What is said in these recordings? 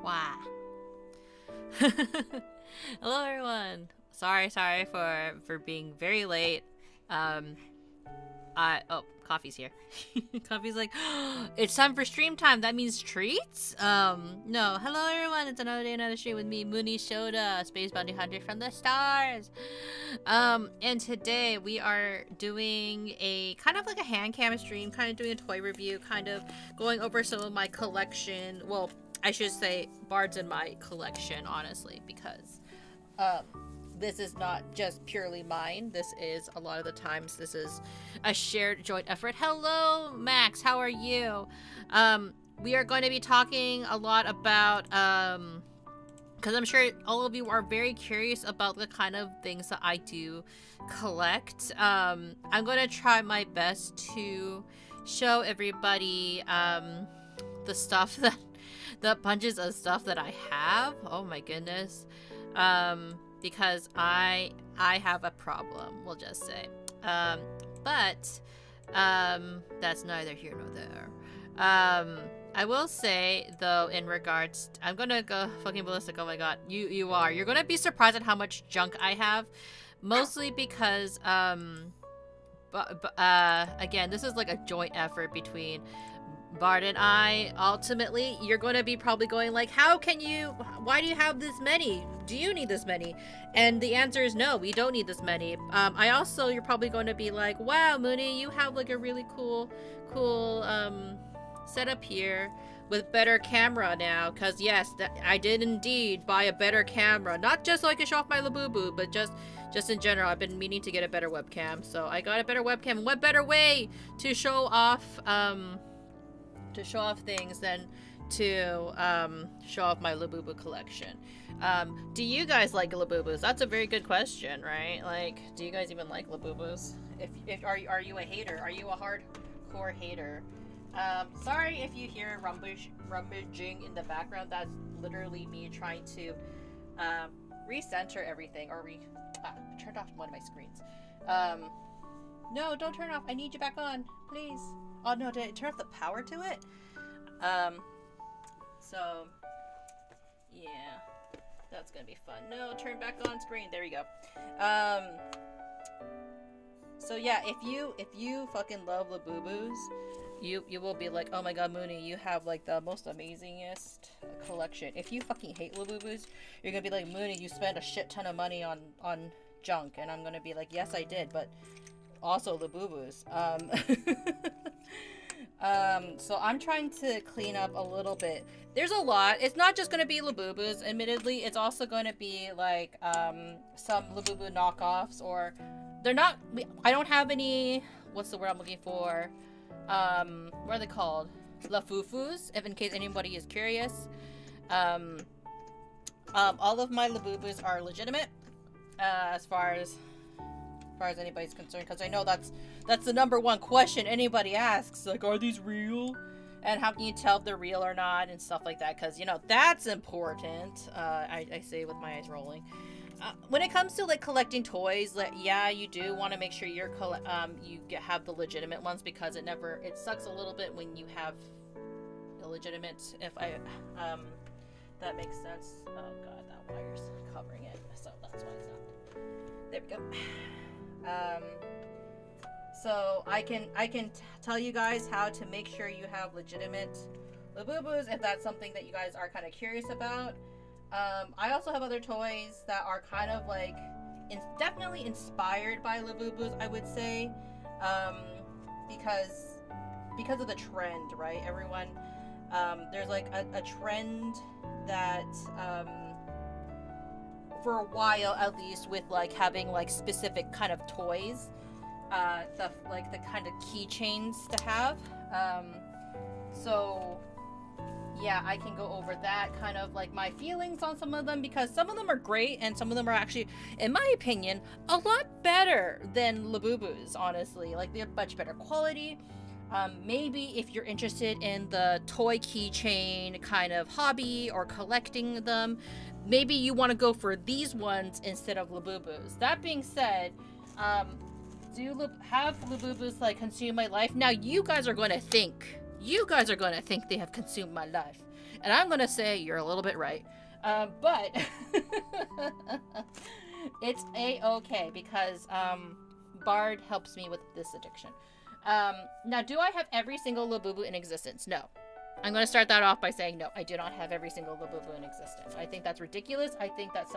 Wow. Hello everyone. Sorry for being very late. Coffee's here. Coffee's like, it's time for stream time. That means treats? No. Hello everyone. It's another day, another stream with me, Munii Shoda, Space Bounty Hunter from the stars. And today we are doing a kind of like a hand cam stream, kind of doing a toy review, kind of going over some of my collection. Well, I should say bards in my collection, honestly, because this is not just purely mine. This is, a lot of the times, this is a shared joint effort. Hello, Max. How are you? We are going to be talking a lot about, because I'm sure all of you are very curious about the kind of things that I do collect. I'm going to try my best to show everybody the stuff that, the bunches of stuff that I have. Oh my goodness. Because I have a problem, we'll just say. But that's neither here nor there. I will say, though, in regards, I'm gonna go fucking ballistic. Oh my god, you are. You're gonna be surprised at how much junk I have, mostly because again, this is like a joint effort between Bard and I. Ultimately, you're going to be probably going like, how can you, why do you have this many? do you need this many? And the answer is no, we don't need this many. You're probably going to be like, wow, Munii, you have like a really cool setup here with better camera now. Because yes, I did indeed buy a better camera, not just so I could show off my Labubu, but just in general. I've been meaning to get a better webcam, so I got a better webcam. What better way to show off things than to show off my Labubu collection? Do you guys like Labubus? That's a very good question, right? Like, do you guys even like Labubus? Are you a hater? Are you a hardcore hater? Sorry if you hear rummaging in the background. That's literally me trying to recenter everything, or turned off one of my screens. No, don't turn off. I need you back on, please. Oh no, did I turn off the power to it? So yeah, that's gonna be fun. No, turn back on screen. There we go. So yeah, if you fucking love Labubus, you will be like, oh my god, Munii, you have like the most amazingest collection. If you fucking hate Labubus, you're gonna be like, Munii, you spent a shit ton of money on junk, and I'm gonna be like, yes, I did, but also Labubus. So I'm trying to clean up a little bit. There's a lot. It's not just gonna be Labubus, admittedly. It's also gonna be like some Labubu knockoffs, or they're not. I don't have any. What's the word I'm looking for? What are they called? LABUBUs, if in case anybody is curious. All of my Labubus are legitimate, as far as anybody's concerned, because I know that's the number one question anybody asks, like, are these real? And how can you tell if they're real or not, and stuff like that, because, you know, that's important. I say with my eyes rolling. When it comes to like collecting toys, like, yeah, you do want to make sure you have the legitimate ones, because it sucks a little bit when you have illegitimate. That makes sense. Oh god, that wire's covering it, so that's why it's not. There we go. So I can tell you guys how to make sure you have legitimate Labubus, if that's something that you guys are kind of curious about. I also have other toys that are kind of like definitely inspired by Labubus, I would say, because of the trend, right? Everyone, there's like a trend that for a while, at least, with like having like specific kind of toys, the kind of keychains to have. So yeah, I can go over that, kind of like my feelings on some of them, because some of them are great and some of them are actually, in my opinion, a lot better than Labubus, honestly. Like, they're much better quality. Maybe if you're interested in the toy keychain kind of hobby or collecting them, maybe you want to go for these ones instead of Labubus. That being said, have Labubus like consume my life? Now you guys are going to think they have consumed my life, and I'm going to say you're a little bit right. But it's a-okay, because Bard helps me with this addiction. Now, do I have every single Labubu in existence? No. I'm going to start that off by saying no, I do not have every single Labubu in existence. I think that's ridiculous. I think that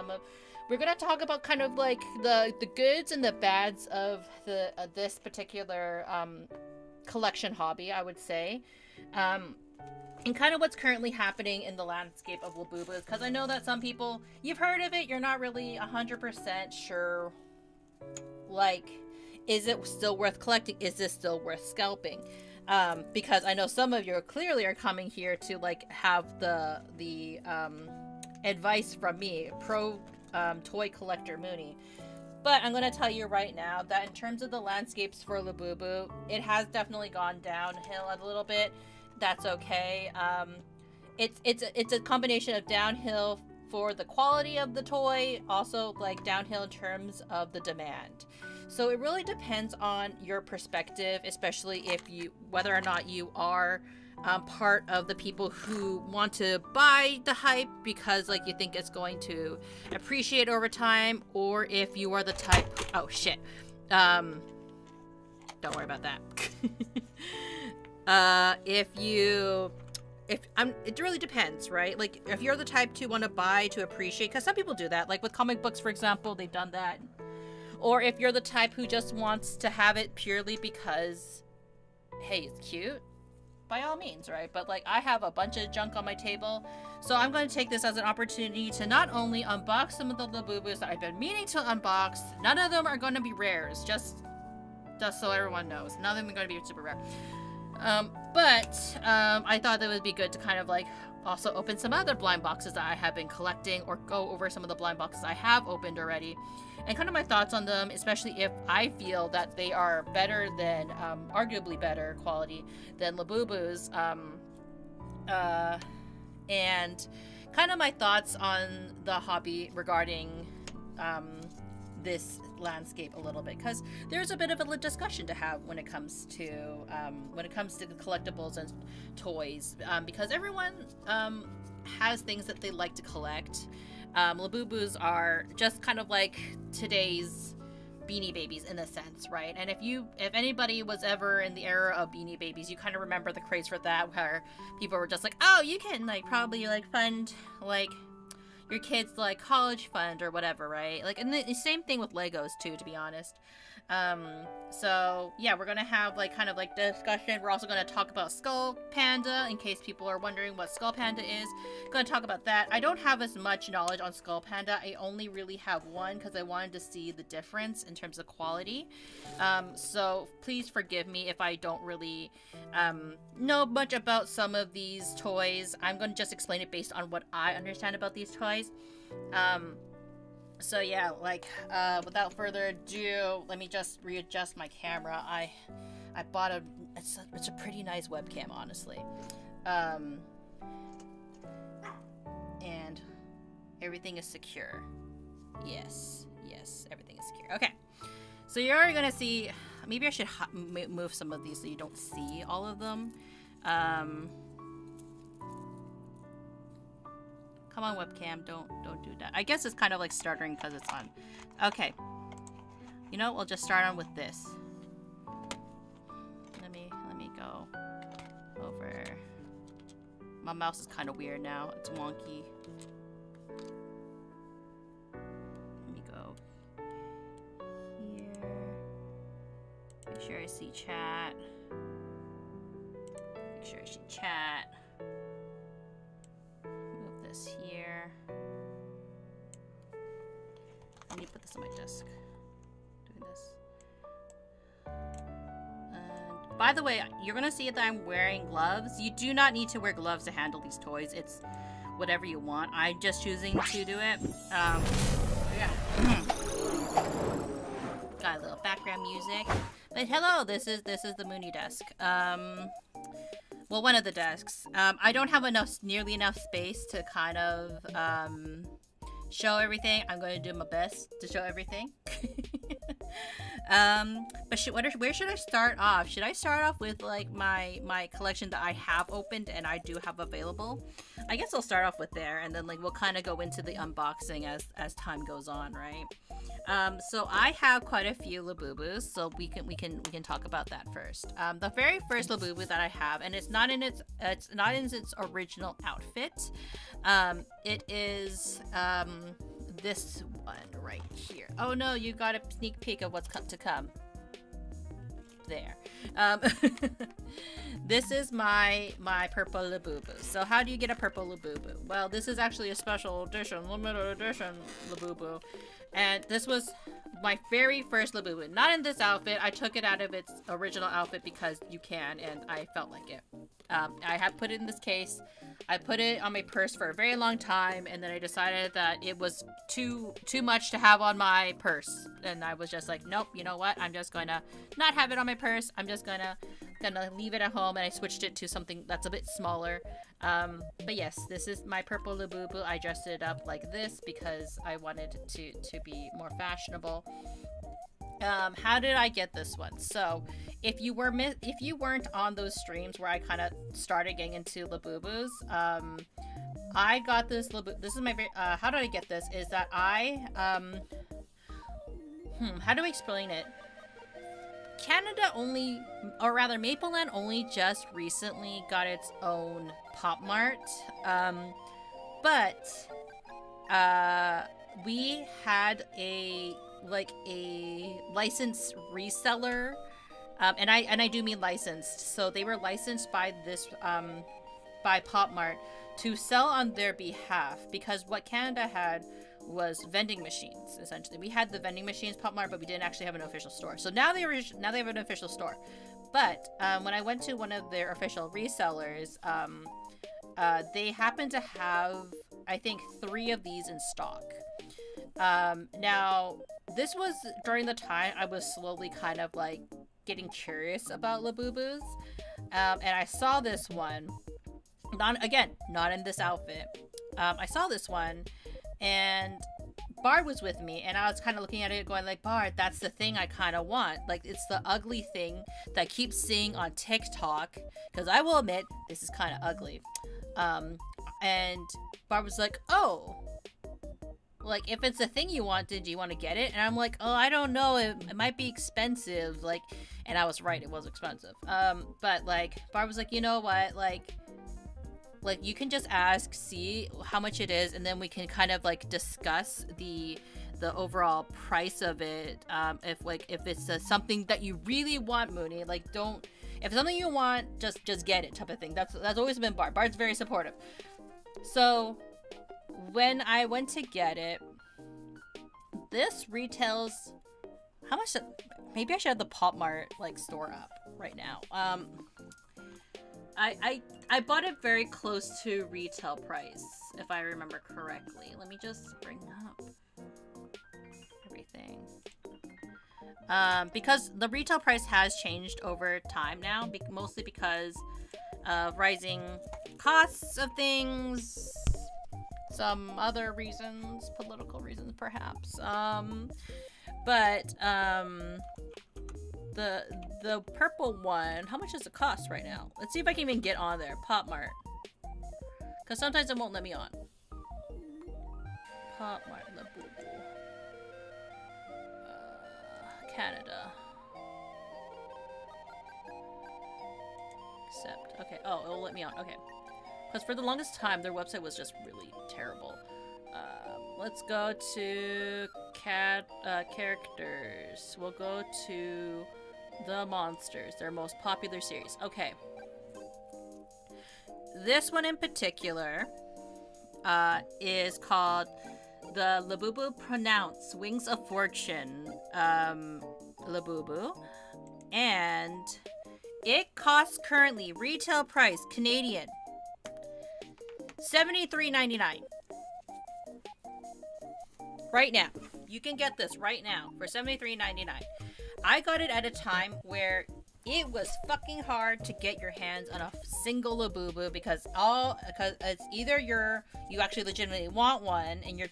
we're going to talk about kind of like the goods and the bads of this particular collection hobby, I would say. And kind of what's currently happening in the landscape of Labubus, because I know that some people, you've heard of it, you're not really 100% sure, like, is it still worth collecting? Is this still worth scalping? Because I know some of you clearly are coming here to like have the advice from me, pro toy collector Munii. But I'm going to tell you right now that in terms of the landscapes for Labubu, it has definitely gone downhill a little bit. That's okay. It's a combination of downhill for the quality of the toy, also like downhill in terms of the demand. So it really depends on your perspective, especially whether or not you are part of the people who want to buy the hype because like you think it's going to appreciate over time, or if you are the type, oh shit, don't worry about that. If it really depends, right? Like, if you're the type to want to buy to appreciate, because some people do that, like with comic books, for example, they've done that. Or if you're the type who just wants to have it purely because, hey, it's cute, by all means, right? But like, I have a bunch of junk on my table, so I'm going to take this as an opportunity to not only unbox some of the LABUBUs that I've been meaning to unbox. None of them are going to be rares, just so everyone knows. None of them are going to be super rare. But I thought that would be good to kind of like also open some other blind boxes that I have been collecting, or go over some of the blind boxes I have opened already, and kind of my thoughts on them, especially if I feel that they are better than, arguably better quality than LABUBUs, and kind of my thoughts on the hobby regarding this landscape a little bit, because there's a bit of a discussion to have when it comes to collectibles and toys, because everyone has things that they like to collect. LABUBUs are just kind of like today's Beanie Babies in a sense, right? And if anybody was ever in the era of Beanie Babies, you kind of remember the craze for that, where people were just like, oh, you can like probably like fund like your kids like college fund or whatever, right? Like, and the same thing with Legos too, to be honest. So yeah, we're gonna have like kind of like discussion. We're also gonna talk about Skull Panda, in case people are wondering what Skull Panda is. Gonna talk about that. I don't have as much knowledge on Skull Panda. I only really have one because I wanted to see the difference in terms of quality. So please forgive me if I don't really know much about some of these toys. I'm gonna just explain it based on what I understand about these toys. So yeah, like, without further ado, let me just readjust my camera. I bought it's a pretty nice webcam, honestly. And everything is secure. Yes, everything is secure. Okay, so you're already gonna see, maybe I should move some of these so you don't see all of them. Come on, webcam, don't do that. I guess it's kind of like stuttering because it's on. Okay. You know, we'll just start on with this. Let me go over. My mouse is kind of weird now. It's wonky. Let me go here. Make sure I see chat. Make sure I see chat. Here. I need to put this on my desk. Doing this. And by the way, you're gonna see that I'm wearing gloves. You do not need to wear gloves to handle these toys. It's whatever you want. I'm just choosing to do it. Yeah. Got a little background music. But hello, this is the Munii desk. Well, one of the desks. I don't have nearly enough space to kind of show everything. I'm going to do my best to show everything. But where should I start off? Should I start off with like my collection that I have opened and I do have available? I guess I'll start off with there, and then like we'll kind of go into the unboxing as time goes on, right? So I have quite a few LABUBUs, so we can talk about that first. The very first LABUBU that I have, and it's not in its original outfit. It is this one right here. Oh no, you got a sneak peek of what's to come. There. This is my purple LABUBU. So how do you get a purple LABUBU? Well, this is actually a special edition, limited edition LABUBU. And this was my very first LABUBU. Not in this outfit. I took it out of its original outfit because you can, and I felt like it. I have put it in this case. I put it on my purse for a very long time, and then I decided that it was too much to have on my purse. And I was just like, nope, you know what? I'm just gonna not have it on my purse. I'm just gonna leave it at home, and I switched it to something that's a bit smaller. But yes, this is my purple LABUBU. I dressed it up like this because I wanted to be more fashionable. How did I get this one? So if you weren't on those streams where I kind of started getting into LABUBUs, I got this LABUBU. This is my how did I get this? Is that I how do I explain it? Canada only, or rather Mapleland only just recently got its own Pop Mart. But we had a licensed reseller, and I do mean licensed. So they were licensed by this by Pop Mart to sell on their behalf, because what Canada had was vending machines. Essentially, we had the vending machines Pop Mart, but we didn't actually have an official store. So now they have an official store. But when I went to one of their official resellers, they happened to have, I think, 3 of these in stock. Now, this was during the time I was slowly kind of like getting curious about LABUBUs, and I saw this one. Not in this outfit. I saw this one, and Bard was with me, and I was kind of looking at it going like, Bard, that's the thing I kind of want. Like, it's the ugly thing that I keep seeing on TikTok, because I will admit, this is kind of ugly. And Bard was like, oh, like, if it's the thing you wanted, do you want to get it? And I'm like, oh, I don't know, it might be expensive, like, and I was right, it was expensive. But, like, Bard was like, you know what, like, you can just ask, see how much it is, and then we can kind of like discuss the overall price of it. If it's something that you really want, Munii, like, if it's something you want, just get it, type of thing. That's always been Bard. Bard's very supportive. So when I went to get it, this retails how much? Maybe I should have the Pop Mart like store up right now. I bought it very close to retail price, if I remember correctly. Let me just bring up everything. Because the retail price has changed over time now, mostly because of rising costs of things, some other reasons, political reasons perhaps. The purple one, how much does it cost right now? Let's see if I can even get on there. Pop Mart. Because sometimes it won't let me on. Pop Mart, LABUBU. Canada. Accept. Okay. Oh, it will let me on. Okay. Because for the longest time, their website was just really terrible. Let's go to characters. We'll go to the monsters, their most popular series. Okay. This one in particular is called the LABUBU Pronounce Wings of Fortune LABUBU. And it costs currently retail price Canadian $73.99. Right now. You can get this right now for $73.99. I got it at a time where it was fucking hard to get your hands on a single LABUBU because it's either you actually legitimately want one and you're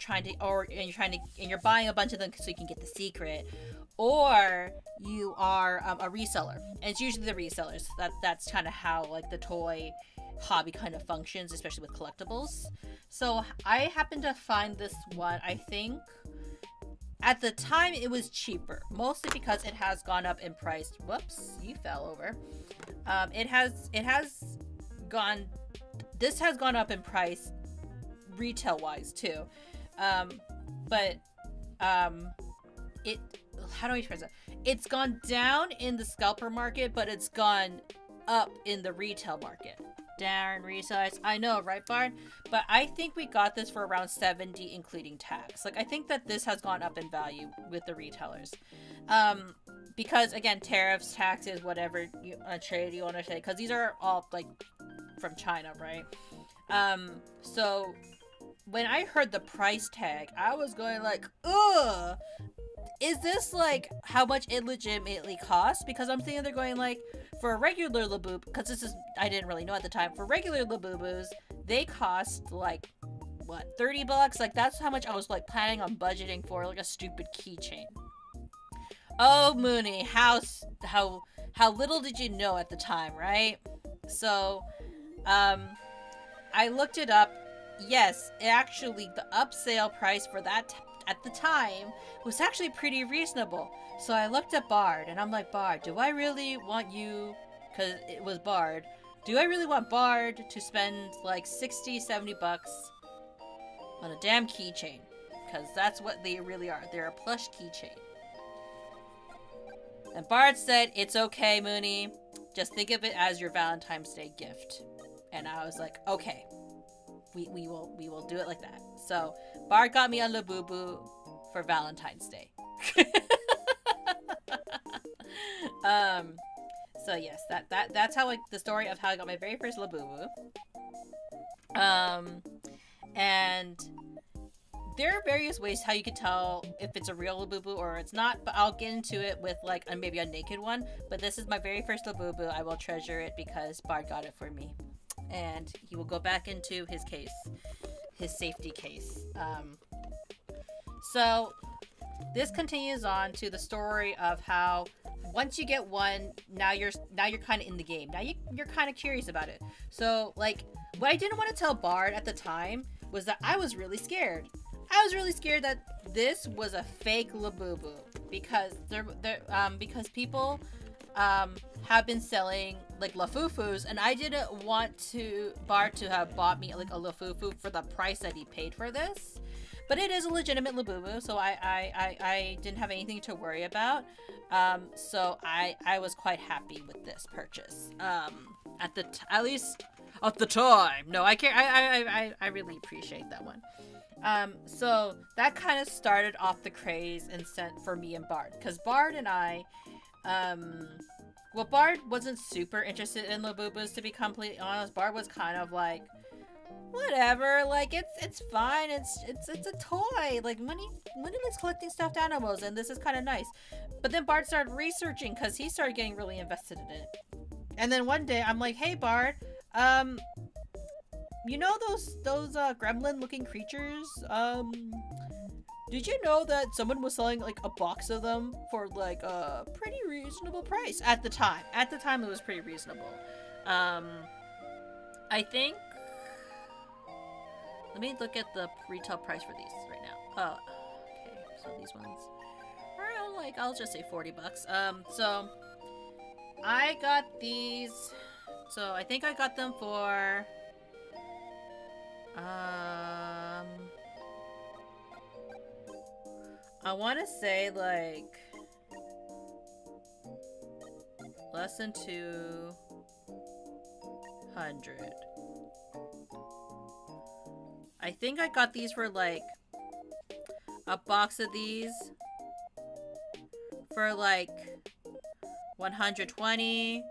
buying a bunch of them so you can get the secret, or you are a reseller. And it's usually the resellers. That's kind of how like the toy hobby kind of functions, especially with collectibles. So I happened to find this one. I think at the time it was cheaper, mostly because it has gone up in price. Whoops, you fell over. This has gone up in price retail wise too. How do I express it? It's gone down in the scalper market, but it's gone up in the retail market. Darn resellers. I know, right, Bard? But I think we got this for around $70, including tax. Like, I think that this has gone up in value with the retailers. Because, again, tariffs, taxes, whatever trade you want to say. Because these are all, like, from China, right? So, when I heard the price tag, I was going like, ugh! Is this, like, how much it legitimately costs? Because I'm thinking they're going, like, for a regular LABUBU, because this is, I didn't really know at the time, for regular LABUBUs, they cost, like, what, $30? Like, that's how much I was, like, planning on budgeting for, like, a stupid keychain. Oh, Munii, how little did you know at the time, right? So, I looked it up. Yes, actually, the upsale price for that at the time was actually pretty reasonable. So I looked at Bard and I'm like, Bard, do I really want you, because it was Bard, do I really want Bard to spend like 60, 70 bucks on a damn keychain? Because that's what they really are. They're a plush keychain. And Bard said, it's okay, Munii. Just think of it as your Valentine's Day gift. And I was like, okay. We will do it like that. So Bard got me a Labubu for Valentine's Day. So yes, that's how the story of how I got my very first Labubu. And there are various ways how you can tell if it's a real Labubu or it's not, but I'll get into it with like maybe a naked one. But this is my very first Labubu. I will treasure it because Bard got it for me. And he will go back into his case, his safety case. So this continues on to the story of how once you get one, now you're kind of in the game. Now you're kind of curious about it. So like what I didn't want to tell Bard at the time was that I was really scared. I was really scared that this was a fake Labubu because because people have been selling like Lafufus, and I didn't want Bard to have bought me like a Lafufu for the price that he paid for this. But it is a legitimate Labubu, so I didn't have anything to worry about. So I was quite happy with this purchase. At least at the time. No, I really appreciate that one. So that kind of started off the craze and sent for me and Bard, because Bard and I, well, Bard wasn't super interested in Labubus, to be completely honest. Bard was kind of like, whatever, like it's fine, it's a toy. Like Munii likes collecting stuffed animals, and this is kind of nice. But then Bard started researching because he started getting really invested in it. And then one day I'm like, hey Bard, you know those gremlin looking creatures? Did you know that someone was selling like a box of them for like a pretty reasonable price at the time? At the time it was pretty reasonable. I think, let me look at the retail price for these right now. Oh, okay, so these ones are like, I'll just say 40 bucks. So I got these, so I think I got them for I want to say like less than 200. I think I got these for like a box of these for like 120,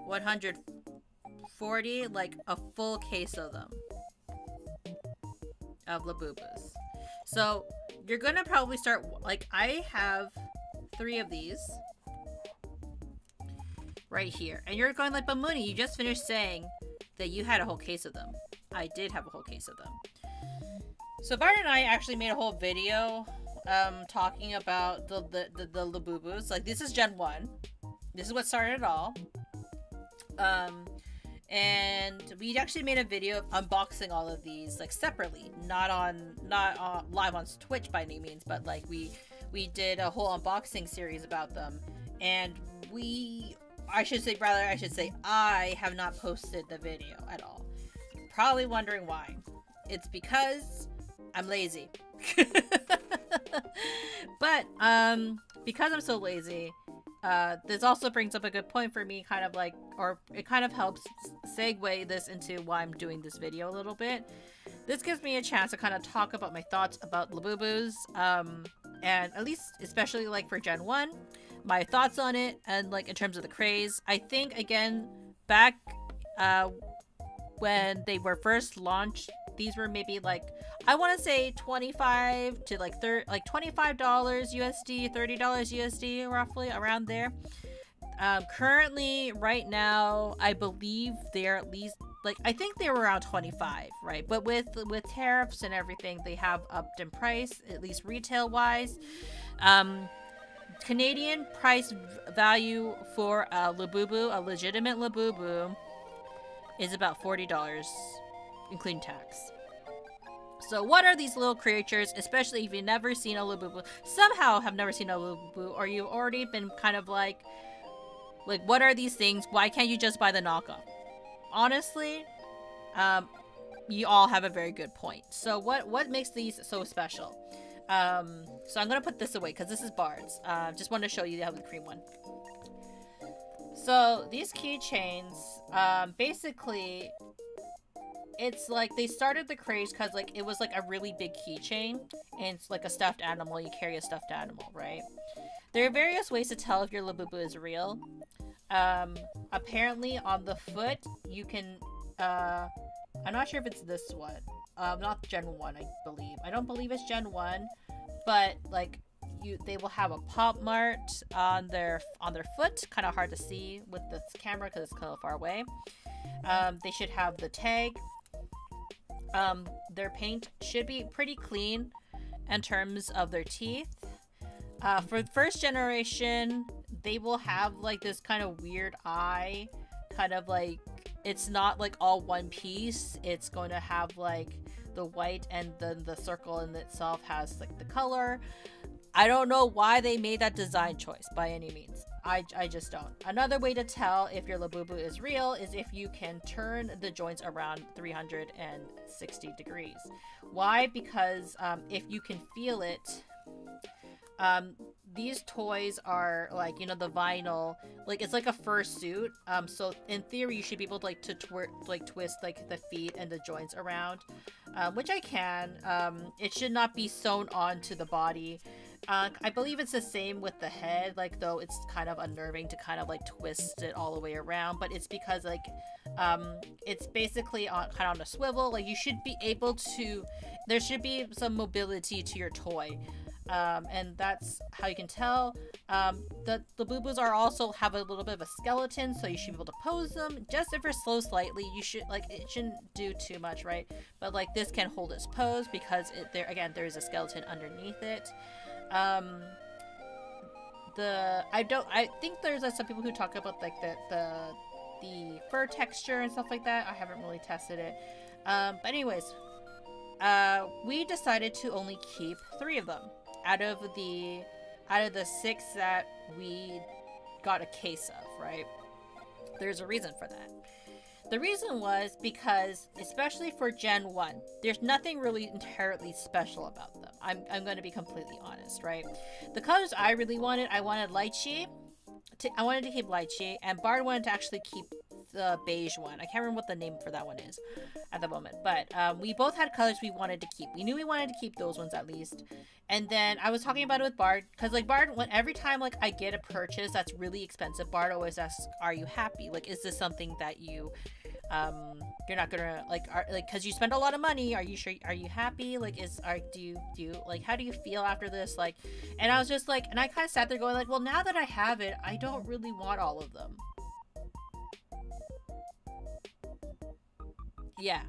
140, like a full case of them, of Labubus. So you're gonna probably start, like, I have 3 of these right here, and you're going like, but Munii, you just finished saying that you had a whole case of them. I did have a whole case of them. So Bard and I actually made a whole video talking about the Labubus. Like, this is Gen 1. This is what started it all. And we actually made a video of unboxing all of these, like, separately, not on live on Twitch by any means, but like we did a whole unboxing series about them. And I should say I have not posted the video at all. Probably wondering why. It's because I'm lazy. But because I'm so lazy, this also brings up a good point for me, kind of like, or it kind of helps segue this into why I'm doing this video a little bit. This gives me a chance to kind of talk about my thoughts about Labubus, and at least, especially like for Gen 1, my thoughts on it, and like in terms of the craze. I think, again, back when they were first launched, these were maybe like, I want to say 25 to like $25 USD, $30 USD, roughly around there. Currently, right now, I believe they're at least, like, I think they were around 25, right? But with tariffs and everything, they have upped in price, at least retail wise. Canadian price value for a Labubu, a legitimate Labubu, is about $40, including tax. So what are these little creatures, especially if you've never seen a Labubu, somehow have never seen a Labubu, or you've already been kind of like, what are these things? Why can't you just buy the knockoff? honestly, you all have a very good point. So what makes these so special? So I'm gonna put this away because this is Bard's. Just wanted to show you the other cream one. So these keychains, basically, it's like they started the craze because like it was like a really big keychain, and it's like a stuffed animal. You carry a stuffed animal, right? There are various ways to tell if your Labubu is real. Apparently on the foot you can. I'm not sure if it's this one. Not Gen 1, I believe. I don't believe it's Gen 1, but like they will have a pop mart on their foot. Kind of hard to see with this camera because it's kind of far away. They should have the tag. Their paint should be pretty clean in terms of their teeth. For the first generation, they will have like this kind of weird eye, kind of like it's not like all one piece. It's going to have like the white, and then the circle in itself has like the color. I don't know why they made that design choice by any means. I just don't. Another way to tell if your Labubu is real is if you can turn the joints around 360 degrees. Why? Because if you can feel it, these toys are like, you know, the vinyl, like it's like a fursuit. So in theory, you should be able to like twist like the feet and the joints around, which I can. It should not be sewn onto the body. I believe it's the same with the head, like though it's kind of unnerving to kind of like twist it all the way around, but it's because like it's basically kind of on a swivel. Like you should be able to, there should be some mobility to your toy. And that's how you can tell. The LABUBUs are also have a little bit of a skeleton, so you should be able to pose them. Just if you're slow slightly, you should, like, it shouldn't do too much, right? But like this can hold its pose because there is a skeleton underneath it. I think there's some people who talk about like the fur texture and stuff like that. I haven't really tested it. But anyways, we decided to only keep 3 of them out of the 6 that we got a case of, right? There's a reason for that. The reason was because, especially for Gen 1, there's nothing really inherently special about them. I'm going to be completely honest, right? The colors I really wanted, I wanted lychee. I wanted to keep lychee, and Bard wanted to actually keep the beige one. I can't remember what the name for that one is at the moment, but we both had colors we wanted to keep. We knew we wanted to keep those ones at least. And then I was talking about it with Bard, because like Bard, every time like I get a purchase that's really expensive, Bard always asks, "Are you happy? Like, is this something that you're not gonna because you spend a lot of money? Are you sure? Are you happy? Like, do you like, how do you feel after this? Like," and I was just like, and I kind of sat there going like, well, now that I have it, I don't really want all of them. Yeah,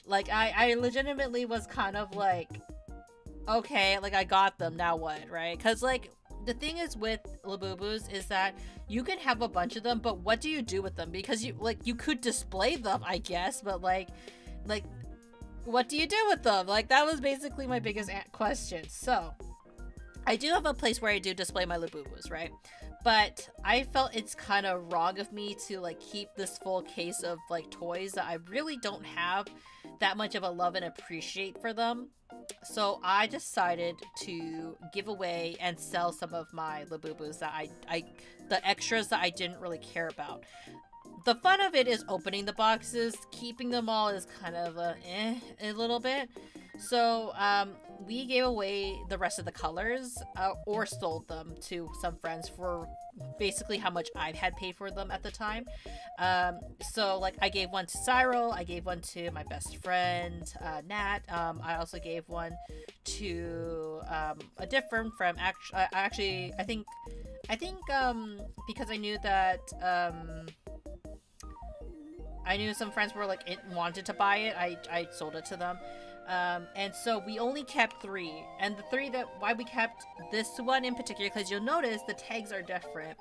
like I legitimately was kind of like, okay, like I got them, now what, right? Because like the thing is with LABUBUs is that you can have a bunch of them, but what do you do with them? Because you could display them, I guess, but like what do you do with them? Like that was basically my biggest question. So I do have a place where I do display my LABUBUs, right? But I felt it's kind of wrong of me to like keep this full case of like toys that I really don't have that much of a love and appreciate for them. So I decided to give away and sell some of my LABUBUs that the extras that I didn't really care about. The fun of it is opening the boxes. Keeping them all is kind of a little bit. So we gave away the rest of the colors or sold them to some friends for basically how much I had paid for them at the time. So like I gave one to Cyril, I gave one to my best friend Nat. I also gave one to a different friend. Actually, I think because I knew that I knew some friends were like wanted to buy it, I sold it to them. And so we only kept 3, and the 3 why we kept this one in particular, because you'll notice the tags are different.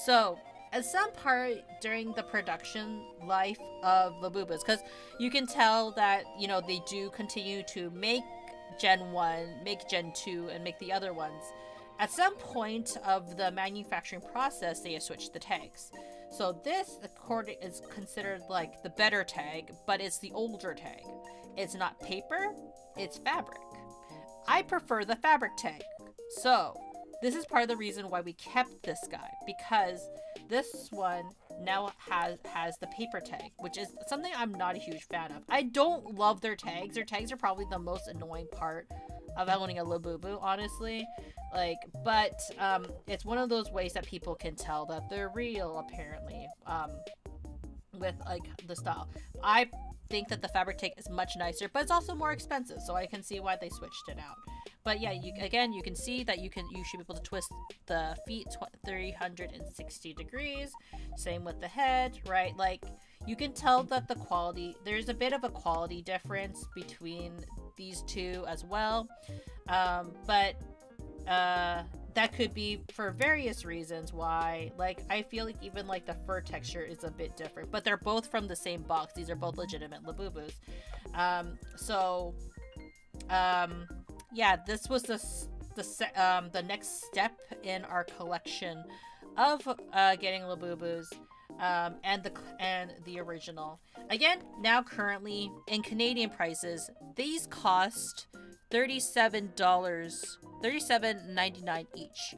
So at some part during the production life of LABUBUs, because you can tell that, you know, they do continue to make Gen 1, make Gen 2, and make the other ones. At some point of the manufacturing process, they have switched the tags. So this according is considered like the better tag, but it's the older tag. It's not paper, it's fabric. I prefer the fabric tag. So this is part of the reason why we kept this guy, because this one now has the paper tag, which is something I'm not a huge fan of. I don't love their tags. Their tags are probably the most annoying part of owning a Labubu, honestly. Like, but it's one of those ways that people can tell that they're real, apparently, with like the style. I think that the fabric tag is much nicer, but it's also more expensive, so I can see why they switched it out. But yeah, you can see that you should be able to twist the feet 360 degrees. Same with the head, right? Like, you can tell that the quality, there's a bit of a quality difference between these two as well. But that could be for various reasons why. Like, I feel like even like the fur texture is a bit different, but they're both from the same box. These are both legitimate Labubus. Yeah, this was the next step in our collection of getting Labubus, and the original. Again, now currently in Canadian prices, these cost $37.99 each,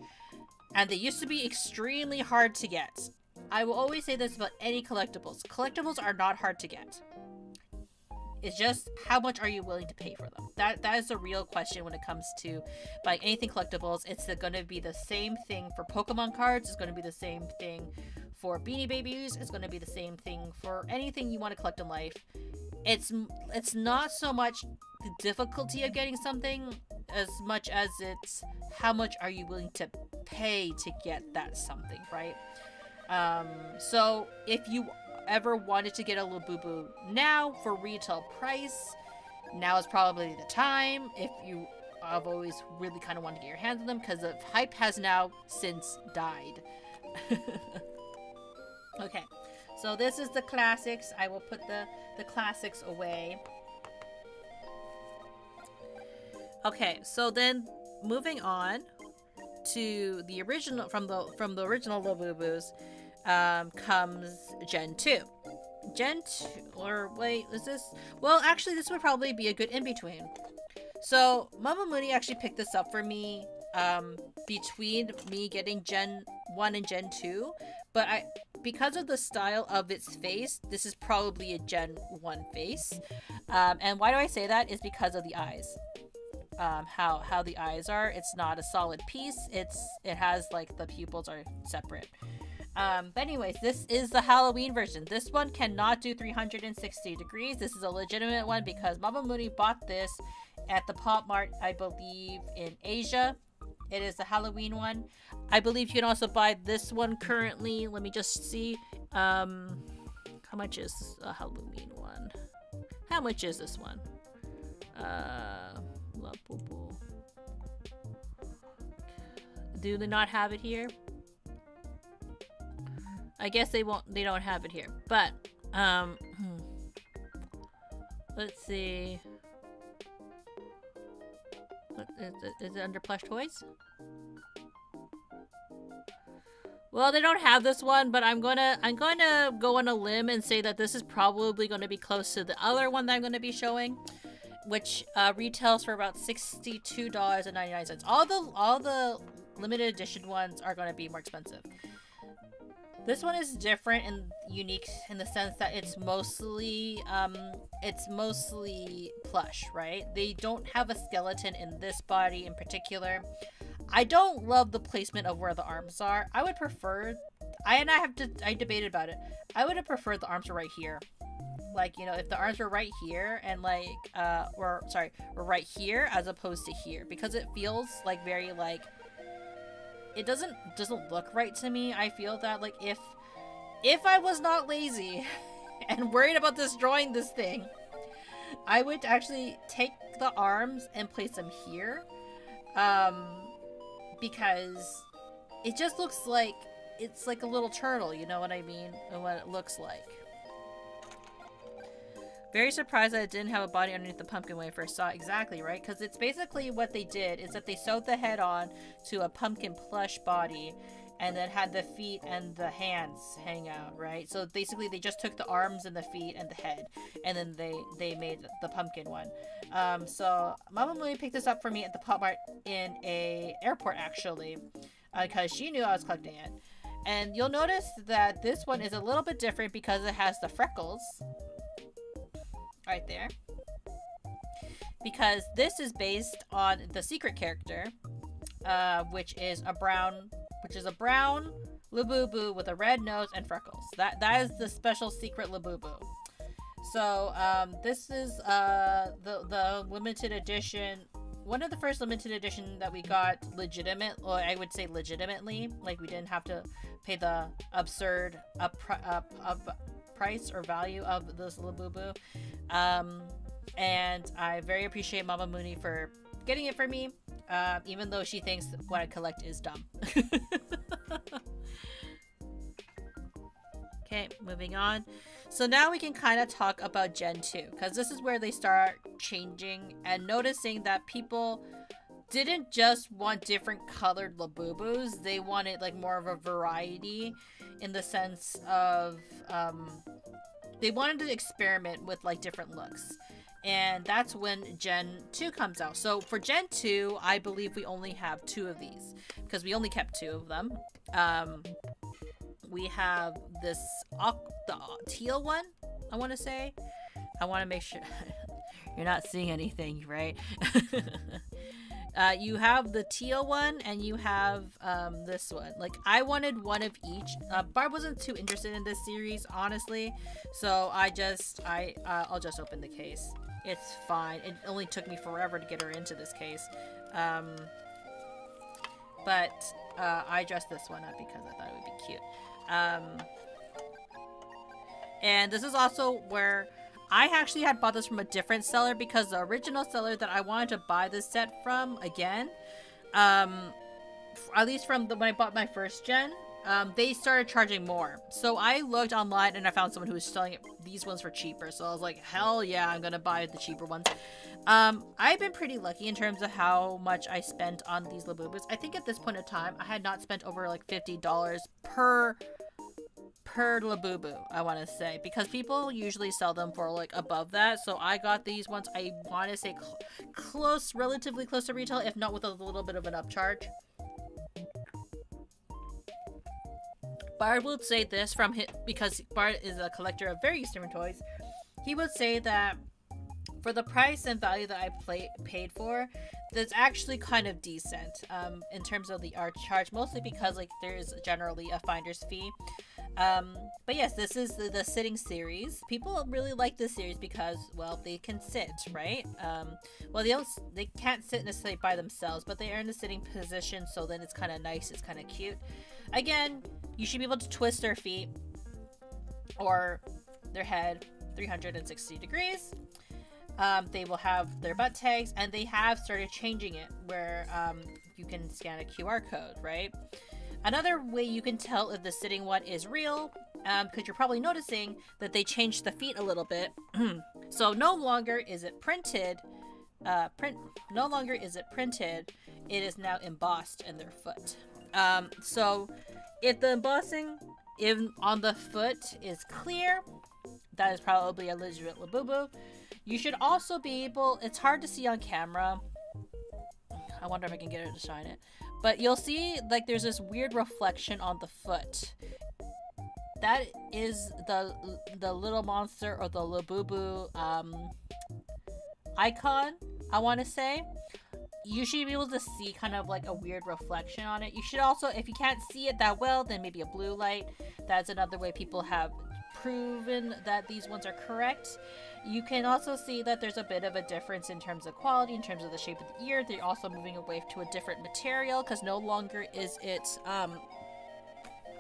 and they used to be extremely hard to get. I will always say this about any collectibles. Collectibles are not hard to get. It's just how much are you willing to pay for them? That is a real question when it comes to buying anything collectibles. It's going to be the same thing for Pokemon cards. It's going to be the same thing for Beanie Babies. It's going to be the same thing for anything you want to collect in life. It's not so much the difficulty of getting something as much as it's how much are you willing to pay to get that something, right? So if you ever wanted to get a Labubu now for retail price, now is probably the time. If you have always really kind of wanted to get your hands on them, because the hype has now since died. Okay, so this is the classics. I will put the classics away. Okay, so then moving on to the original, from the original Labubus, comes Gen 2. Gen 2, or wait, is this? Well, actually, this would probably be a good in-between. So, Mama Munii actually picked this up for me, between me getting Gen 1 and Gen 2, but because of the style of its face, this is probably a Gen 1 face. And why do I say that? Is because of the eyes. How the eyes are. It's not a solid piece. It has, like, the pupils are separate. But anyways, this is the Halloween version. This one cannot do 360 degrees. This is a legitimate one because Mama Munii bought this at the Pop Mart, I believe, in Asia. It is the Halloween one. I believe you can also buy this one currently. Let me just see. How much is a Halloween one? How much is this one? LABUBU. Do they not have it here? I guess they don't have it here. But let's see. Is it under plush toys? Well, they don't have this one, but I'm gonna go on a limb and say that this is probably gonna be close to the other one that I'm gonna be showing, which retails for about $62.99. All the limited edition ones are gonna be more expensive. This one is different and unique in the sense that it's mostly plush, right? They don't have a skeleton in this body in particular. I don't love the placement of where the arms are. I would prefer, I debated about it. I would have preferred the arms were right here. Like, you know, if the arms were right here and like, were right here as opposed to here, because it feels like very like, it doesn't look right to me. I feel that like if I was not lazy and worried about destroying this thing, I would actually take the arms and place them here, because it just looks like it's like a little turtle, you know what I mean, and what it looks like. Very surprised that it didn't have a body underneath the pumpkin when I first saw it. Exactly, right? Because it's basically what they did is that they sewed the head on to a pumpkin plush body and then had the feet and the hands hang out, right? So basically they just took the arms and the feet and the head, and then they made the pumpkin one. So Mama Munii picked this up for me at the Pop Mart in a airport, actually, because she knew I was collecting it. And you'll notice that this one is a little bit different because it has the freckles right there. Because this is based on the secret character, which is a brown Labubu with a red nose and freckles. That is the special secret Labubu. So this is the limited edition, one of the first limited edition that we got I would say legitimately. Like, we didn't have to pay the absurd price or value of this Labubu. And I very appreciate Mama Munii for getting it for me, even though she thinks what I collect is dumb. Okay, moving on. So now we can kind of talk about Gen 2, because this is where they start changing and noticing that people didn't just want different colored Labubus. They wanted like more of a variety, in the sense of they wanted to experiment with like different looks. And that's when Gen 2 comes out. So for Gen 2, I believe we only have 2 of these, because we only kept 2 of them. We have this the teal one, I want to say. I want to make sure you're not seeing anything, right? You have the teal one, and you have this one. Like, I wanted one of each. Barb wasn't too interested in this series, honestly, so I'll just open the case. It's fine. It only took me forever to get her into this case. But I dressed this one up because I thought it would be cute. And this is also where I actually had bought this from a different seller, because the original seller that I wanted to buy this set from, again, at least from when I bought my first gen, they started charging more. So I looked online and I found someone who was selling these ones for cheaper. So I was like, hell yeah, I'm gonna buy the cheaper ones. I've been pretty lucky in terms of how much I spent on these Labubus. I think at this point in time, I had not spent over like $50 per Labubu, I want to say, because people usually sell them for like above that. So I got these ones, I want to say relatively close to retail, if not with a little bit of an upcharge. Bard would say this from him, because Bard is a collector of various different toys. He would say that for the price and value that I paid for, that's actually kind of decent in terms of the art charge, mostly because like there's generally a finder's fee. But yes, this is the sitting series. People really like this series because, well, they can sit, right? Well, they can't sit necessarily by themselves, but they are in a sitting position, so then it's kind of nice, it's kind of cute. Again, you should be able to twist their feet or their head 360 degrees. They will have their butt tags, and they have started changing it where you can scan a QR code, right? Another way you can tell if the sitting one is real, because you're probably noticing that they changed the feet a little bit. So no longer is it printed, it is now embossed in their foot. So if the embossing on the foot is clear, that is probably a legitimate Labubu. You should also be able, it's hard to see on camera, I wonder if I can get her to shine it, but you'll see like there's this weird reflection on the foot. That is the little monster, or the Labubu icon, I want to say. You should be able to see kind of like a weird reflection on it. You should also, if you can't see it that well, then maybe a blue light. That's another way people have proven that these ones are correct. You can also see that there's a bit of a difference in terms of quality, in terms of the shape of the ear. They're also moving away to a different material, because no longer is it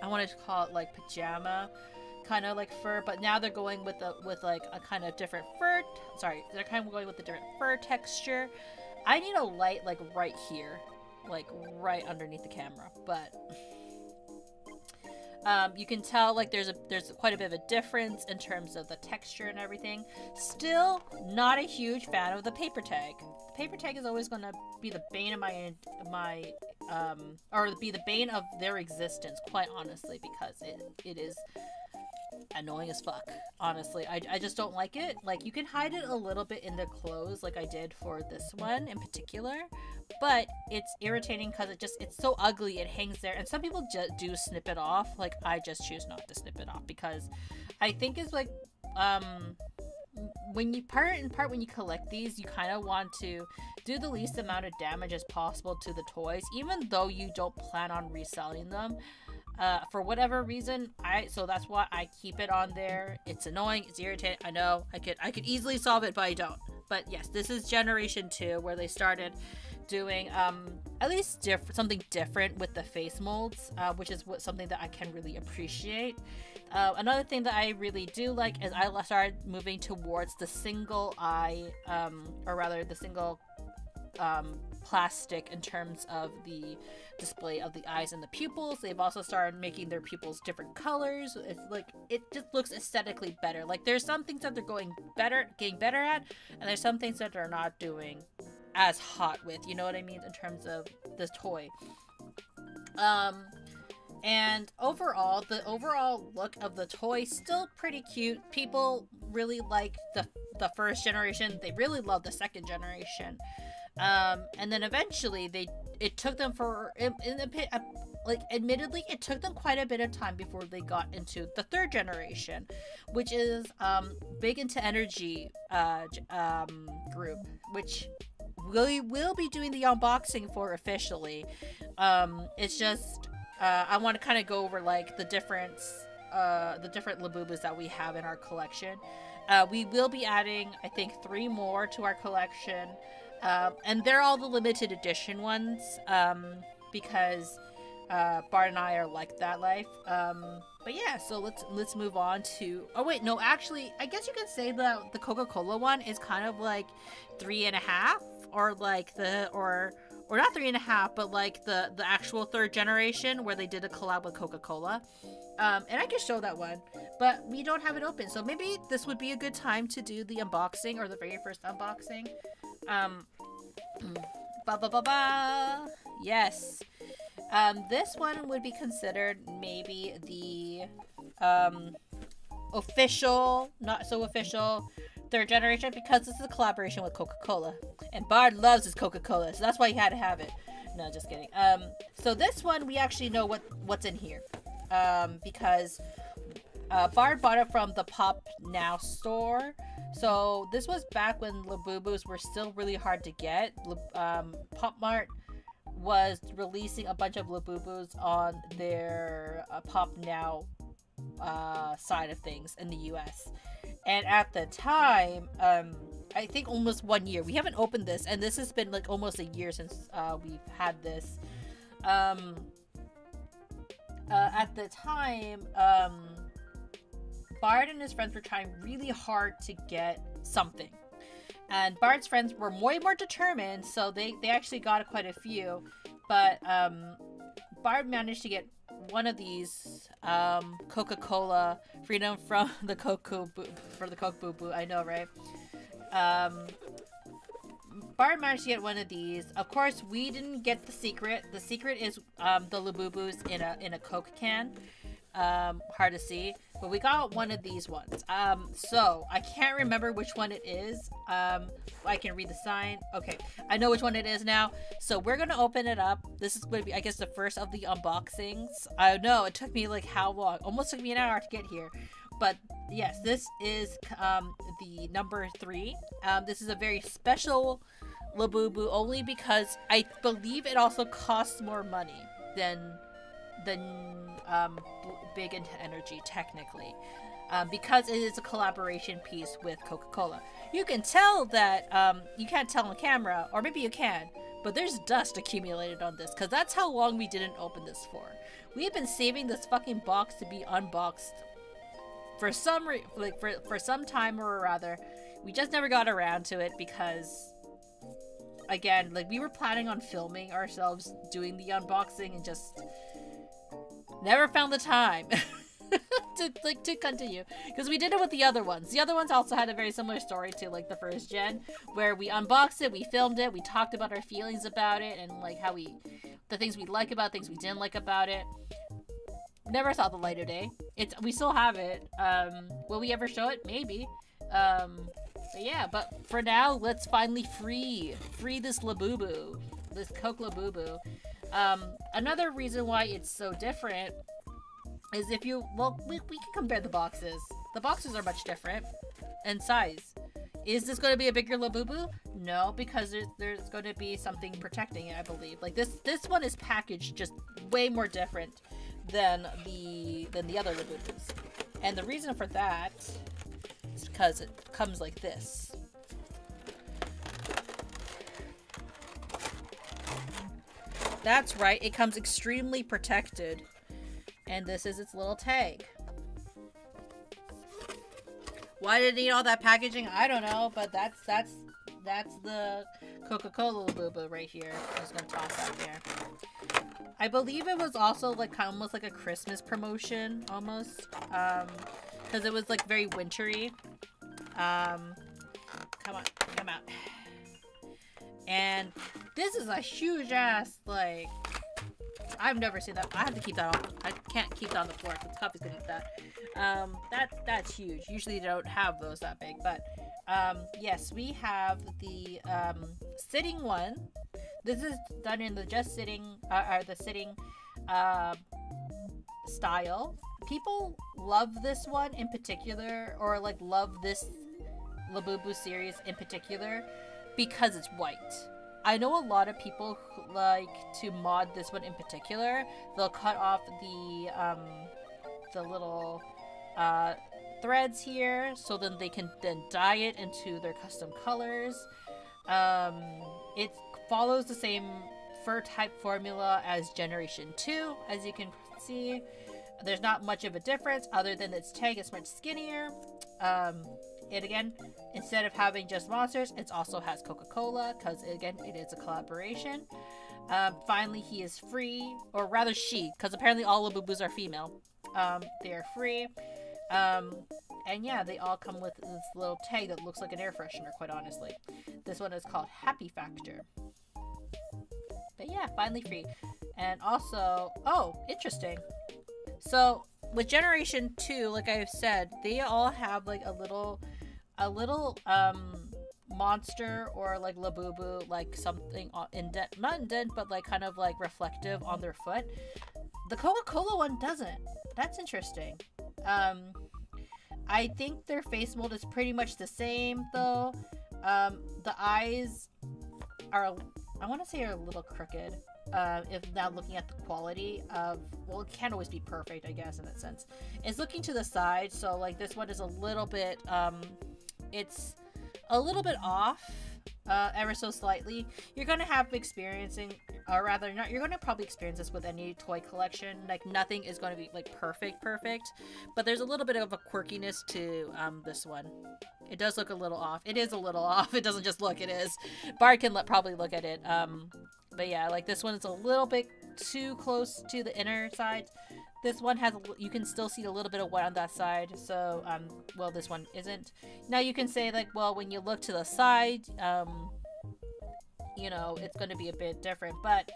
I wanted to call it like pajama kind of like fur, but now they're going with like a kind of different fur. Sorry, they're kind of going with a different fur texture. I need a light like right here, like right underneath the camera, but You can tell like there's quite a bit of a difference in terms of the texture and everything. Still not a huge fan of the paper tag. The paper tag is always gonna be the bane of or be the bane of their existence, quite honestly, because it is annoying as fuck. Honestly, I just don't like it. Like, you can hide it a little bit in the clothes, like I did for this one in particular, but it's irritating because it's so ugly. It hangs there, and some people just do snip it off. Like, I just choose not to snip it off because I think it's like when you when you collect these, you kind of want to do the least amount of damage as possible to the toys, even though you don't plan on reselling them. For whatever reason, so that's why I keep it on there. It's annoying, it's irritating. I know I could easily solve it, but I don't. But yes, this is generation 2 where they started doing at least something different with the face molds, which is something that I can really appreciate. Another thing that I really do like is I started moving towards the single eye, or rather the single plastic in terms of the display of the eyes and the pupils. They've also started making their pupils different colors. It's like, it just looks aesthetically better. Like, there's some things that they're getting better at, and there's some things that they're not doing as hot with, you know what I mean, in terms of this toy. And overall, the overall look of the toy still pretty cute. People really like the first generation. They really love the second generation. And then eventually it took them admittedly, it took them quite a bit of time before they got into the third generation, which is big into energy group, which we will be doing the unboxing for officially. It's just I want to kind of go over like the different LABUBUs that we have in our collection. We will be adding, I think, 3 more to our collection. And they're all the limited edition ones, because Bart and I are like that life. But yeah, so let's move on to. Oh wait, no, actually, I guess you could say that the Coca-Cola one is kind of like 3.5, or like or not 3.5, but like the actual third generation where they did a collab with Coca-Cola. And I can show that one, but we don't have it open, so maybe this would be a good time to do the unboxing, or the very first unboxing. Yes. This one would be considered maybe the official, not so official third generation, because this is a collaboration with Coca-Cola, and Bard loves his Coca-Cola, so that's why he had to have it. No, just kidding. So this one we actually know what's in here, because Bard bought it from the Pop Now store. So this was back when LABUBUs were still really hard to get. Pop Mart was releasing a bunch of LABUBUs on their Pop Now side of things in the US. And at the time, I think almost 1 year. We haven't opened this, and this has been like almost a year since we've had this. At the time, Bard and his friends were trying really hard to get something, and Bard's friends were way more determined, so they actually got quite a few. But Bard managed to get one of these Coca-Cola Freedom from the Coke Boo Boo. I know, right? Bard managed to get one of these. Of course, we didn't get the secret. The secret is the LABUBUs in a Coke can. Hard to see, but we got one of these ones. So I can't remember which one it is. I can read the sign. Okay, I know which one it is now. So we're gonna open it up. This is going to be, I guess, the first of the unboxings. I know it took me like how long? Almost took me an hour to get here. But yes, this is the number 3. This is a very special LABUBU, only because I believe it also costs more money than Big into Energy, technically, because it is a collaboration piece with Coca-Cola. You can tell that you can't tell on camera, or maybe you can, but there's dust accumulated on this, because that's how long we didn't open this for. We have been saving this fucking box to be unboxed for some for some time, or rather, we just never got around to it, because again, like, we were planning on filming ourselves doing the unboxing and just Never found the time to continue, because we did it with the other ones. The other ones also had a very similar story to like the first gen, where we unboxed it, we filmed it, we talked about our feelings about it, and like how the things we like about it, things we didn't like about it. Never saw the light of day. We still have it. Will we ever show it? Maybe. But yeah, but for now, let's finally free this Labubu, this Coke Labubu. Another reason why it's so different is if you, well, we can compare the boxes. The boxes are much different in size. Is this going to be a bigger Labubu? No, because there's going to be something protecting it, I believe. Like this one is packaged just way more different than the other Labubus. And the reason for that is because it comes like this. That's right, it comes extremely protected. And this is its little tag. Why did it need all that packaging? I don't know, but that's the Coca-Cola Labubu right here. I'm just gonna toss that there. I believe it was also like almost like a Christmas promotion, almost, because it was like very wintry. Come on, come out. And this is a huge ass, like, I've never seen that. I have to keep that on. I can't keep that on the floor because Coffee's gonna eat that. That's huge. Usually they don't have those that big, but yes, we have the sitting one. This is done in the just sitting, the sitting style. People love this one in particular, or like love this Labubu series in particular because it's white. I know a lot of people who like to mod this one in particular. They'll cut off the little threads here, so then they can then dye it into their custom colors. It follows the same fur type formula as Generation 2, as you can see. There's not much of a difference other than its tag is much skinnier. It again, instead of having just monsters, it also has Coca-Cola, because again, it is a collaboration. Finally, he is free, or rather she, because apparently all Labubus are female. They are free. And yeah, they all come with this little tag that looks like an air freshener, quite honestly. This one is called Happy Factor. But yeah, finally free. And also, oh, interesting. So, with Generation 2, like I've said, they all have like a little monster or like Labubu, like something indent, not indent, but like kind of like reflective on their foot. The Coca-Cola one doesn't. That's interesting. I think their face mold is pretty much the same though. The eyes are, I want to say, are a little crooked. If now looking at the quality of, well, it can't always be perfect, I guess, in that sense. It's looking to the side, so like this one is a little bit, it's a little bit off, ever so slightly. You're gonna have experiencing, or rather not, you're gonna probably experience this with any toy collection. Like nothing is gonna be like perfect, but there's a little bit of a quirkiness to this one. It does look a little off. It is a little off. It doesn't just look, it is. Bart can probably look at it. But yeah, like this one is a little bit too close to the inner side. This one has, you can still see a little bit of white on that side. So, well, this one isn't. Now you can say like, well, when you look to the side, you know, it's going to be a bit different. But,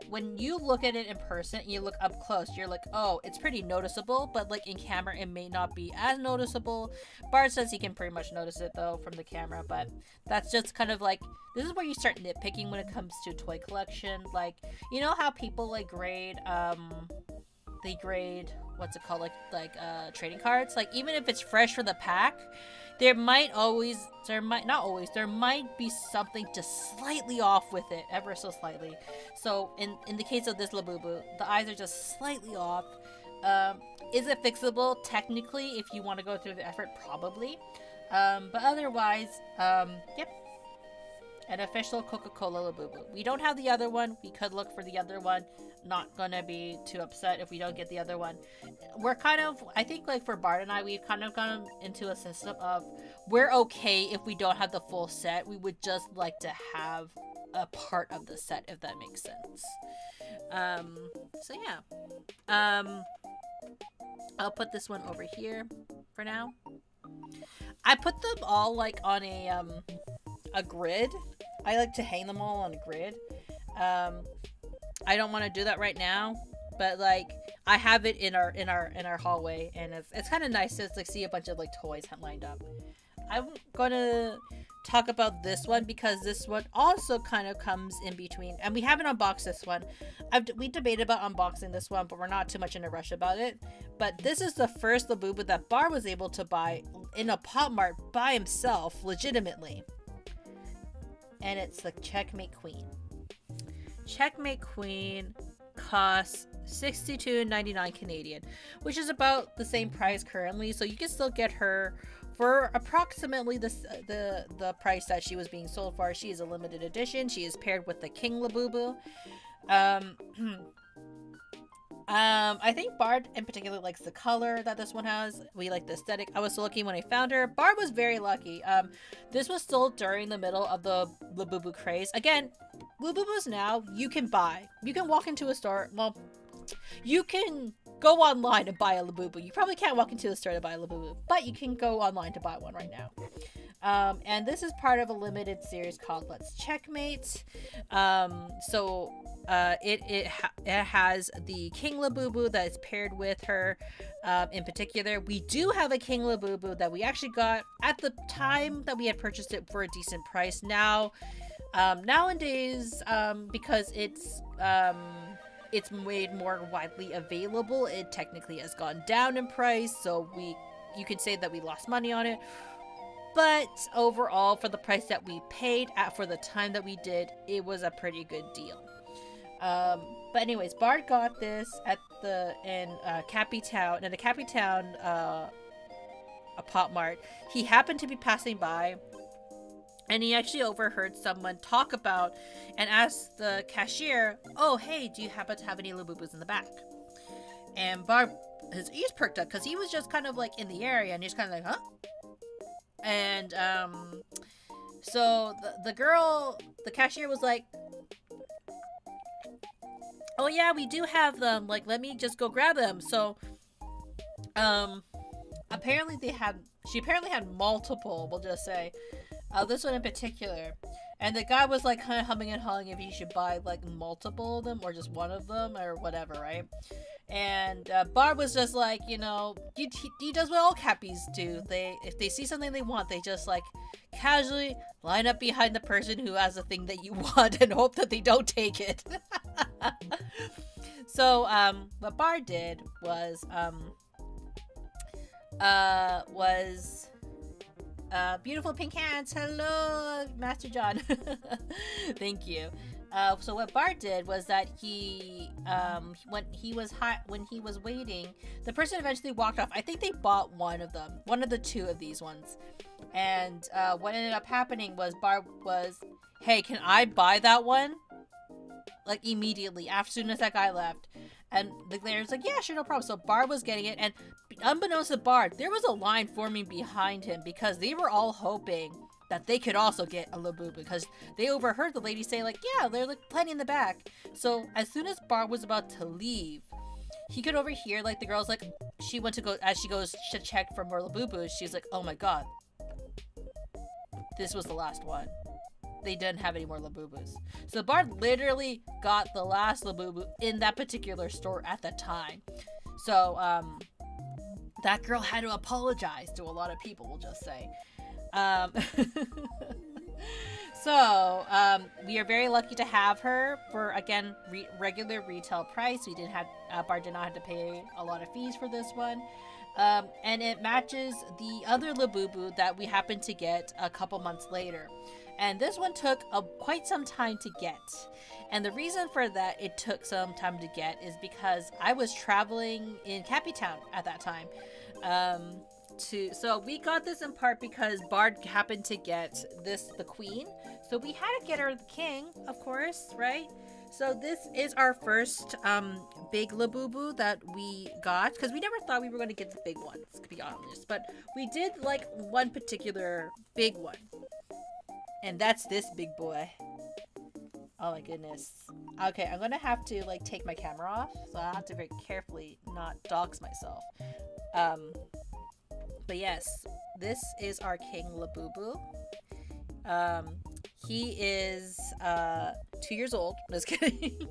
when you look at it in person and you look up close, you're like, oh, it's pretty noticeable, but like in camera it may not be as noticeable. Bart says he can pretty much notice it though from the camera, but that's just kind of like, this is where you start nitpicking when it comes to toy collection. Like, you know how people like grade, they grade, what's it called, like trading cards? Like even if it's fresh from the pack, there might be something just slightly off with it, ever so slightly. So in the case of this Labubu, the eyes are just slightly off. Is it fixable? Technically, if you want to go through the effort, probably. But otherwise, yep. An official Coca-Cola Labubu. We don't have the other one. We could look for the other one. Not gonna be too upset if we don't get the other one. We're kind of, I think like for Bart and I, we've kind of gone into a system of, we're okay if we don't have the full set. We would just like to have a part of the set, if that makes sense. So yeah. I'll put this one over here for now. I put them all like on a grid. I like to hang them all on a grid. I don't want to do that right now, but like I have it in our hallway, and it's kind of nice to like see a bunch of like toys lined up. I'm gonna talk about this one because this one also kind of comes in between, and we haven't unboxed this one. We debated about unboxing this one, but we're not too much in a rush about it. But this is the first Labubu that Bar was able to buy in a Pop Mart by himself, legitimately. And it's the Checkmate Queen. Checkmate Queen costs $62.99 Canadian, which is about the same price currently. So you can still get her for approximately the price that she was being sold for. She is a limited edition. She is paired with the King Labubu. I think Bard in particular likes the color that this one has. We like the aesthetic. I was so lucky when I found her. Bard was very lucky. This was still during the middle of the Labubu craze. Again, Labubus now you can buy. You can walk into a store. Well, you can go online and buy a Labubu. You probably can't walk into a store to buy a Labubu, but you can go online to buy one right now. And this is part of a limited series called Let's Checkmate. It has the King Labubu that is paired with her. In particular, we do have a King Labubu that we actually got at the time that we had purchased it for a decent price. Now, nowadays, because it's made more widely available, it technically has gone down in price. So you could say that we lost money on it. But overall, for the price that we paid for the time that we did, it was a pretty good deal. But anyways, Bard got this in Cappy Town, in the Cappy Town a Pop Mart. He happened to be passing by, and he actually overheard someone talk about and asked the cashier, "Oh, hey, do you happen to have any Labubus in the back?" And Bard, his ears perked up because he was just kind of like in the area, and he's kind of like, "Huh?" And so the girl, the cashier was like, "Oh yeah, we do have them. Like, let me just go grab them." So, apparently she apparently had multiple, we'll just say, this one in particular. And the guy was like kind of humming and hawing if he should buy like multiple of them or just one of them or whatever, right? And Barb was just like, you know, he does what all Cappies do. If they see something they want, they just like casually line up behind the person who has the thing that you want and hope that they don't take it. So what Bard did was beautiful pink hands. Hello, Master John. Thank you. So what Bart did was that he, when he was waiting, the person eventually walked off. I think they bought one of them, one of the two of these ones. And what ended up happening was Bart was, "Hey, can I buy that one?" Like immediately, as soon as that guy left. And the lady was like, "Yeah, sure, no problem." So Bard was getting it, and unbeknownst to Bard, there was a line forming behind him because they were all hoping that they could also get a Labubu because they overheard the lady say like, "Yeah, there's like plenty in the back." So as soon as Bard was about to leave, he could overhear like the girl's like, she went to go, as she goes to check for more Labubus, she's like, "Oh my god, this was the last one. They didn't have any more Labubus." So Bard literally got the last Labubu in that particular store at the time. So that girl had to apologize to a lot of people, we'll just say. So we are very lucky to have her for, again, regular retail price. We didn't have Bard did not have to pay a lot of fees for this one. And it matches the other Labubu that we happened to get a couple months later. And this one took quite some time to get. And the reason for that it took some time to get is because I was traveling in Cappy Town at that time. So we got this in part because Bard happened to get the queen. So we had to get her the king, of course, right? So this is our first big Labubu that we got, because we never thought we were going to get the big ones, to be honest. But we did like one particular big one. And that's this big boy. Oh my goodness. Okay, I'm gonna have to like take my camera off, so I have to very carefully not dox myself. Um, but yes, this is our king Labubu. Um, he is 2 years old. Just kidding.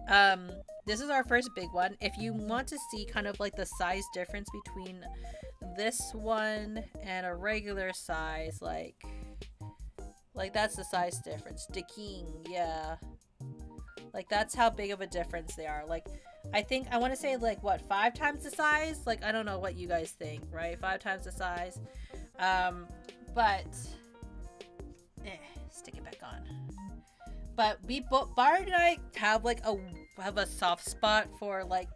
um, this is our first big one. If you want to see kind of like the size difference between this one and a regular size, like that's the size difference. The king, yeah. Like that's how big of a difference they are. Like I think I want to say like what, 5 times the size? Like I don't know what you guys think, right? 5 times the size. But stick it back on. But we both, Bard and I have like a soft spot for like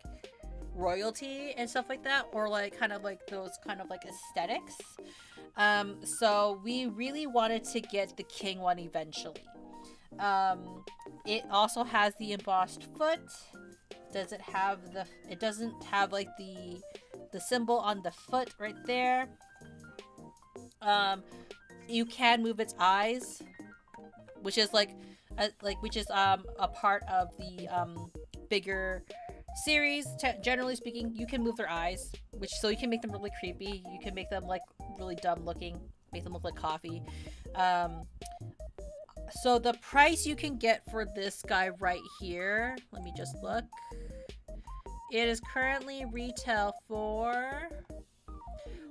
royalty and stuff like that, or like kind of like those kind of like aesthetics. So we really wanted to get the king one eventually. It also has the embossed foot. Does it have the, it doesn't have like the symbol on the foot right there. You can move its eyes, which is a part of the bigger series. Generally speaking, you can move their eyes, which so you can make them really creepy. You can make them like really dumb looking, make them look like coffee. So the price you can get for this guy right here, let me just look. It is currently retail for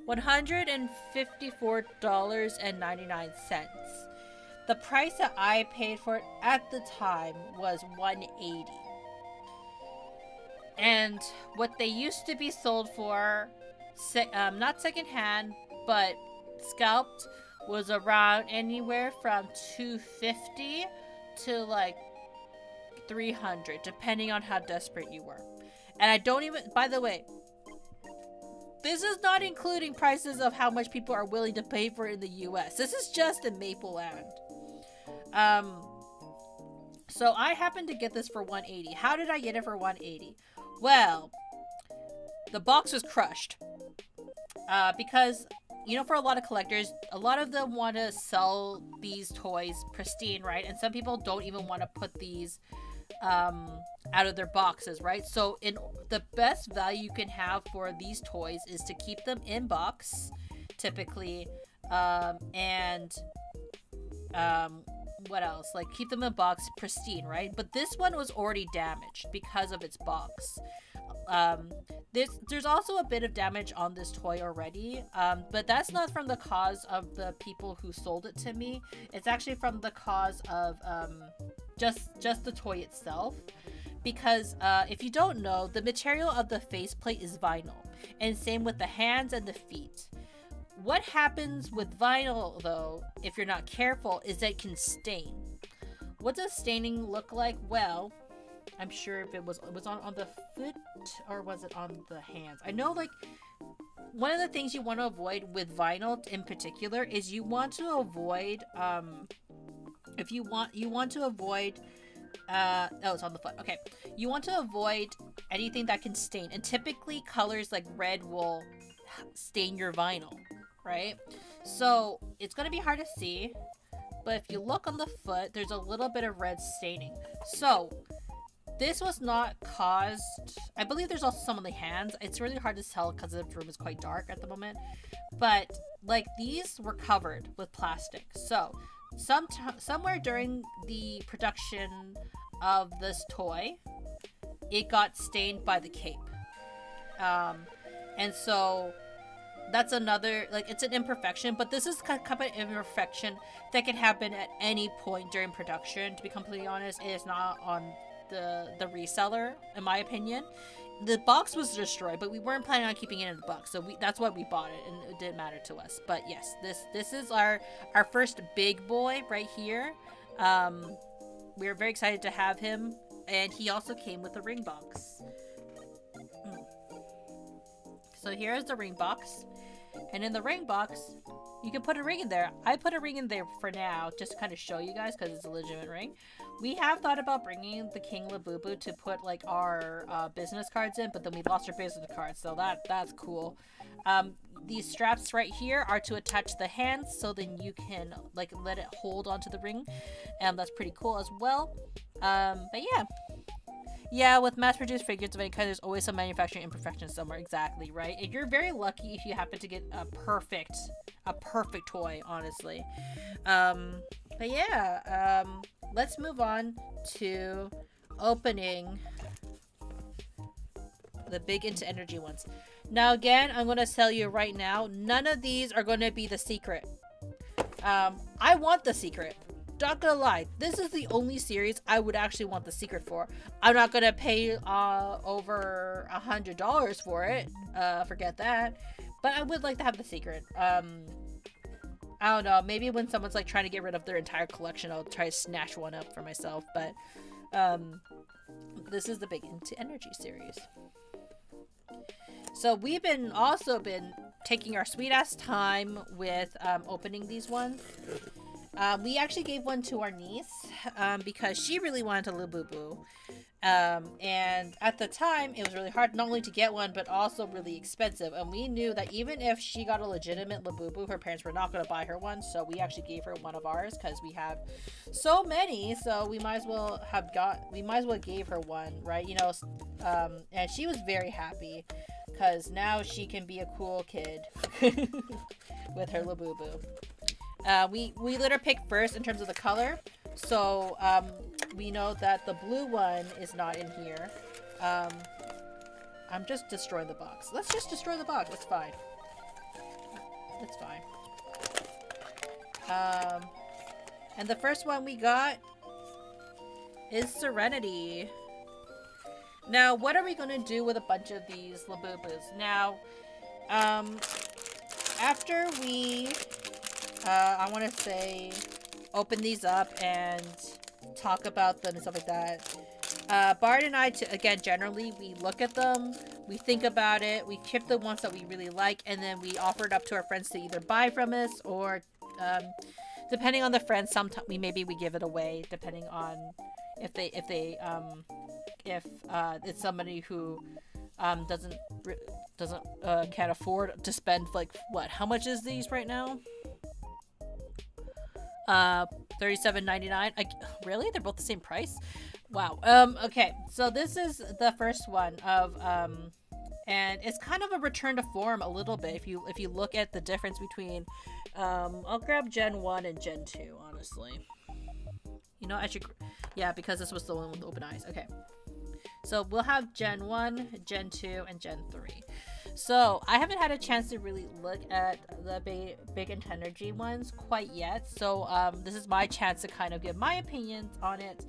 $154.99. The price that I paid for it at the time was $180. And what they used to be sold for, not secondhand, but scalped, was around anywhere from $250 to like $300, depending on how desperate you were. And I don't even, by the way, this is not including prices of how much people are willing to pay for it in the US. This is just in Maple Land. So I happened to get this for $180. How did I get it for $180? Well, the box was crushed. Because, you know, for a lot of collectors, a lot of them want to sell these toys pristine, right? And some people don't even want to put these out of their boxes, right? So the best value you can have for these toys is to keep them in box, typically, and what else? Like keep them in box pristine, right? But this one was already damaged because of its box. There's also a bit of damage on this toy already, but that's not from the cause of the people who sold it to me. It's actually from the cause of just the toy itself. Because if you don't know, the material of the faceplate is vinyl, and same with the hands and the feet. What happens with vinyl, though, if you're not careful, is that it can stain. What does staining look like? Well, I'm sure if it was on the foot, or was it on the hands? I know, like, one of the things you want to avoid with vinyl in particular is you want to avoid, you want to avoid, it's on the foot. Okay. You want to avoid anything that can stain. And typically colors like red will stain your vinyl, right? So it's going to be hard to see. But if you look on the foot, there's a little bit of red staining. So this was not caused, I believe there's also some on the hands. It's really hard to tell because the room is quite dark at the moment. But like these were covered with plastic. So somewhere during the production of this toy, it got stained by the cape. And so that's another, like, it's an imperfection, but this is kind of an imperfection that can happen at any point during production. To be completely honest, it is not on the reseller, in my opinion. The box was destroyed, but we weren't planning on keeping it in the box, so that's why we bought it, and it didn't matter to us. But yes, this is our first big boy right here. We're very excited to have him, and he also came with a ring box. So here's the ring box, and in the ring box You can put a ring in there. I put a ring in there for now, just to kind of show you guys, because it's a legitimate ring. We have thought about bringing the King Labubu to put like our business cards in, but then we lost our business cards, so that's cool. These straps right here are to attach the hands, so then you can like let it hold onto the ring, and that's pretty cool as well. But yeah, with mass-produced figures of any kind, there's always some manufacturing imperfections somewhere. Exactly, right? And you're very lucky if you happen to get a perfect toy, honestly. But yeah, let's move on to opening the big into energy ones. Now, again, I'm going to tell you right now, none of these are going to be the secret. I want the secret. Not gonna lie, this is the only series I would actually want the secret for. I'm not gonna pay over $100 for it. Forget that. But I would like to have the secret. I don't know. Maybe when someone's like trying to get rid of their entire collection, I'll try to snatch one up for myself. But this is the Big Into Energy series. So we've also been taking our sweet ass time with opening these ones. We actually gave one to our niece because she really wanted a Labubu. And at the time, it was really hard not only to get one, but also really expensive. And we knew that even if she got a legitimate Labubu, her parents were not going to buy her one. So we actually gave her one of ours because we have so many. So we might as well gave her one, right? You know, and she was very happy because now she can be a cool kid with her Labubu. We let her pick first in terms of the color, so we know that the blue one is not in here. I'm just destroying the box. Let's just destroy the box. It's fine. It's fine. And the first one we got is Serenity. Now, what are we going to do with a bunch of these Labubus? Now, after we... I want to say open these up and talk about them and stuff like that. Bard and I, again, generally, we look at them, we think about it, we keep the ones that we really like, and then we offer it up to our friends to either buy from us or, depending on the friends, sometimes maybe we give it away, depending on if it's somebody who can't afford to spend like what? How much is these right now? $37.99. Really? They're both the same price? Wow. Okay. So this is the first one of and it's kind of a return to form a little bit if you look at the difference between I'll grab Gen 1 and Gen 2, honestly. You know, yeah, because this was the one with open eyes. Okay. So we'll have Gen 1, Gen 2, and Gen 3. So I haven't had a chance to really look at the big and energy ones quite yet. So this is my chance to kind of give my opinions on it.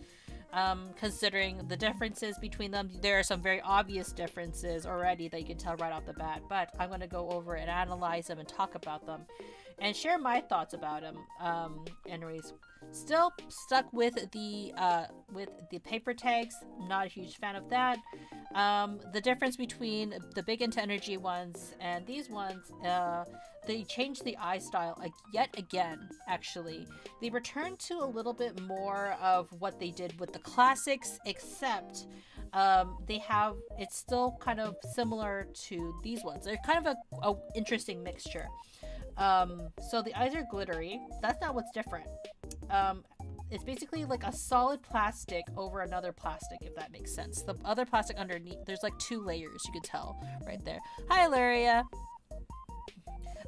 Considering the differences between them, there are some very obvious differences already that you can tell right off the bat. But I'm going to go over and analyze them and talk about them and share my thoughts about them. Anyways, still stuck with the paper tags. Not a huge fan of that. The difference between the big into energy ones and these ones, they changed the eye style yet again. Actually, they returned to a little bit more of what they did with the classics, except it's still kind of similar to these ones. They're kind of a interesting mixture. So the eyes are glittery. That's not what's different. It's basically like a solid plastic over another plastic, if that makes sense. The other plastic underneath, there's like 2 layers, you can tell right there. Hi, Ilaria.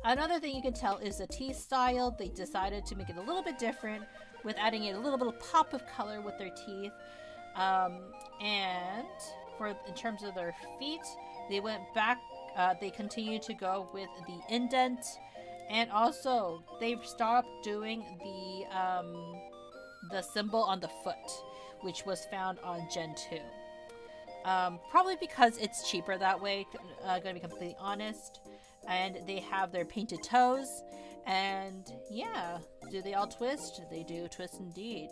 Another thing you can tell is the teeth style. They decided to make it a little bit different with adding in a little bit of pop of color with their teeth. And in terms of their feet, they went back, they continued to go with the indent. And also, they've stopped doing the symbol on the foot, which was found on Gen 2. Probably because it's cheaper that way, gonna be completely honest. And they have their painted toes. And yeah, do they all twist? They do twist indeed.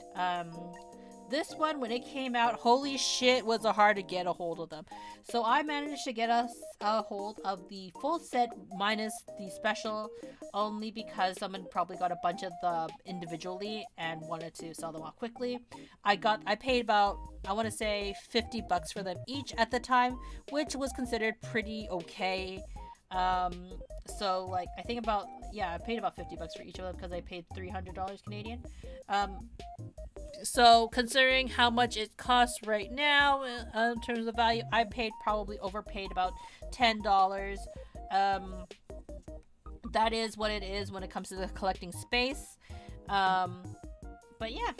this one, when it came out, holy shit, was it hard to get a hold of them. So I managed to get us a hold of the full set minus the special, only because someone probably got a bunch of them individually and wanted to sell them off quickly. I paid about, I want to say, $50 for them each at the time, which was considered pretty okay. So like I think about, yeah, I paid about $50 for each of them because I paid $300 Canadian. So considering how much it costs right now in terms of value, I probably overpaid about $10. That is what it is when it comes to the collecting space. But yeah,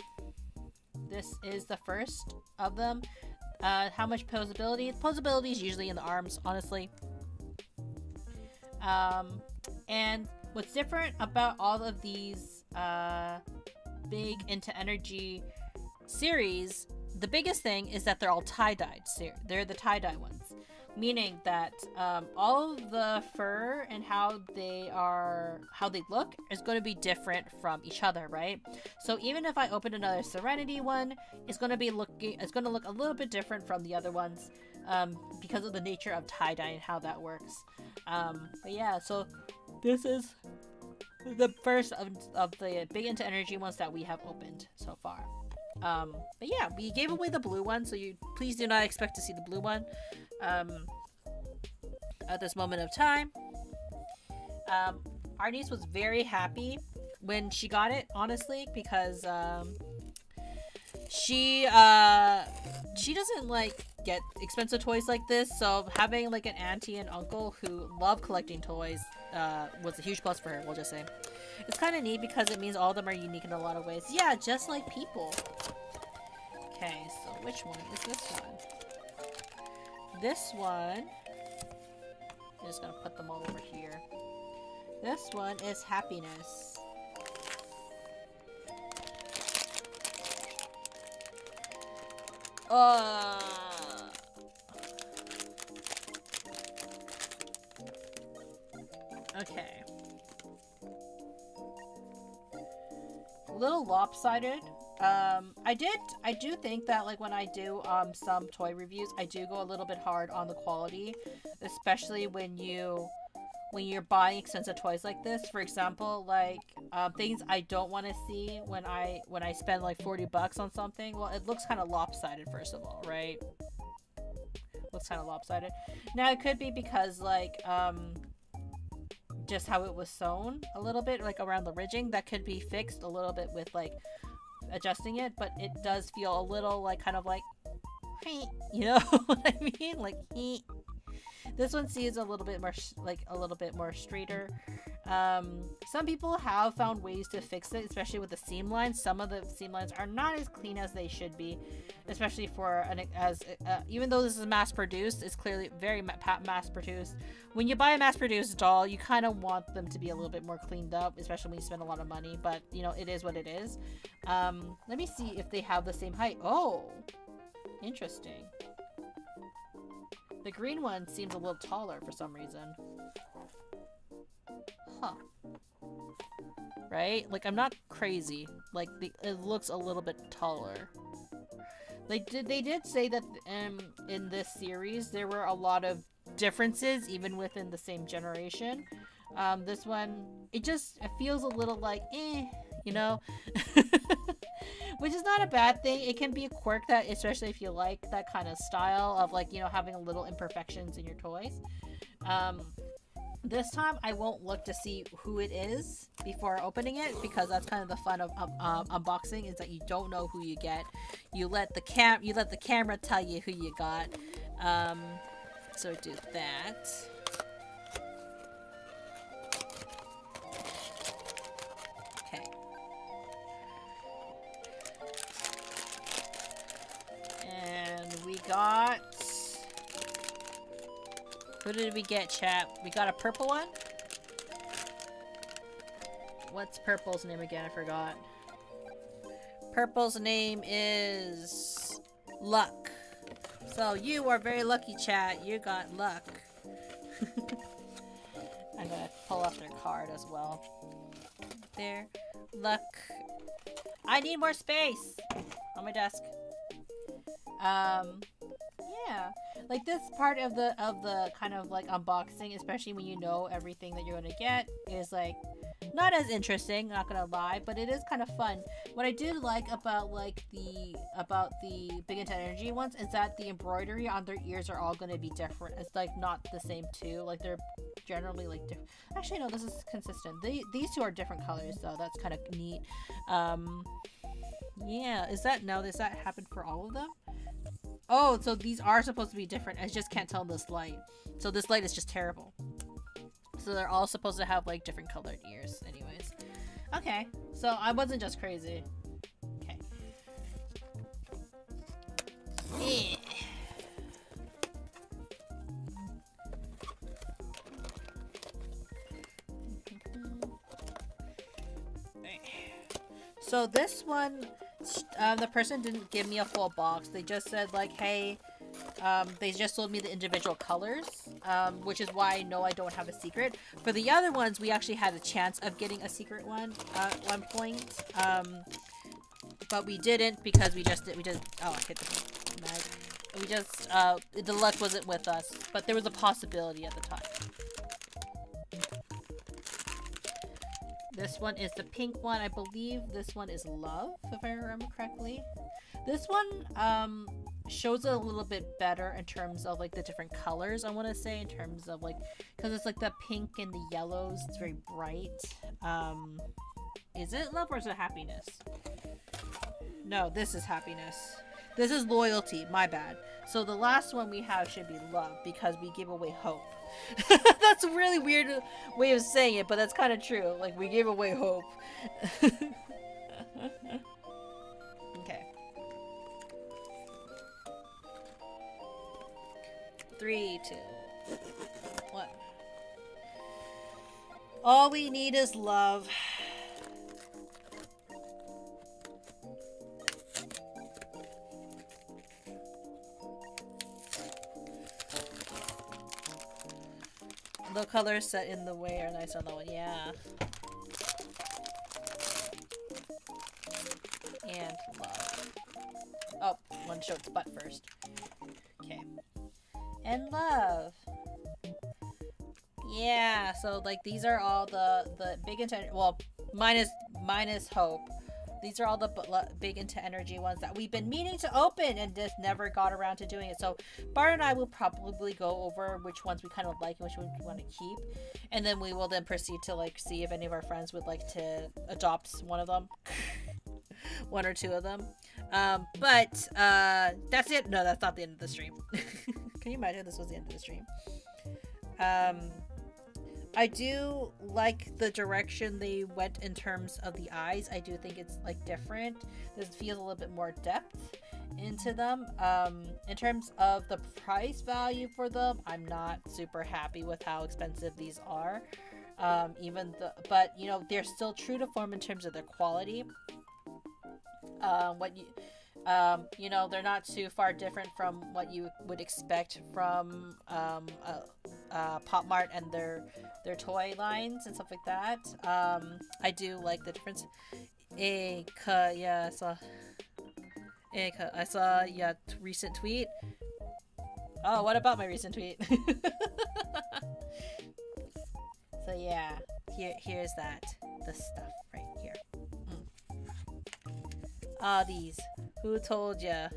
this is the first of them. How much posability? Posability is usually in the arms, honestly. And what's different about all of these big Into Energy series, the biggest thing is that they're all tie-dyed. They're the tie-dye ones, meaning that all of the fur and how they look is going to be different from each other, right? So even if I open another Serenity one, it's going to look a little bit different from the other ones, because of the nature of tie-dye and how that works. But yeah, so this is the first of the big Into Energy ones that we have opened so far. But yeah, we gave away the blue one, so you please do not expect to see the blue one at this moment of time. Our niece was very happy when she got it, honestly, because she doesn't like get expensive toys like this, so having like an auntie and uncle who love collecting toys was a huge plus for her, we'll just say. It's kind of neat because it means all of them are unique in a lot of ways. Yeah, just like people. Okay, so which one is this one? This one, I'm just gonna put them all over here. This one is Happiness. Okay. A little lopsided. I do think that like when I do some toy reviews, I do go a little bit hard on the quality, especially when you're buying expensive toys like this. For example, like things I don't want to see when I spend like $40 on something. Well, it looks kind of lopsided, first of all, right? Looks kind of lopsided. Now it could be because like just how it was sewn a little bit, like around the ridging, that could be fixed a little bit with like adjusting it, but it does feel a little like kind of like, you know what I mean? Like, this one seems a little bit more straighter. Some people have found ways to fix it, especially with the seam lines. Some of the seam lines are not as clean as they should be, especially for even though this is mass produced, it's clearly very mass produced. When you buy a mass produced doll, you kind of want them to be a little bit more cleaned up, especially when you spend a lot of money, but you know, it is what it is. Let me see if they have the same height. Oh, interesting. The green one seems a little taller for some reason. Huh. Right? Like, I'm not crazy. Like, it looks a little bit taller. They did say that in this series there were a lot of differences even within the same generation. This one, it feels a little like, you know? Which is not a bad thing. It can be a quirk, that especially if you like that kind of style of like, you know, having a little imperfections in your toys. This time I won't look to see who it is before opening it, because that's kind of the fun of unboxing, is that you don't know who you get. You let the camera tell you who you got. So do that. Okay. And we got... Who did we get, chat? We got a purple one? What's Purple's name again? I forgot. Purple's name is... Luck. So you are very lucky, chat. You got Luck. I'm gonna pull off their card as well. There. Luck. I need more space on my desk. Yeah, like this part of the kind of like unboxing, especially when you know everything that you're gonna get, is like not as interesting, not gonna lie, but it is kind of fun. What I do like about like the Big Into Energy ones is that the embroidery on their ears are all gonna be different. It's like not the same too. Like they're generally like different. Actually, no, this is consistent. These two are different colors, so that's kind of neat. Yeah, does that happen for all of them? Oh, so these are supposed to be different. I just can't tell this light. So this light is just terrible. So they're all supposed to have like different colored ears anyways. Okay, so I wasn't just crazy. Okay. Yeah. So this one, the person didn't give me a full box. They just said like, hey, they just told me the individual colors, which is why I know I don't have a secret. For the other ones, we actually had a chance of getting a secret one at one point, but we didn't because we just oh, I hit the mag. We just the luck wasn't with us, but there was a possibility at the time. This one is the pink one. I believe this one is Love, if I remember correctly. This one shows it a little bit better in terms of like the different colors, I want to say, in terms of like, because it's like the pink and the yellows. It's very bright. Is it Love or is it Happiness? No, this is Happiness. This is Loyalty, my bad. So the last one we have should be Love because we give away hope. That's a really weird way of saying it, but that's kind of true. Like, we gave away hope. Okay. 3, 2, 1. All we need is love. The colors set in the way are nice on that one, yeah. And love. Oh, one showed its butt first. Okay. And love. Yeah, so like these are all the big intent. Well, minus hope. These are all the big into energy ones that we've been meaning to open and just never got around to doing it. So Bart and I will probably go over which ones we kind of like and which ones we want to keep. And then we will then proceed to like see if any of our friends would like to adopt one of them. One or two of them. But that's it. No, that's not the end of the stream. Can you imagine this was the end of the stream? I do like the direction they went in terms of the eyes. I do think it's like different. This feels a little bit more depth into them. In terms of the price value for them, I'm not super happy with how expensive these are. But you know, they're still true to form in terms of their quality. You know, they're not too far different from what you would expect from Pop Mart and their toy lines and stuff like that. I do like the difference. Yeah, I saw yeah, recent tweet. Oh, what about my recent tweet? So yeah, here's that, the stuff right here. Ah, these. Who told ya?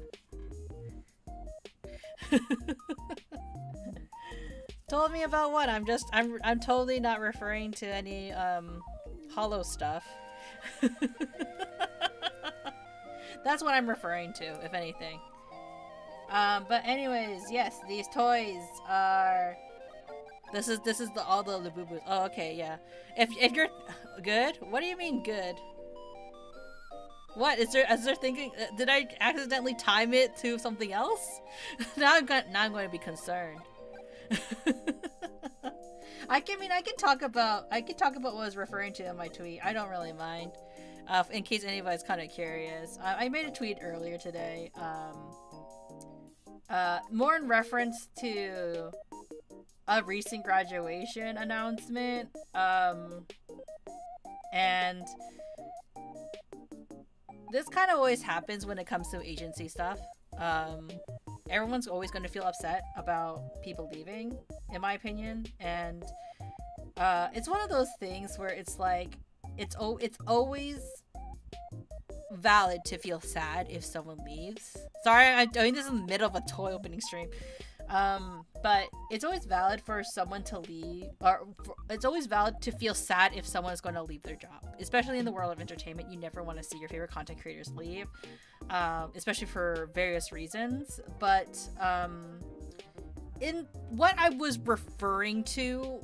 Told me about what? I'm totally not referring to any hollow stuff. That's what I'm referring to, if anything. But anyways, yes, these toys are. This is all the LABUBUs. Oh, okay, yeah. If you're good, what do you mean good? What is there thinking? Did I accidentally time it to something else? now I'm going to be concerned. I can talk about what I was referring to in my tweet. I don't really mind. In case anybody's kind of curious, I made a tweet earlier today. More in reference to a recent graduation announcement. And this kind of always happens when it comes to agency stuff. Um, Everyone's always going to feel upset about people leaving, in my opinion, and it's one of those things where it's like it's always valid to feel sad if someone leaves. Sorry, I'm doing this in the middle of a toy opening stream. But it's always valid for someone to leave, or it's always valid to feel sad if someone's going to leave their job. Especially in the world of entertainment, you never want to see your favorite content creators leave, especially for various reasons. But in what I was referring to,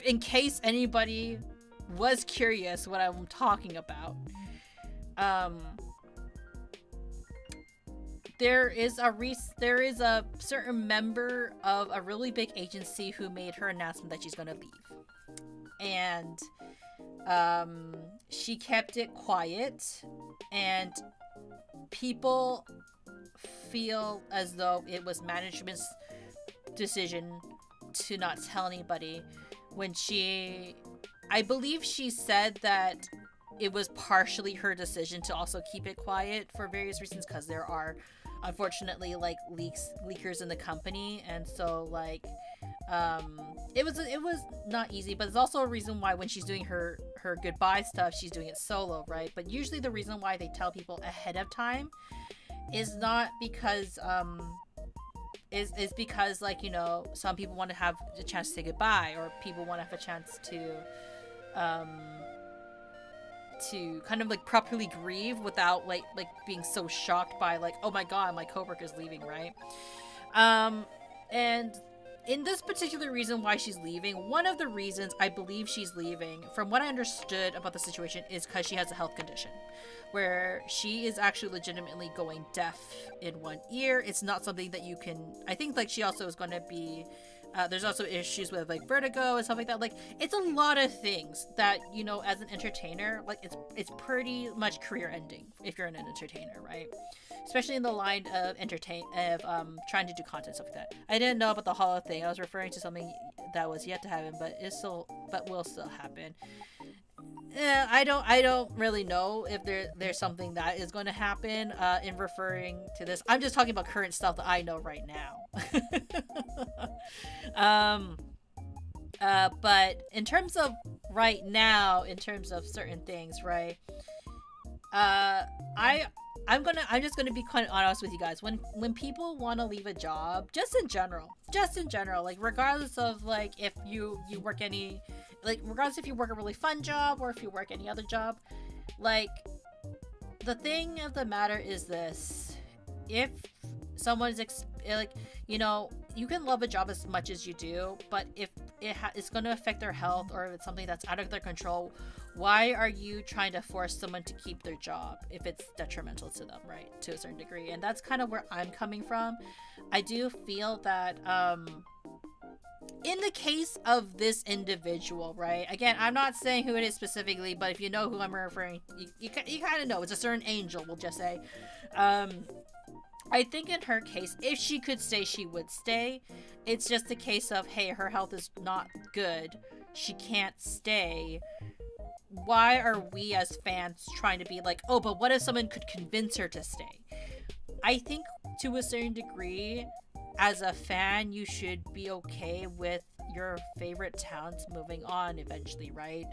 in case anybody was curious what I'm talking about, there is a certain member of a really big agency who made her announcement that she's gonna leave, and she kept it quiet, and people feel as though it was management's decision to not tell anybody, when I believe she said that it was partially her decision to also keep it quiet for various reasons, because there are unfortunately like leakers in the company, and so like it was not easy. But it's also a reason why when she's doing her goodbye stuff, she's doing it solo, right? But usually the reason why they tell people ahead of time is not because is because, like, you know, some people want to have a chance to say goodbye, or people want to have a chance to kind of like properly grieve without like being so shocked by like, oh my god, my coworker's leaving, right? And in this particular reason why she's leaving, one of the reasons I believe she's leaving, from what I understood about the situation, is because she has a health condition where she is actually legitimately going deaf in one ear. It's not something that you can, I think, like, she also is going to be there's also issues with like vertigo and stuff like that. Like, it's a lot of things that, you know, as an entertainer, like it's pretty much career ending if you're an entertainer, right? Especially in the line of trying to do content, stuff like that. I didn't know about the holo thing. I was referring to something that was yet to happen, but will still happen. I don't really know if there's something that is going to happen in referring to this. I'm just talking about current stuff that I know right now. But in terms of right now, in terms of certain things, right? I'm just gonna be quite honest with you guys. When people want to leave a job, just in general, like, regardless of like if you work any, like, regardless if you work a really fun job or if you work any other job, like, the thing of the matter is this: if someone's like, you know, you can love a job as much as you do, but if it's going to affect their health, or if it's something that's out of their control, why are you trying to force someone to keep their job if it's detrimental to them, right? To a certain degree. And that's kind of where I'm coming from. I do feel that in the case of this individual, right? Again, I'm not saying who it is specifically, but if you know who I'm referring, you kind of know. It's a certain angel, we'll just say. I think in her case, if she could stay, she would stay. It's just a case of, hey, her health is not good, she can't stay. Why are we as fans trying to be like, oh, but what if someone could convince her to stay? I think to a certain degree, as a fan, you should be okay with your favorite talents moving on eventually, right?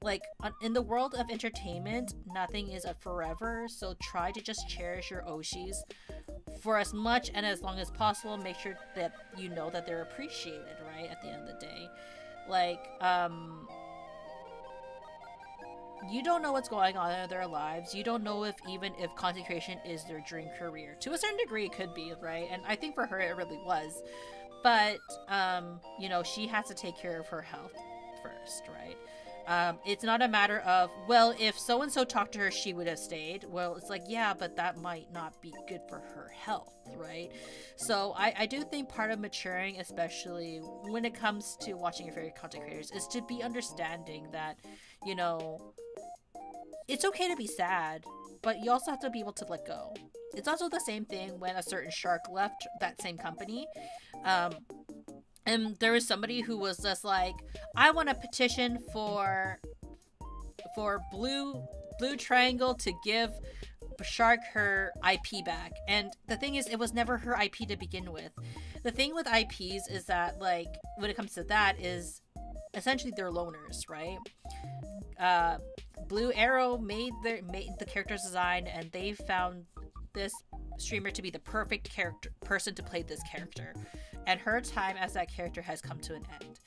Like, in the world of entertainment, nothing is a forever, so try to just cherish your Oshis for as much and as long as possible. Make sure that you know that they're appreciated, right, at the end of the day. Like, you don't know what's going on in their lives. You don't know if content creation is their dream career. To a certain degree, it could be, right? And I think for her, it really was. But, you know, she has to take care of her health first, right? It's not a matter of, well, if so-and-so talked to her, she would have stayed. Well, it's like, yeah, but that might not be good for her health, right? So I do think part of maturing, especially when it comes to watching your favorite content creators, is to be understanding that, you know, it's okay to be sad, but you also have to be able to let go. It's also the same thing when a certain shark left that same company. And there was somebody who was just like, I want a petition for Blue Triangle to give shark her IP back. And the thing is, it was never her IP to begin with. The thing with IPs is that, like, when it comes to that, is essentially they're loners, right? Blue Arrow made the character's design, and they found this streamer to be the perfect person to play this character, and her time as that character has come to an end.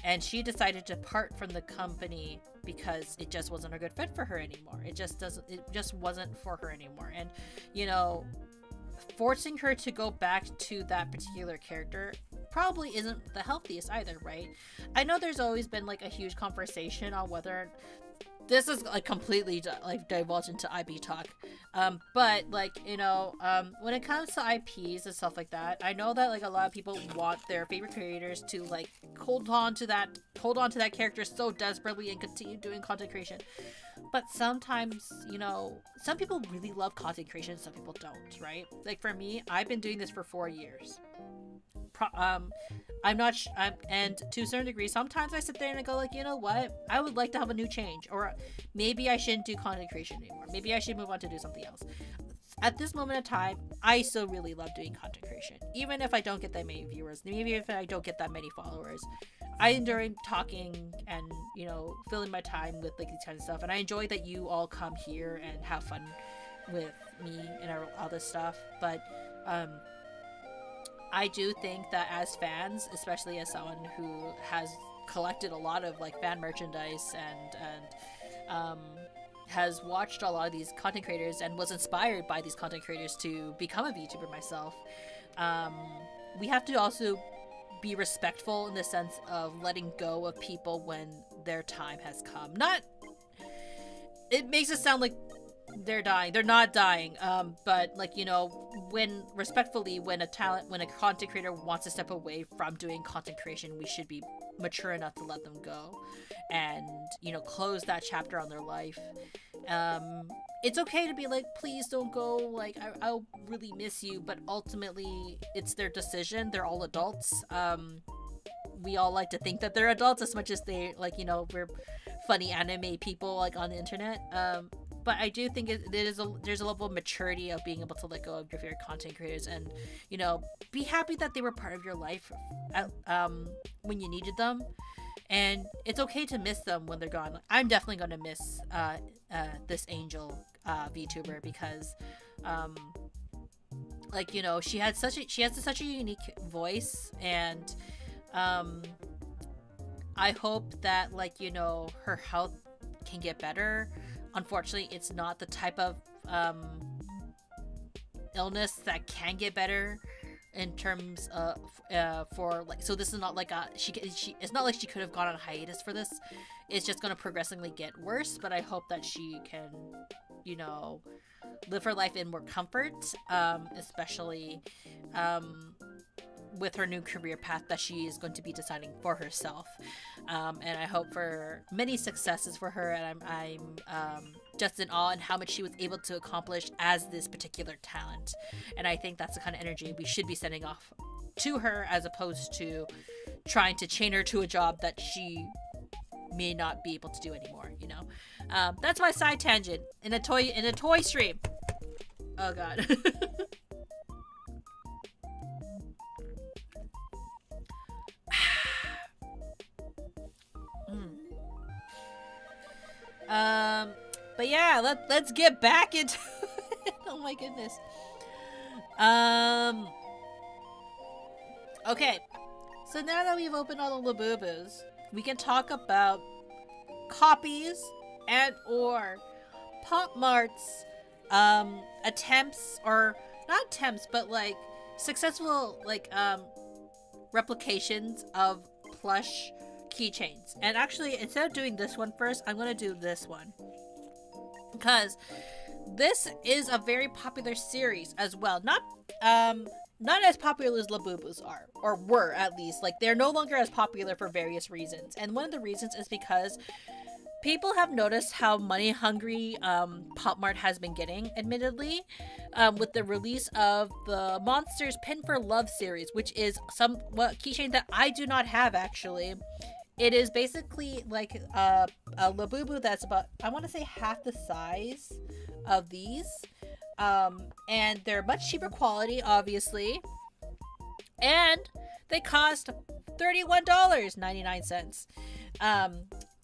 And she decided to part from the company because it just wasn't a good fit for her anymore. It just wasn't for her anymore. And, you know, forcing her to go back to that particular character probably isn't the healthiest either, right? I know there's always been like a huge conversation on whether this is like completely like divulged into IP talk, but like, you know, when it comes to IPs and stuff like that, I know that like a lot of people want their favorite creators to like hold on to that character so desperately and continue doing content creation. But sometimes, you know, some people really love content creation, some people don't, right? Like for me, I've been doing this for 4 years. And to a certain degree, sometimes I sit there and I go like, you know what, I would like to have a new change, or maybe I shouldn't do content creation anymore, maybe I should move on to do something else. At this moment in time, I still really love doing content creation, even if I don't get that many viewers, maybe if I don't get that many followers. I enjoy talking and, you know, filling my time with like these kind of stuff, and I enjoy that you all come here and have fun with me and all this stuff. But I do think that as fans, especially as someone who has collected a lot of like fan merchandise and has watched a lot of these content creators and was inspired by these content creators to become a VTuber myself, we have to also be respectful in the sense of letting go of people when their time has come. It makes it sound like they're dying. They're not dying. But like, you know, when a content creator wants to step away from doing content creation, we should be mature enough to let them go and, you know, close that chapter on their life. It's okay to be like, please don't go, like, I'll really miss you, but ultimately it's their decision. They're all adults. We all like to think that they're adults as much as they, like, you know, we're funny anime people like on the internet. But I do think there's a level of maturity of being able to let go of your favorite content creators and, you know, be happy that they were part of your life when you needed them. And it's okay to miss them when they're gone. I'm definitely going to miss this Angel VTuber because, like, you know, she has such a unique voice, and I hope that, like, you know, her health can get better. Unfortunately, it's not the type of illness that can get better in terms of for like, so this is not like it's not like she could have gone on hiatus for this. It's just going to progressively get worse, but I hope that she can, you know, live her life in more comfort, especially with her new career path that she is going to be deciding for herself. And I hope for many successes for her, and I'm just in awe in how much she was able to accomplish as this particular talent. And I think that's the kind of energy we should be sending off to her, as opposed to trying to chain her to a job that she may not be able to do anymore, you know. That's my side tangent in a toy stream. Oh god. But yeah, let's get back into it. Oh my goodness. Okay, so now that we've opened all the LABUBUs, we can talk about copies and or Pop Mart's attempts, or not attempts, but like successful like replications of plush keychains. And actually, instead of doing this one first, I'm gonna do this one because this is a very popular series as well. Not as popular as LABUBUs are, or were at least. Like, they're no longer as popular for various reasons, and one of the reasons is because people have noticed how money hungry Pop Mart has been getting, admittedly, with the release of the Monsters Pin for Love series, which is somewhat keychain that I do not have, actually. It is basically like a LABUBU that's about, I want to say, half the size of these. And they're much cheaper quality, obviously. And they cost $31.99.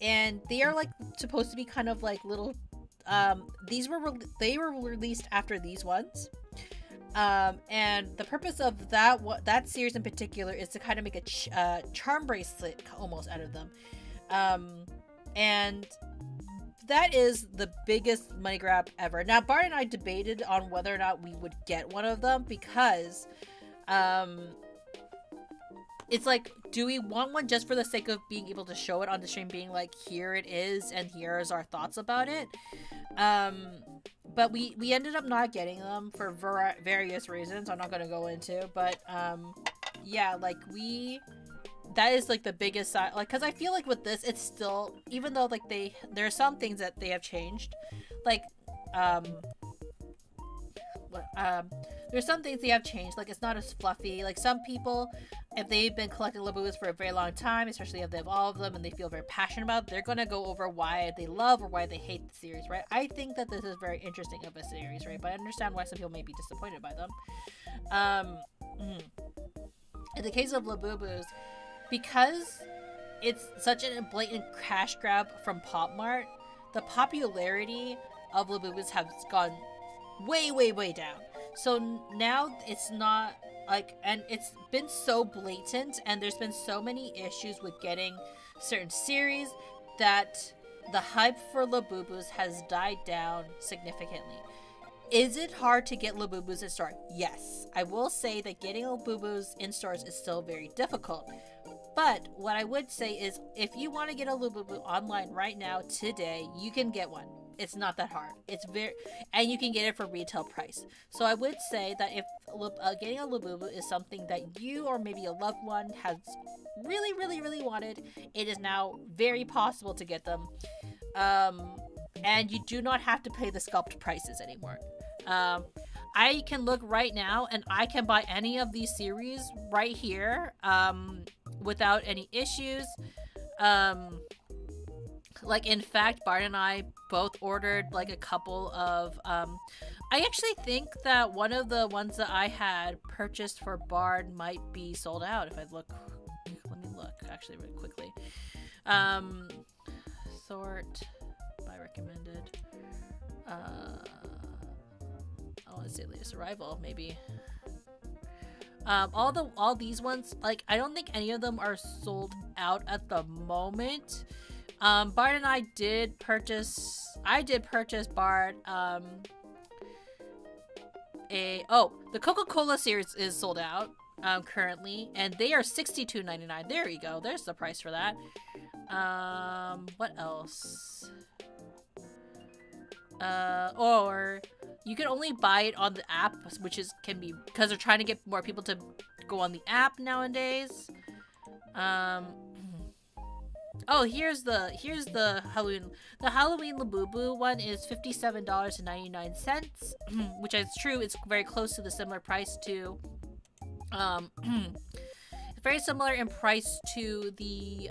And they are like supposed to be kind of like little. They were released after these ones. And the purpose of that series in particular is to kind of make a charm bracelet almost out of them. And that is the biggest money grab ever. Now, Bart and I debated on whether or not we would get one of them because it's like, do we want one just for the sake of being able to show it on the stream, being like, here it is and here's our thoughts about it? But we ended up not getting them for various reasons I'm not going to go into, but yeah, like that is like the biggest side, like, because I feel like with this it's still, even though like there are some things that they have changed, like there's some things they have changed, like it's not as fluffy. Like some people, if they've been collecting LABUBUs for a very long time, especially if they have all of them and they feel very passionate about it, they're gonna go over why they love or why they hate the series, right? I think that this is very interesting of a series, right? But I understand why some people may be disappointed by them. In the case of LABUBUs, because it's such a blatant cash grab from Pop Mart, the popularity of LABUBUs has gone way, way, way down. So now it's not like, and it's been so blatant, and there's been so many issues with getting certain series that the hype for LABUBUs has died down significantly. Is it hard to get LABUBUs in store? Yes. I will say that getting LABUBUs in stores is still very difficult. But what I would say is, if you want to get a LABUBU online right now, today, you can get one. It's not that hard. And you can get it for retail price. So I would say that if getting a LABUBU is something that you or maybe a loved one has really, really, really wanted, it is now very possible to get them. And you do not have to pay the scalped prices anymore. I can look right now and I can buy any of these series right here without any issues. Like, in fact, Bart and I both ordered like a couple of I actually think that one of the ones that I had purchased for Bart might be sold out. If I look, let me look actually really quickly. Sort by recommended. I want to say latest arrival, maybe. All these ones, like, I don't think any of them are sold out at the moment. Bart and I did purchase Bart the Coca-Cola series is sold out currently, and they are $62.99. There you go, there's the price for that. What else? Or you can only buy it on the app, which can be because they're trying to get more people to go on the app nowadays. Oh, here's the Halloween. The Halloween LABUBU one is $57.99, which is true. It's very close to the similar price to, very similar in price to the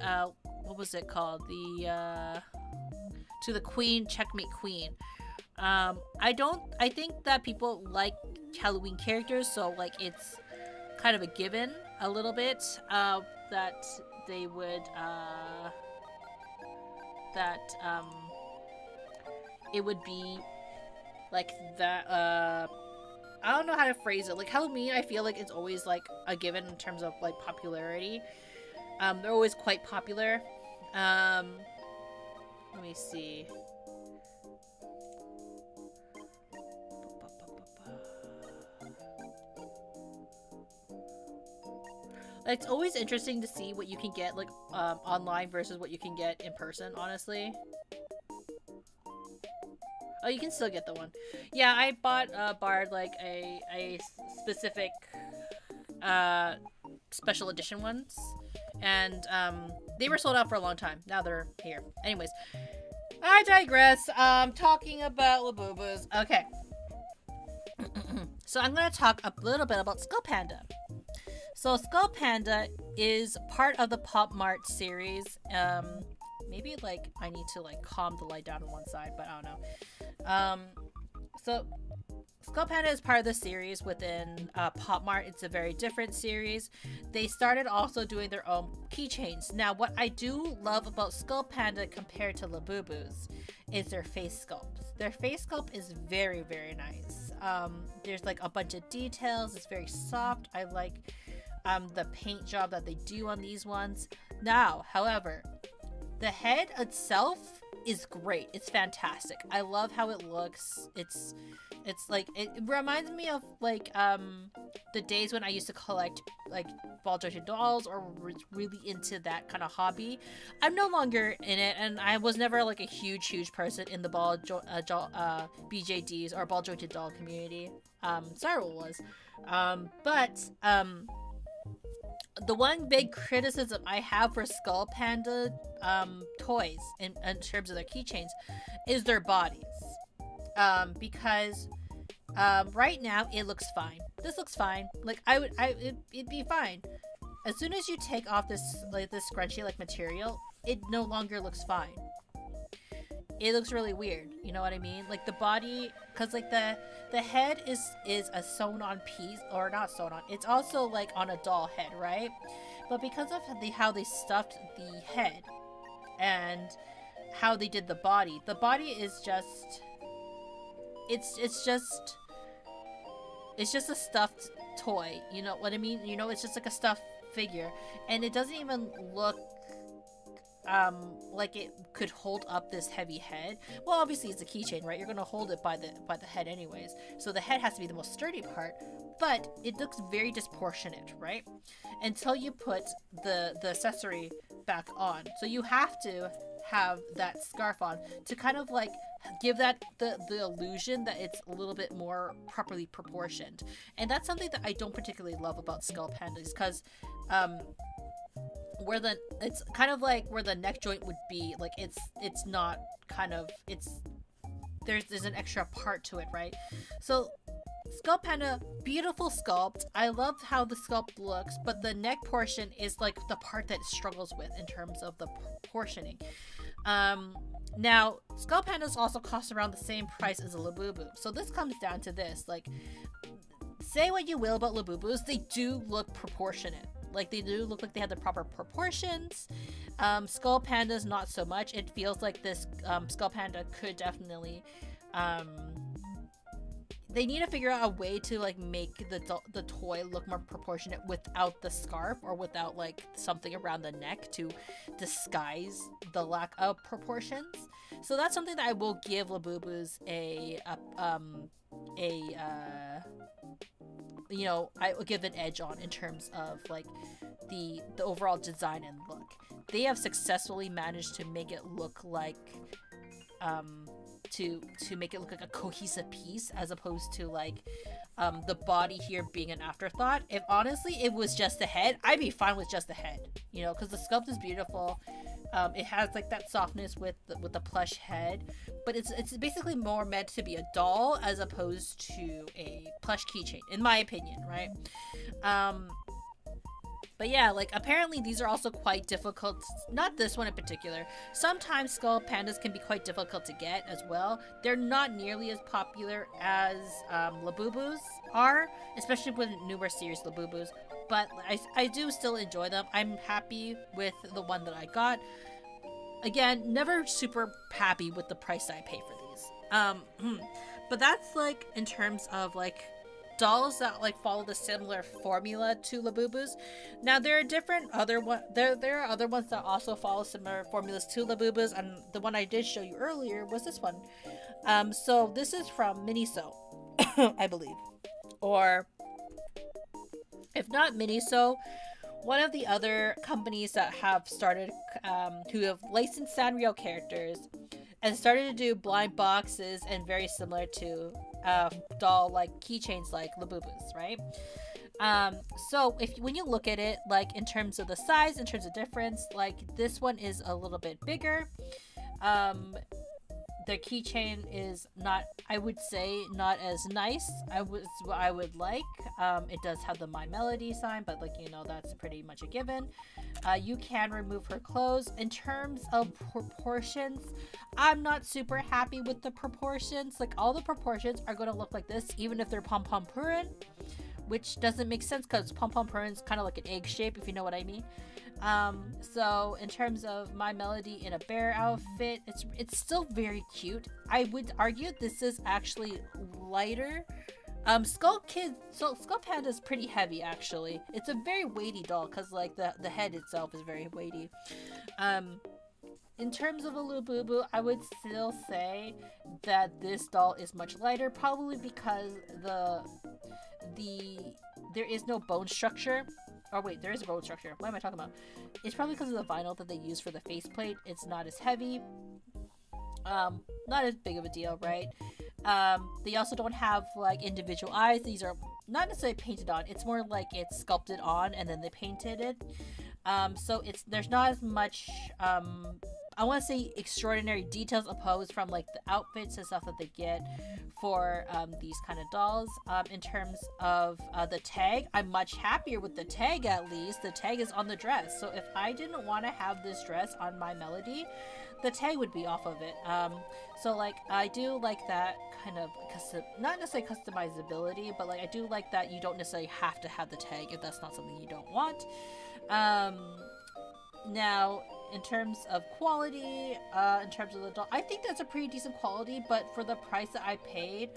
what was it called? To the Queen Checkmate Queen. I think that people like Halloween characters, so like it's kind of a given a little bit that they would it would be like that. I don't know how to phrase it. Like Halloween, I feel like it's always like a given in terms of like popularity. They're always quite popular. Let me see. It's always interesting to see what you can get like online versus what you can get in person, honestly. Oh, you can still get the one. Yeah, I bought Bard like a specific special edition ones, and they were sold out for a long time. Now they're here. Anyways, I digress. Talking about LABUBUs. Okay. So I'm gonna talk a little bit about Skull Panda. So Skull Panda is part of the Pop Mart series. Maybe like I need to like calm the light down on one side, but I don't know. So Skull Panda is part of the series within Pop Mart. It's a very different series. They started also doing their own keychains. Now, what I do love about Skull Panda compared to LABUBUs is their face sculpt. Their face sculpt is very, very nice. There's like a bunch of details. It's very soft. I like the paint job that they do on these ones. Now, however, the head itself is great. It's fantastic. I love how it looks. It's like, it reminds me of like the days when I used to collect like ball jointed dolls, or was really into that kind of hobby. I'm no longer in it, and I was never like a huge person in the BJDs or ball jointed doll community. Cyril was, but the one big criticism I have for Skull Panda toys in terms of their keychains is their bodies. Because right now it looks fine. This looks fine. Like it'd be fine. As soon as you take off this scrunchy like material, it no longer looks fine. It looks really weird. You know what I mean? Like the body, cause like the head is a sewn on piece, or not sewn on. It's also like on a doll head, right? But because of how they stuffed the head and how they did the body is just. It's just a stuffed toy, you know what I mean? You know, it's just like a stuffed figure, and it doesn't even look like it could hold up this heavy head. Well, obviously it's a keychain, right? You're gonna hold it by the head anyways, so the head has to be the most sturdy part, but it looks very disproportionate, right? Until you put the accessory back on. So you have to have that scarf on to kind of like give that the illusion that it's a little bit more properly proportioned. And that's something that I don't particularly love about Skull Pandas, because it's kind of like where the neck joint would be, like it's not kind of, there's an extra part to it, right? So Skull Panda, beautiful sculpt. I love how the sculpt looks, but the neck portion is like the part that it struggles with in terms of the proportioning. Now, Skull Pandas also cost around the same price as a LABUBU. So this comes down to this, like, say what you will about LABUBUs, they do look proportionate. Like, they do look like they have the proper proportions. Skull Pandas, not so much. It feels like this Skull Panda could definitely... they need to figure out a way to like make the toy look more proportionate without the scarf, or without like something around the neck to disguise the lack of proportions. So that's something that I will give LABUBUs you know, I will give an edge on in terms of like the overall design and look. They have successfully managed to make it look like to make it look like a cohesive piece, as opposed to like the body here being an afterthought. If honestly it was just the head, I'd be fine with just the head, you know, because the sculpt is beautiful. It has like that softness with the plush head, but it's basically more meant to be a doll as opposed to a plush keychain, in my opinion, right? But yeah, like apparently these are also quite difficult. Not this one in particular. Sometimes Skull Pandas can be quite difficult to get as well. They're not nearly as popular as LABUBUs are, especially with newer series LABUBUs. But I do still enjoy them. I'm happy with the one that I got. Again, never super happy with the price I pay for these. But that's like in terms of like dolls that like follow the similar formula to LABUBUs. Now there are different other there are other ones that also follow similar formulas to LABUBUs, and the one I did show you earlier was this one. So this is from Miniso, I believe, or if not Miniso, one of the other companies that have started who have licensed Sanrio characters and started to do blind boxes and very similar to doll like keychains like LABUBUs, right? So when you look at it, like in terms of the size, in terms of difference, like this one is a little bit bigger. their keychain is not, I would say, not as nice. I would like. It does have the My Melody sign, but like, you know, that's pretty much a given. You can remove her clothes. In terms of proportions, I'm not super happy with the proportions. Like, all the proportions are going to look like this, even if they're pom-pom purin, which doesn't make sense because pom-pom purin is kind of like an egg shape, if you know what I mean. So in terms of My Melody in a bear outfit, it's still very cute. I would argue this is actually lighter. Skull Panda is pretty heavy, actually. It's a very weighty doll because like the head itself is very weighty. In terms of a Labubu, I would still say that this doll is much lighter, probably because there is no bone structure. Oh wait, there is a bone structure. What am I talking about? It's probably because of the vinyl that they use for the faceplate. It's not as heavy. Not as big of a deal, right? They also don't have like individual eyes. These are not necessarily painted on. It's more like it's sculpted on and then they painted it. So there's not as much I want to say extraordinary details opposed from like the outfits and stuff that they get for these kind of dolls. In terms of the tag, I'm much happier with the tag. At least the tag is on the dress, so if I didn't want to have this dress on My Melody, the tag would be off of it. So like I do like that kind of not necessarily customizability, but like I do like that you don't necessarily have to have the tag if that's not something you don't want. Now, in terms of quality, in terms of the doll, I think that's a pretty decent quality, but for the price that I paid,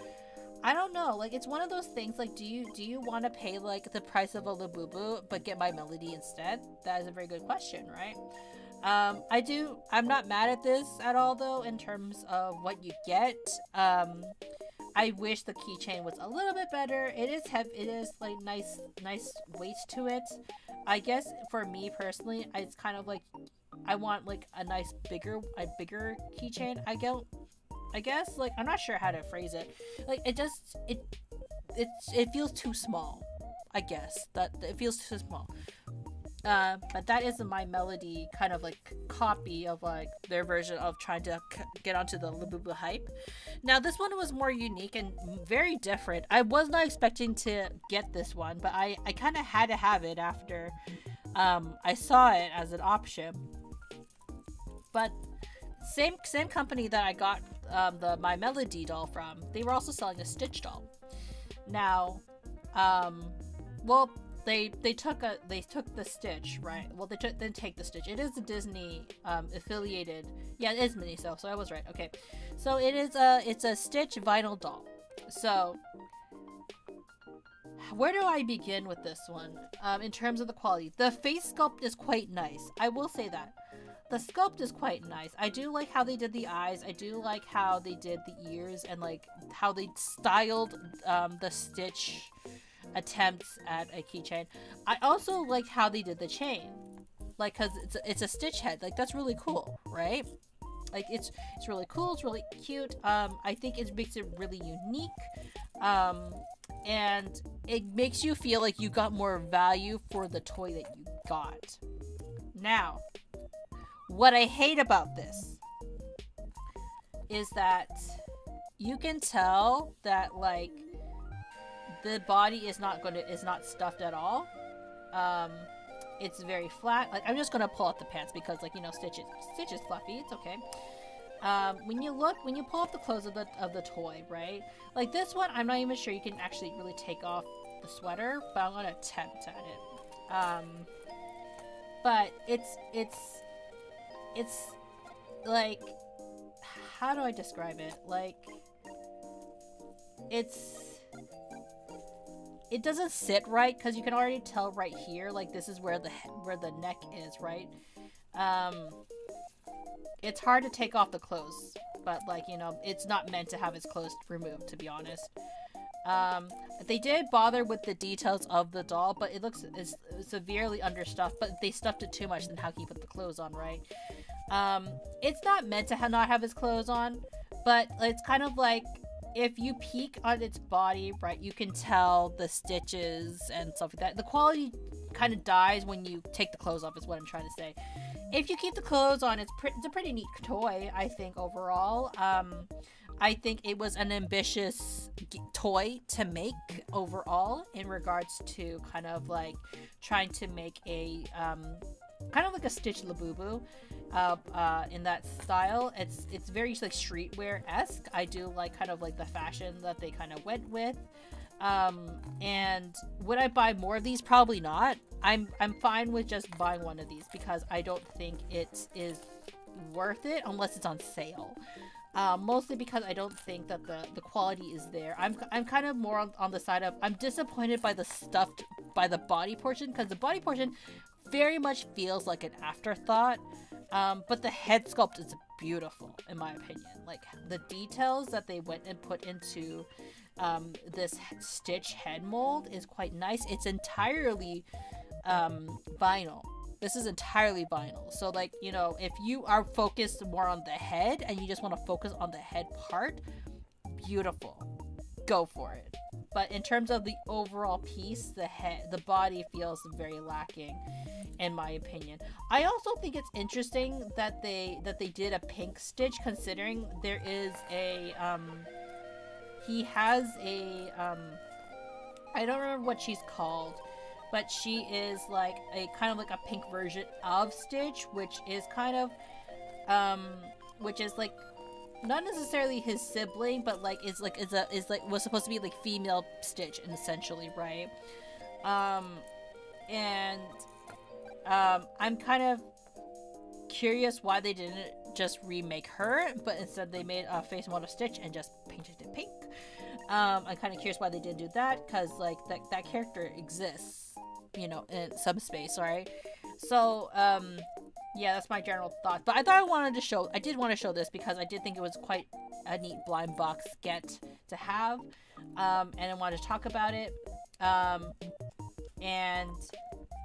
I don't know. Like, it's one of those things, like, do you want to pay, like, the price of a Labubu, but get My Melody instead? That is a very good question, right? I'm not mad at this at all, though, in terms of what you get. I wish the keychain was a little bit better. It is like nice weight to it. I guess for me personally, it's kind of like I want like a nice bigger keychain. I guess like I'm not sure how to phrase it. Like it feels too small. I guess that it feels too small. But that is My Melody kind of like copy of like their version of trying to get onto the Labubu hype. Now this one was more unique and very different. I was not expecting to get this one, but I kind of had to have it after I saw it as an option. But same company that I got the My Melody doll from, they were also selling a Stitch doll. Now, well, they took the Stitch, right? Well, they didn't take the Stitch. It is a Disney affiliated. Yeah, it is Miniso, so I was right. Okay, so it's a Stitch vinyl doll. So where do I begin with this one? In terms of the quality, the face sculpt is quite nice. I will say that. The sculpt is quite nice. I do like how they did the eyes. I do like how they did the ears and like how they styled the Stitch attempts at a keychain. I also like how they did the chain, like because it's a Stitch head. Like that's really cool, right? Like it's really cool. It's really cute. I think it makes it really unique, and it makes you feel like you got more value for the toy that you got. Now, what I hate about this is that you can tell that like the body is not stuffed at all. It's very flat. Like I'm just gonna pull out the pants because like, you know, Stitch is fluffy. It's okay. When you pull up the clothes of the toy, right? Like this one, I'm not even sure you can actually really take off the sweater, but I'm gonna attempt at it. But it's like, how do I describe it? Like it doesn't sit right because you can already tell right here, like this is where the neck is, right? It's hard to take off the clothes, but like, you know, it's not meant to have its clothes removed, to be honest. They did bother with the details of the doll, but it looks severely understuffed, but they stuffed it too much than how he put the clothes on, right? It's not meant to not have his clothes on, but it's kind of like if you peek on its body, right, you can tell the stitches and stuff like that. The quality kind of dies when you take the clothes off, is what I'm trying to say. If you keep the clothes on, it's a pretty neat toy, I think, overall. I think it was an ambitious toy to make overall in regards to kind of like trying to make a kind of like a Stitch Labubu in that style. It's very like streetwear-esque. I do like kind of like the fashion that they kind of went with. And would I buy more of these? Probably not. I'm fine with just buying one of these because I don't think it is worth it unless it's on sale. Mostly because I don't think that the quality is there. I'm kind of more on the side of I'm disappointed by the body portion, because the body portion very much feels like an afterthought. But the head sculpt is beautiful in my opinion. Like the details that they went and put into this Stitch head mold is quite nice. It's entirely vinyl. This is entirely vinyl. So like, you know, if you are focused more on the head and you just want to focus on the head part, beautiful. Go for it. But in terms of the overall piece, the body feels very lacking in my opinion. I also think it's interesting that they did a pink Stitch, considering there is a he has a I don't remember what she's called, but she is like a kind of like a pink version of Stitch, which is kind of which is like not necessarily his sibling, but like is was supposed to be like female Stitch essentially, right? And I'm kind of curious why they didn't just remake her, but instead they made a face model of Stitch and just painted it pink. I'm kind of curious why they didn't do that, because like that character exists, you know, in some space, right? So yeah, that's my general thought. But I thought I did want to show this because I did think it was quite a neat blind box get to have, and I wanted to talk about it. And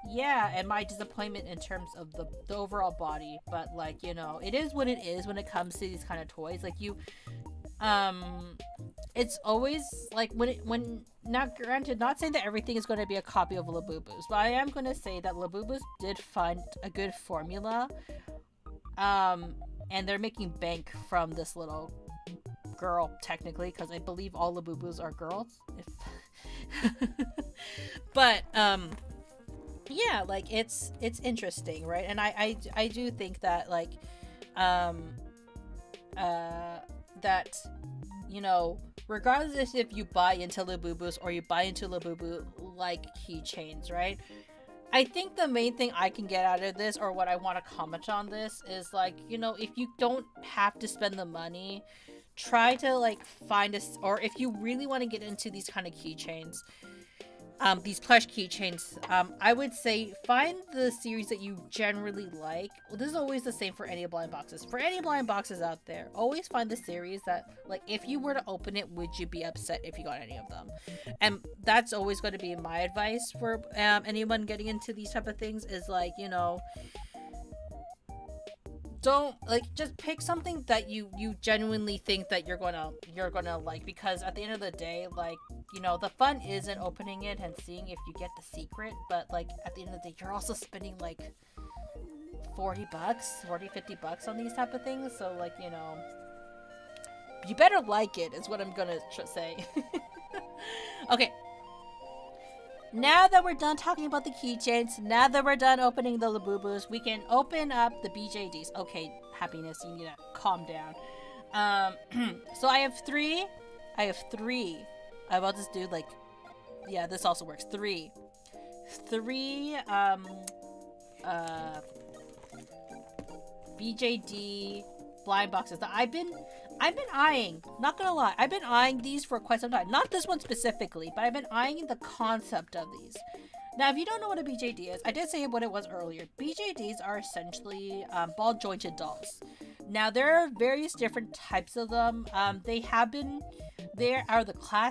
yeah, and my disappointment in terms of the overall body. But like, you know, it is what it is when it comes to these kind of toys. Like you it's always like when not granted, not saying that everything is going to be a copy of LABUBUs, but I am going to say that LABUBUs did find a good formula, and they're making bank from this little girl technically, because I believe all LABUBUs are girls. But yeah, like it's interesting, right? And I do think that like that, you know, regardless if you buy into LABUBUs or you buy into LABUBU like keychains, right? I think the main thing I can get out of this, or what I want to comment on this, is like, you know, if you don't have to spend the money, try to like find or if you really want to get into these kind of keychains, these plush keychains, I would say find the series that you generally like. Well, this is always the same for any blind boxes. For any blind boxes out there, always find the series that, like, if you were to open it, would you be upset if you got any of them? And that's always going to be my advice for anyone getting into these type of things, is like, you know, don't, like, just pick something that you genuinely think that you're gonna like, because at the end of the day, like, you know, the fun is in opening it and seeing if you get the secret, but like at the end of the day, you're also spending like $40, $50 on these type of things. So like, you know, you better like it is what I'm gonna say. Okay, now that we're done talking about the keychains, now that we're done opening the LABUBUs, we can open up the BJDs. Okay, happiness, you need to calm down. So I have three. I'll just do like, yeah, this also works. Three BJD blind boxes that I've been eyeing. Not gonna lie, I've been eyeing these for quite some time. Not this one specifically, but I've been eyeing the concept of these. Now, if you don't know what a BJD is, I did say what it was earlier. BJDs are essentially ball jointed dolls. Now, there are various different types of them. There are the I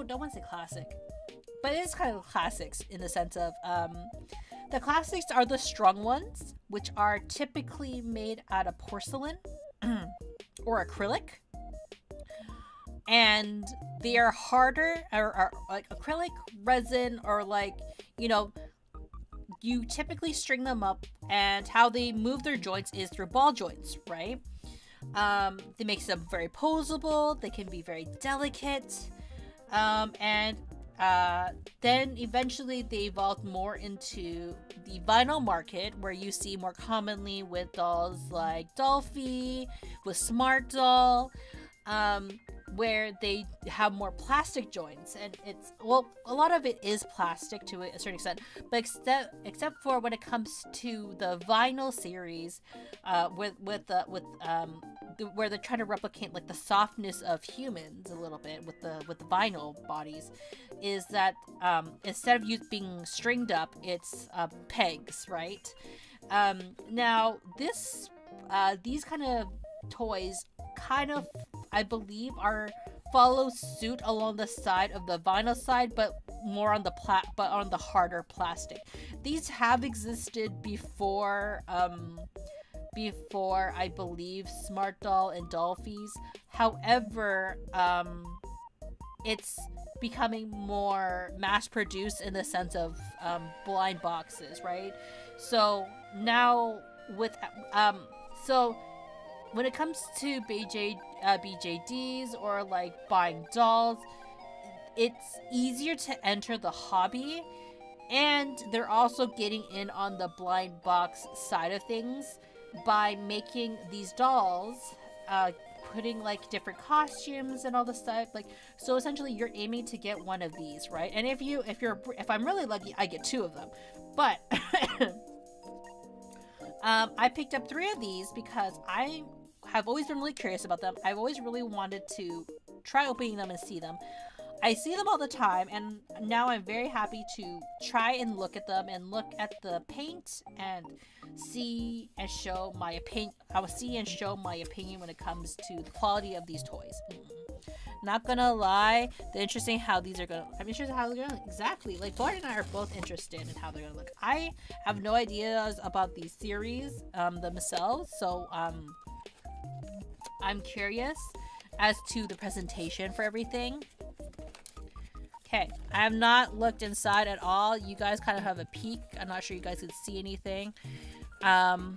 don't want to say classic, but it is kind of classics in the sense of, the classics are the strung ones, which are typically made out of porcelain or acrylic. And they are harder, or like acrylic, resin, or like, you know, you typically string them up, and how they move their joints is through ball joints, right? It makes them very posable. They can be very delicate, and then eventually they evolved more into the vinyl market, where you see more commonly with dolls like Dolphy, with Smart Doll, where they have more plastic joints, and it's, well, a lot of it is plastic to a certain extent, but except for when it comes to the vinyl series, where they're trying to replicate like the softness of humans a little bit with the vinyl bodies, is that instead of you being stringed up, it's pegs, right? Now these kind of toys kind of, I believe, follow suit along the side of the vinyl side, but more on the harder plastic. These have existed before I believe Smart Doll and Dolphies. However, it's becoming more mass produced in the sense of blind boxes, right? So now with so when it comes to BJDs or like buying dolls, it's easier to enter the hobby, and they're also getting in on the blind box side of things by making these dolls, putting like different costumes and all this stuff. Like, so essentially you're aiming to get one of these, right? And if I'm really lucky, I get 2 of them. But I picked up 3 of these because I have always been really curious about them. I've always really wanted to try opening them and see them. I see them all the time, and now I'm very happy to try and look at them and look at the paint and see and show my opinion. I will see and show my opinion when it comes to the quality of these toys. Not gonna lie, I'm interested how they're gonna exactly. Like, Bart and I are both interested in how they're gonna look. I have no ideas about these series themselves, so I'm curious as to the presentation for everything. Okay, I have not looked inside at all. You guys kind of have a peek. I'm not sure you guys could see anything. I'm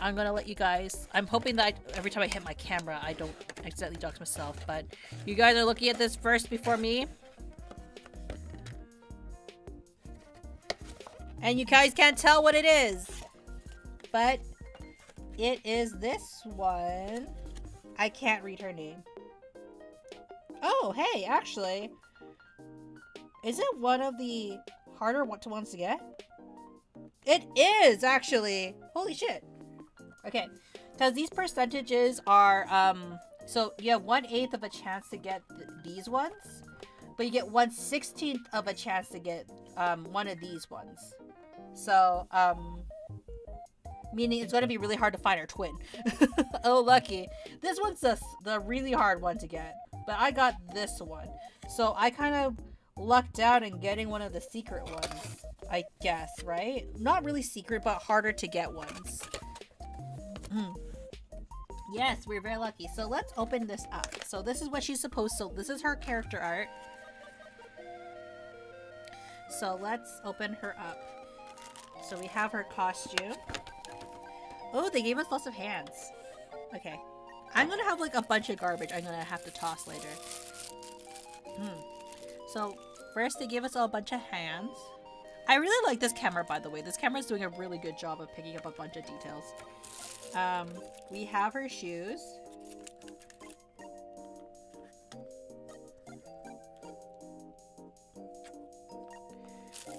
gonna let you guys, I'm hoping that every time I hit my camera I don't accidentally dox myself, but you guys are looking at this first before me. And you guys can't tell what it is, but it is this one. I can't read her name. Oh, hey, actually, is it one of the harder ones to get? It is, actually. Holy shit. Okay, because these percentages are, so you have 1/8 of a chance to get these ones, but you get 1/16 of a chance to get one of these ones. So, meaning it's going to be really hard to find our twin. Oh, lucky. This one's the really hard one to get, but I got this one. So I kind of lucked out in getting one of the secret ones, I guess, right? Not really secret, but harder to get ones. Yes, we're very lucky. So let's open this up. So this is what she's supposed to, this is her character art. So let's open her up. So we have her costume. Oh, they gave us lots of hands. Okay. I'm gonna have like a bunch of garbage I'm gonna have to toss later. So first they gave us a bunch of hands. I really like this camera, by the way. This camera is doing a really good job of picking up a bunch of details. We have her shoes.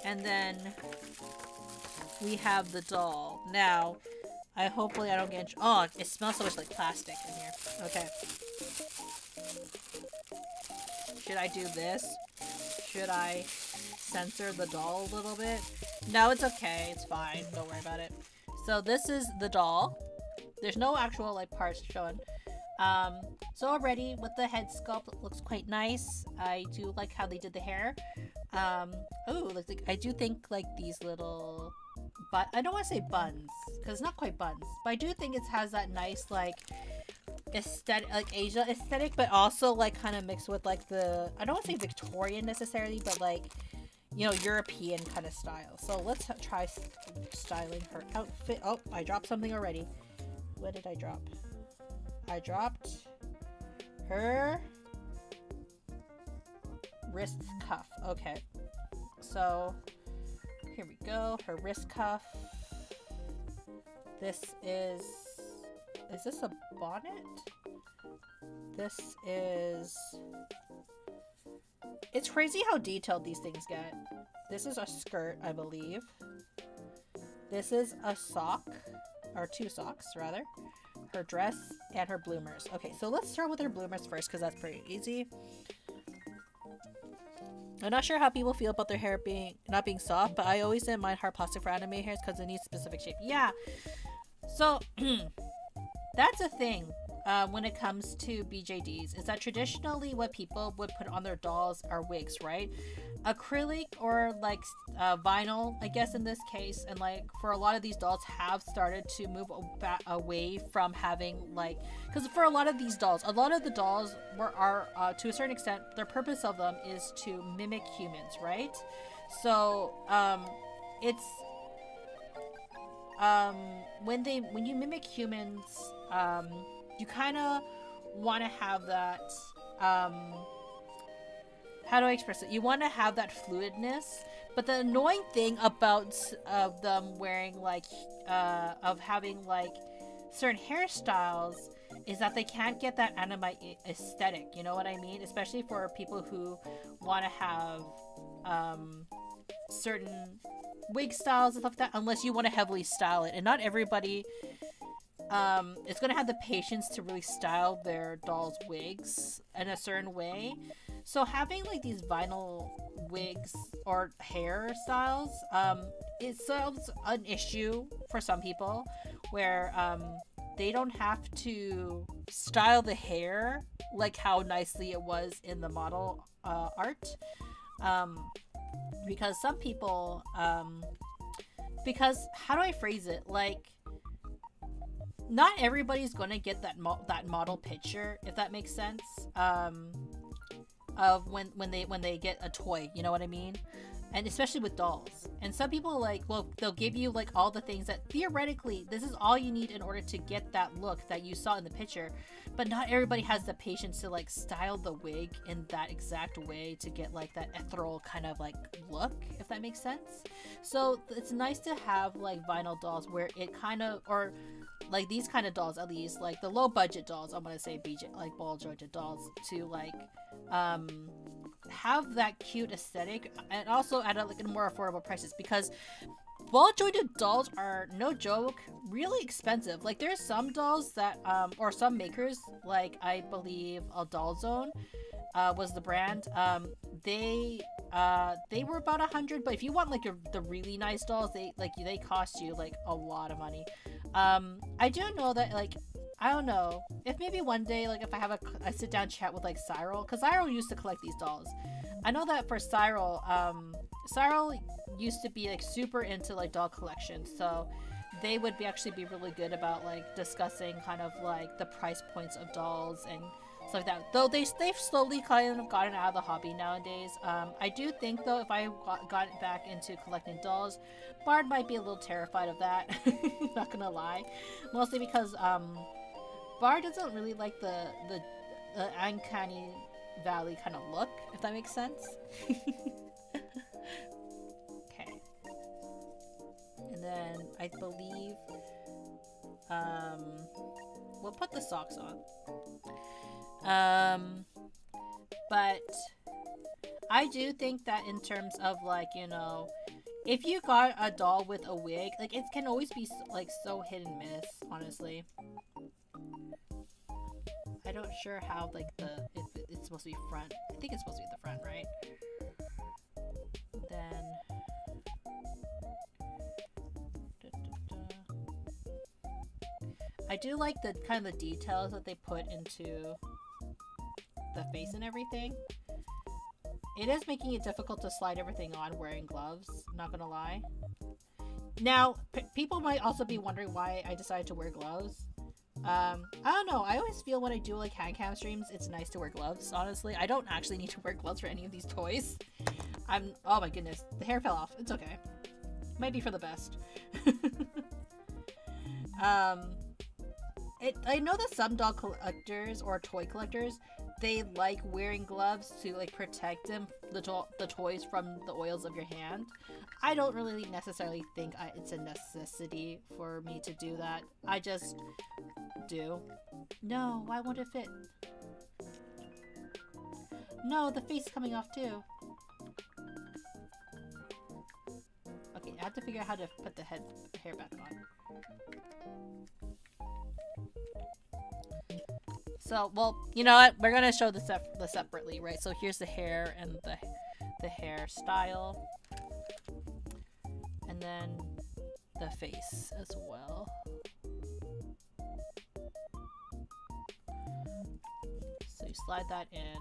And then we have the doll. Now, hopefully I don't get oh, it smells so much like plastic in here. Okay. Should I do this? Should I censor the doll a little bit? No, it's okay. It's fine. Don't worry about it. So this is the doll. There's no actual like parts shown. So already with the head sculpt, it looks quite nice. I do like how they did the hair. Oh, like I do think like these little, but I don't want to say buns because it's not quite buns, but I do think it has that nice like aesthetic, like Asia aesthetic, but also like kind of mixed with like the, I don't want to say Victorian necessarily, but like, you know, European kind of style. So let's try styling her outfit. Oh, I dropped something already. What did I drop? I dropped her wrist cuff. Okay, so here we go. Her wrist cuff. This is this a bonnet? This is, it's crazy how detailed these things get. This is a skirt, I believe. This is a sock, or 2 socks rather. Her dress and her bloomers. Okay, so let's start with her bloomers first because that's pretty easy. I'm not sure how people feel about their hair not being soft, but I always didn't mind hard plastic for anime hairs because it needs specific shape. Yeah, so that's a thing when it comes to BJDs, is that traditionally what people would put on their dolls are wigs, right? Acrylic or like vinyl, I guess in this case, and like for a lot of these dolls have started to move away from having like, because for a lot of these dolls, a lot of the dolls are to a certain extent, their purpose of them is to mimic humans, right? So it's when you mimic humans, you kind of want to have that how do I express it? You want to have that fluidness, but the annoying thing about them wearing like of having like certain hairstyles is that they can't get that anime aesthetic, you know what I mean? Especially for people who want to have certain wig styles and stuff like that, unless you want to heavily style it, and not everybody is gonna have the patience to really style their dolls' wigs in a certain way. So having like these vinyl wigs or hairstyles, it solves an issue for some people where they don't have to style the hair like how nicely it was in the model art, because some people, because how do I phrase it, like not everybody's gonna get that model picture, if that makes sense, of when they get a toy, you know what I mean? And especially with dolls. And some people like, well, they'll give you like all the things that theoretically this is all you need in order to get that look that you saw in the picture, but not everybody has the patience to like style the wig in that exact way to get like that ethereal kind of like look, if that makes sense. So it's nice to have like vinyl dolls where it kind of, or like these kind of dolls, at least like the low budget dolls, I'm gonna say BJ, like ball jointed dolls, to like have that cute aesthetic and also at like more affordable prices, because ball jointed dolls are, no joke, really expensive. Like there's some dolls that or some makers, like I believe a Doll Zone was the brand, they were about 100, but if you want like the really nice dolls, they cost you like a lot of money. I do know that, like, I don't know, if maybe one day, like if I have a sit down chat with like Cyril, because Cyril used to collect these dolls. I know that for Cyril, Cyril used to be like super into like doll collections, so they would actually be really good about like discussing kind of like the price points of dolls and stuff like that. Though they've slowly kind of gotten out of the hobby nowadays. I do think though, if I got back into collecting dolls, Bard might be a little terrified of that. Not gonna lie, mostly because Bard doesn't really like the uncanny valley kind of look, if that makes sense. Okay, and then I believe we'll put the socks on. But I do think that in terms of like, you know, if you got a doll with a wig, like it can always be like so hit and miss, honestly. I don't sure how like it's supposed to be front. I think it's supposed to be the front, right? Then I do like the kind of the details that they put into the face and everything. It is making it difficult to slide everything on wearing gloves, not gonna lie. Now, people might also be wondering why I decided to wear gloves. I don't know, I always feel when I do like hand cam streams, it's nice to wear gloves, honestly. I don't actually need to wear gloves for any of these toys. Oh my goodness. The hair fell off. It's okay. Might be for the best. I know that some doll collectors or toy collectors, they like wearing gloves to like protect the toys from the oils of your hand. I don't really necessarily think it's a necessity for me to do that. I just do. No, why won't it fit? No, the face is coming off too. Okay, I have to figure out how to put the hair back on. So, well, you know what? We're gonna show the separately, right? So here's the hair and the hairstyle, and then the face as well. So you slide that in.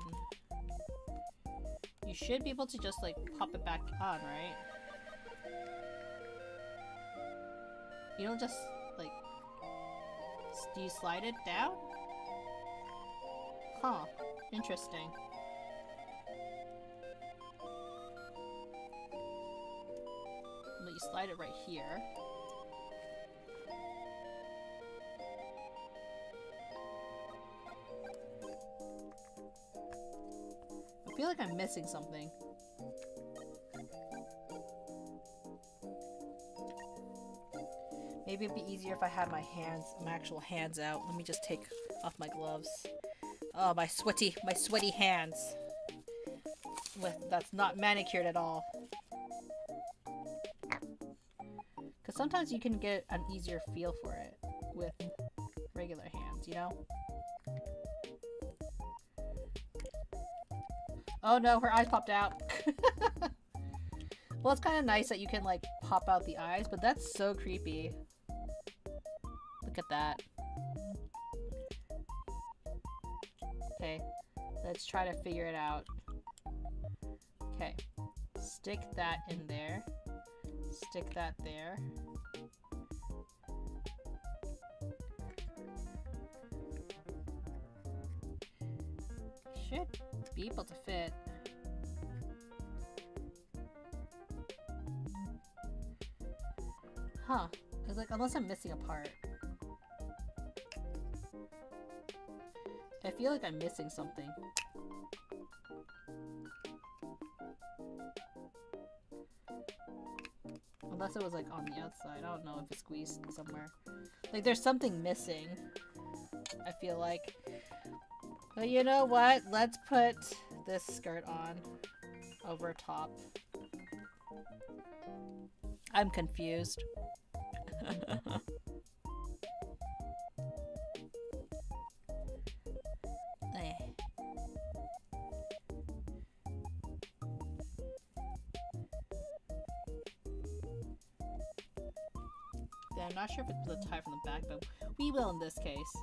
You should be able to just like pop it back on, right? You don't just like. Do you slide it down? Huh. Interesting. But you slide it right here. I feel like I'm missing something. Maybe it'd be easier if I had my actual hands out. Let me just take off my gloves. Oh, my sweaty hands. That's not manicured at all. Because sometimes you can get an easier feel for it with regular hands, you know? Oh no, her eyes popped out. Well, it's kind of nice that you can like pop out the eyes, but that's so creepy. Look at that. Okay, let's try to figure it out. Okay, stick that in there. Stick that there. Should be able to fit. Huh. It's like, unless I'm missing a part. I feel like I'm missing something. Unless it was like on the outside. I don't know if it's squeezed somewhere. Like there's something missing. I feel like. But you know what? Let's put this skirt on over top. I'm confused. Yeah, I'm not sure if it's the tie from the back, but we will in this case.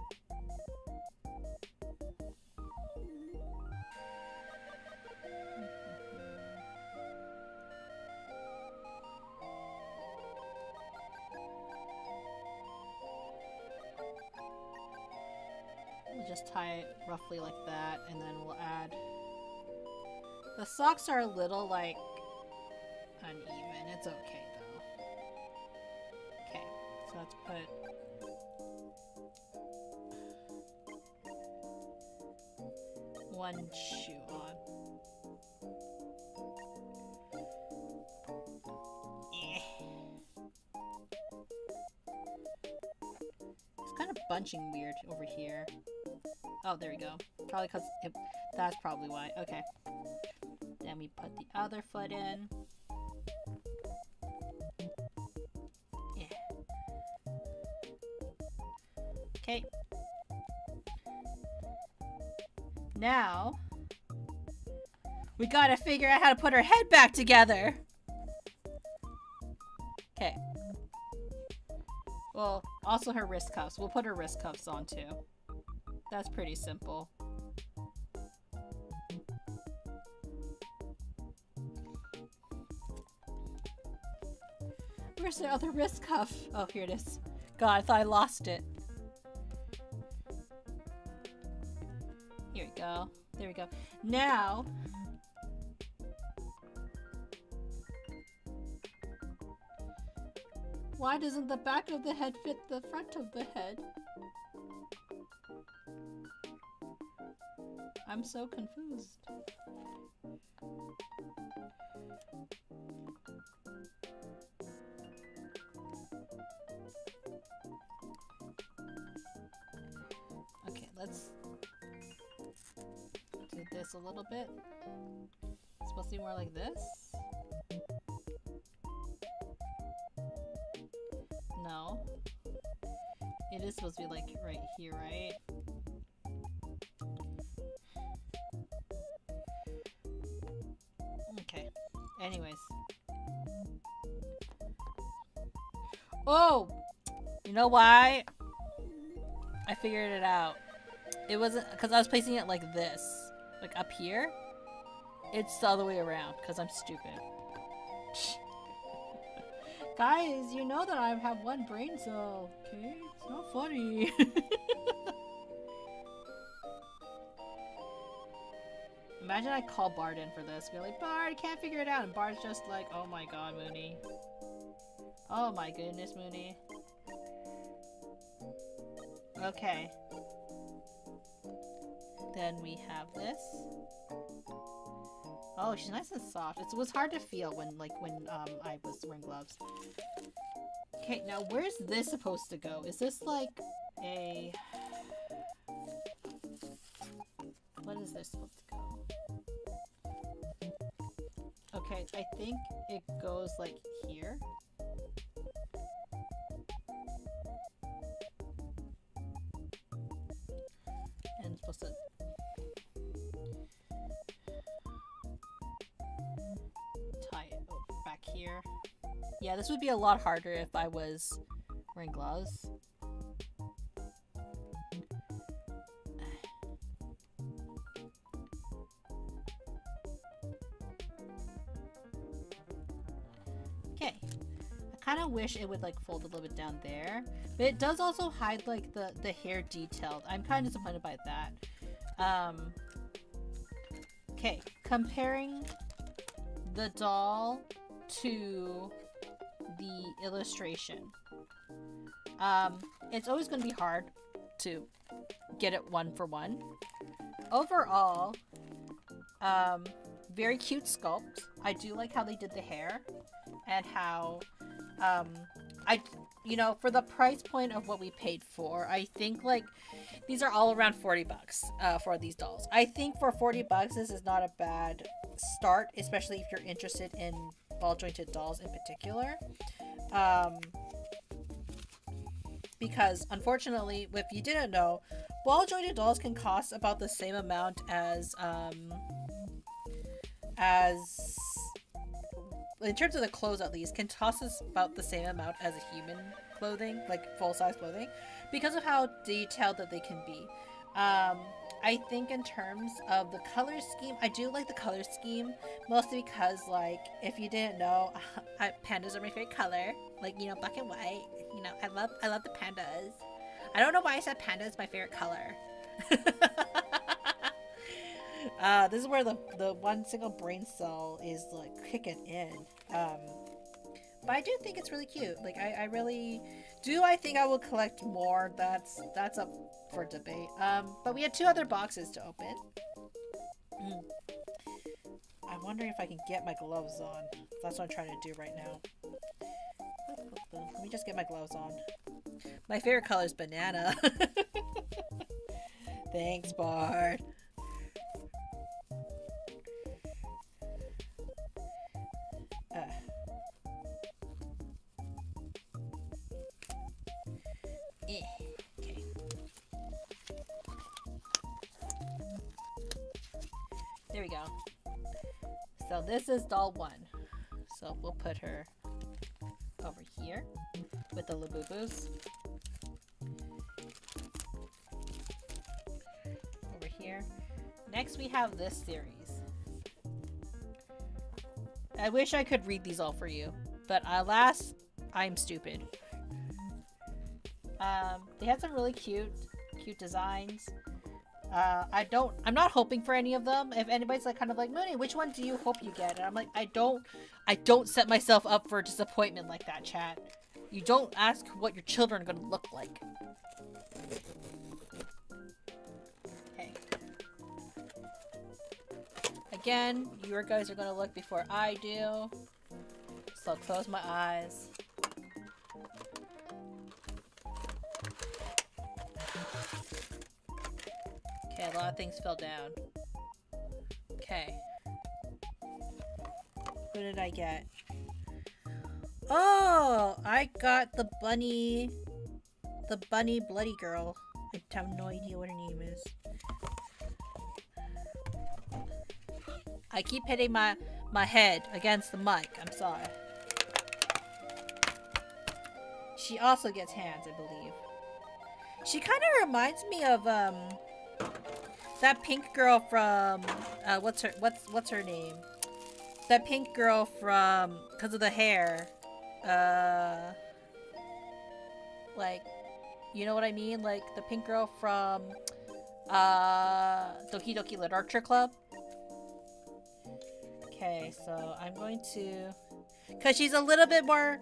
We'll just tie it roughly like that, and then we'll add... The socks are a little, like, uneven. It's okay, though. Okay, so let's put... one shoe on. It's kind of bunching weird over here. Oh, there we go. Probably because that's probably why. Okay. Then we put the other foot in. Yeah. Okay. Now, we gotta figure out how to put her head back together. Okay. Well, also her wrist cuffs. We'll put her wrist cuffs on too. That's pretty simple. Where's the other wrist cuff? Oh, here it is. God, I thought I lost it. Here we go. There we go. Now, Why doesn't the back of the head fit the front of the head? I'm so confused. Okay, let's do this a little bit. It's supposed to be more like this? No. It is supposed to be like right here, right? Okay. Anyways. Oh! You know why? I figured it out. It wasn't because I was placing it like this. Like up here. It's the other way around because I'm stupid. Guys, you know that I have one brain cell, okay? It's not funny. Imagine I call Bard in for this. Be like, Bard, can't figure it out. And Bard's just like, oh my god, Munii. Oh my goodness, Munii. Okay. Then we have this. Oh, she's nice and soft. It was hard to feel when I was wearing gloves. Okay, now where's this supposed to go? Is this like a... What is this supposed to go? Okay, I think it goes like here. And it's supposed to... tie it back here. Yeah, this would be a lot harder if I was wearing gloves. Okay. I kind of wish it would like fold a little bit down there, but it does also hide like the hair detailed. I'm kind of disappointed by that. Okay, comparing the doll to the illustration. It's always going to be hard to get it one for one. Overall, very cute sculpt. I do like how they did the hair and how for the price point of what we paid for, I think like these are all around 40 bucks for these dolls. I think for 40 bucks this is not a bad start, especially if you're interested in ball jointed dolls in particular. Because unfortunately, if you didn't know, ball jointed dolls can cost about the same amount as in terms of the clothes at least, can cost us about the same amount as a human clothing, like full-size clothing, because of how detailed that they can be. I think in terms of the color scheme, I do like the color scheme, mostly because, like, if you didn't know, pandas are my favorite color. Like, you know, black and white. You know, I love the pandas. I don't know why I said panda is my favorite color. This is where the one single brain cell is, like, kicking in. But I do think it's really cute. Like, I really do. I think I will collect more. That's up for debate. But we had 2 other boxes to open. I'm wondering if I can get my gloves on. That's what I'm trying to do right now. Let me just get my gloves on. My favorite color is banana. Thanks, Bard. Okay. There we go. So this is doll 1. So we'll put her over here with the LABUBUs. Over here. Next we have this series. I wish I could read these all for you, but alas, I'm stupid. They had some really cute designs. I'm not hoping for any of them. If anybody's like kind of like, Munii, which one do you hope you get? And I'm like, I don't set myself up for disappointment like that, chat. You don't ask what your children are gonna look like. Okay. Again, you guys are gonna look before I do. So I'll close my eyes. Okay, a lot of things fell down. Okay. What did I get? Oh, I got the bunny bloody girl. I have no idea what her name is. I keep hitting my head against the mic. I'm sorry. She also gets hands, I believe. She kind of reminds me of that pink girl from what's her name? That pink girl from because of the hair. Like, you know what I mean? Like the pink girl from Doki Doki Literature Club. Okay, so I'm going to, because she's a little bit more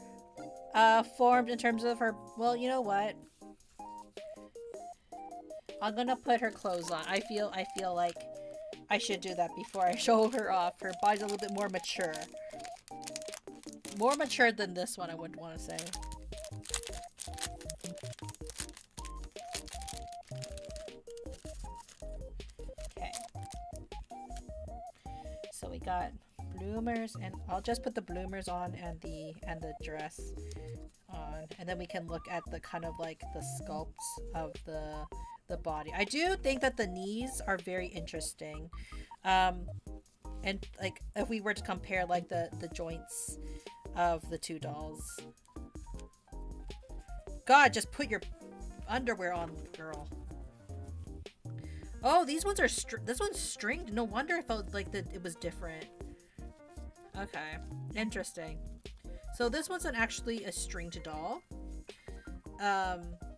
formed in terms of her. Well, you know what? I'm gonna put her clothes on. I feel like I should do that before I show her off. Her body's a little bit more mature. More mature than this one, I would want to say. Okay. So we got bloomers, and I'll just put the bloomers on and the dress on, and then we can look at the kind of like the sculpts of the body. I do think that the knees are very interesting. And like if we were to compare like the joints of the two dolls. God, just put your underwear on, girl. Oh, these ones are this one's stringed. No wonder I felt like that it was different. Okay, interesting. So this one's actually a stringed doll.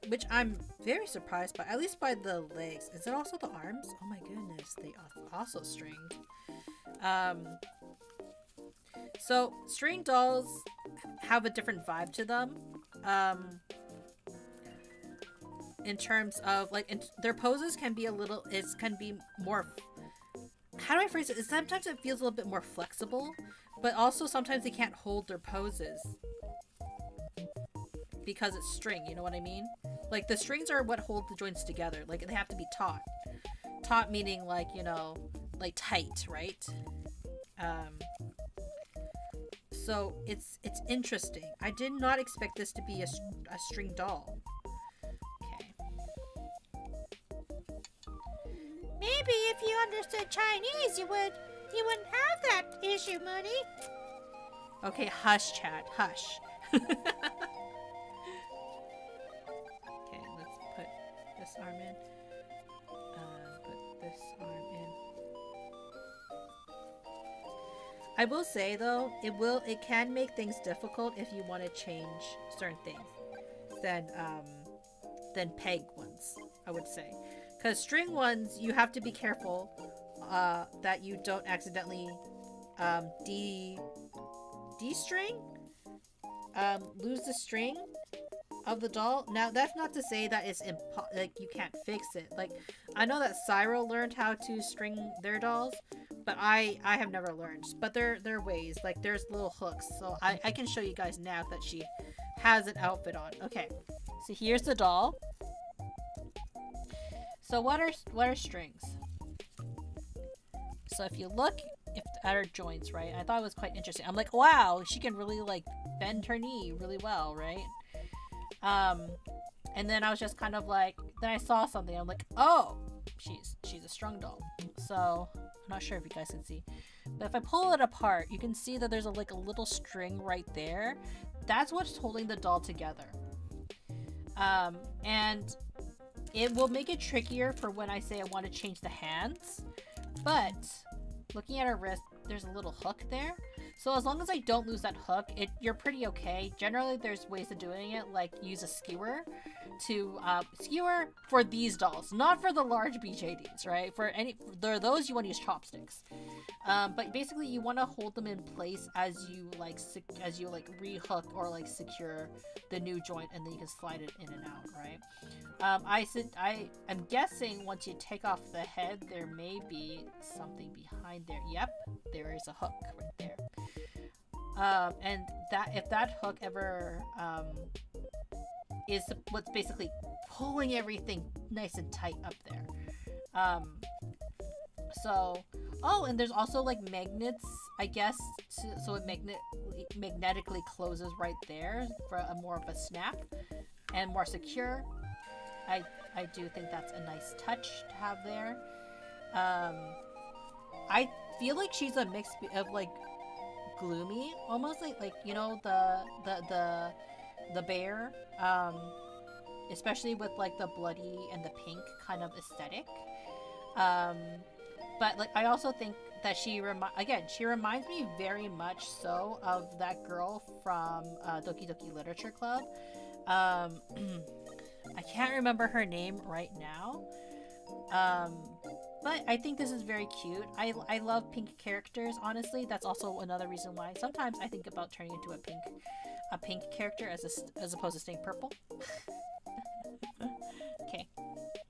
Which I'm very surprised by, at least by the legs. Is it also the arms? Oh my goodness, they are also stringed. So string dolls have a different vibe to them. In terms of like, their poses can be can be more, how do I phrase it? Sometimes it feels a little bit more flexible, but also sometimes they can't hold their poses because it's string, you know what I mean? Like the strings are what hold the joints together. Like they have to be taut. Taut meaning like, you know, like tight, right? So it's interesting. I did not expect this to be a string doll. Okay. Maybe if you understood Chinese, you wouldn't have that issue, Munii. Okay, hush, chat, hush. Okay, let's put this arm in. Put this arm in. I will say though, it can make things difficult if you want to change certain things than peg ones, I would say. Because string ones, you have to be careful that you don't accidentally de-string, lose the string of the doll. Now that's not to say that it's like you can't fix it. Like I know that Cyril learned how to string their dolls, but I have never learned. But there are ways, like there's little hooks, so I can show you guys now that she has an outfit on. Okay, so here's the doll. So what are strings? So if you look at her joints, right? I thought it was quite interesting. I'm like, wow, she can really like bend her knee really well, right? And then I was just kind of like, then I saw something. I'm like, oh, she's a strung doll. So I'm not sure if you guys can see, but if I pull it apart, you can see that there's a little string right there. That's what's holding the doll together. And it will make it trickier for when I say I want to change the hands. But looking at her wrist, there's a little hook there. So as long as I don't lose that hook, you're pretty okay. Generally, there's ways of doing it, like use a skewer to skewer for these dolls, not for the large BJDs, right? For those you want to use chopsticks. But basically, you want to hold them in place as you rehook or like secure the new joint, and then you can slide it in and out, right? I'm guessing once you take off the head, there may be something behind there. Yep, there is a hook right there. And if that hook ever is what's basically pulling everything nice and tight up there. Oh, and there's also like magnets, I guess, so it magnetically closes right there for a more of a snap and more secure. I do think that's a nice touch to have there. I feel like she's a mix of like gloomy, almost like you know the bear, especially with like the bloody and the pink kind of aesthetic. But like I also think that she reminds me very much so of that girl from Doki Doki Literature Club. I can't remember her name right now. But I think this is very cute. I love pink characters, honestly. That's also another reason why sometimes I think about turning into a pink character as opposed to staying purple. Okay,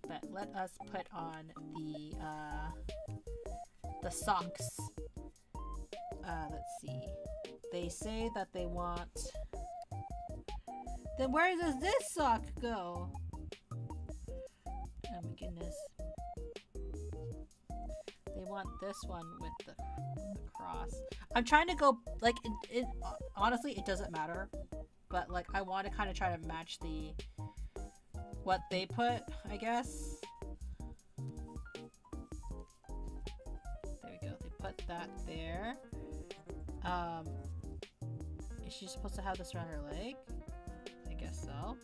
but let us put on the socks. Let's see. They say that they want. Then where does this sock go? Oh my goodness. They want this one with the cross. I'm trying to go, like, honestly, it doesn't matter. But, like, I want to kind of try to match what they put, I guess. There we go. They put that there. Is she supposed to have this around her leg? I guess so.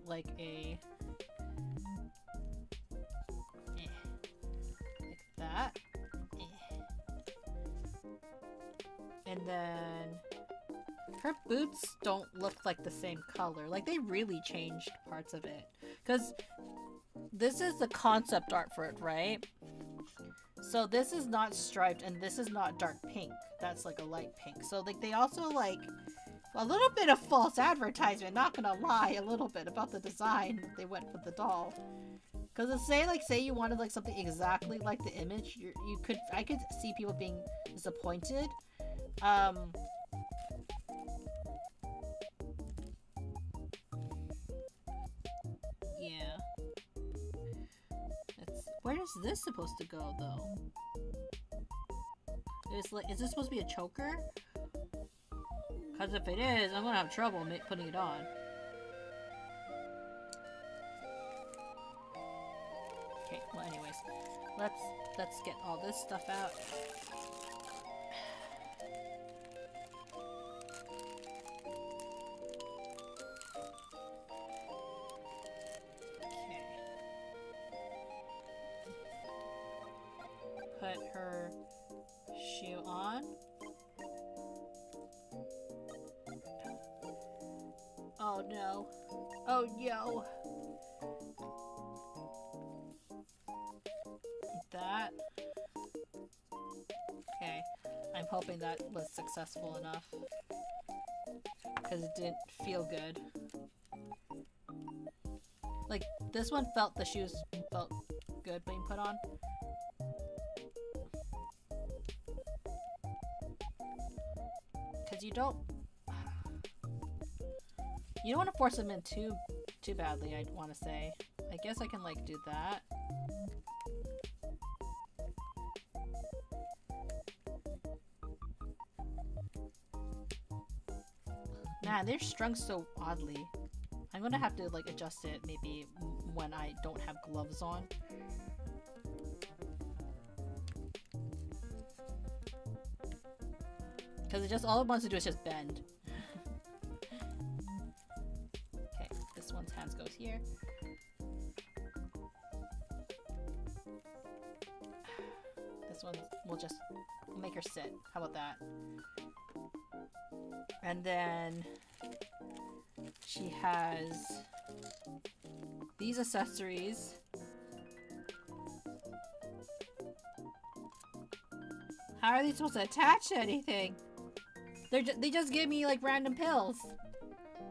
Like a... like that. And then... her boots don't look like the same color. Like, they really changed parts of it. Because this is the concept art for it, right? So this is not striped, and this is not dark pink. That's like a light pink. So like they also like a little bit of false advertisement, not gonna lie, a little bit about the design they went with the doll. Because say you wanted like something exactly like the image, I could see people being disappointed. Yeah. Where is this supposed to go though? Is this supposed to be a choker? Because if it is, I'm gonna have trouble putting it on. Okay, well anyways, let's get all this stuff out. Okay. Put her shoe on. Oh no. Oh no. That. Okay. I'm hoping that was successful enough. Because it didn't feel good. Like, this one the shoes felt good being put on. Because you don't want to force them in too badly, I want to say. I guess I can like do that. Man, they're strung so oddly. I'm gonna have to like adjust it maybe when I don't have gloves on. Because all it wants to do is just bend. Okay, this one's hands goes here. This one we'll make her sit. How about that? And then she has these accessories. How are they supposed to attach to anything? They just give me like random pills,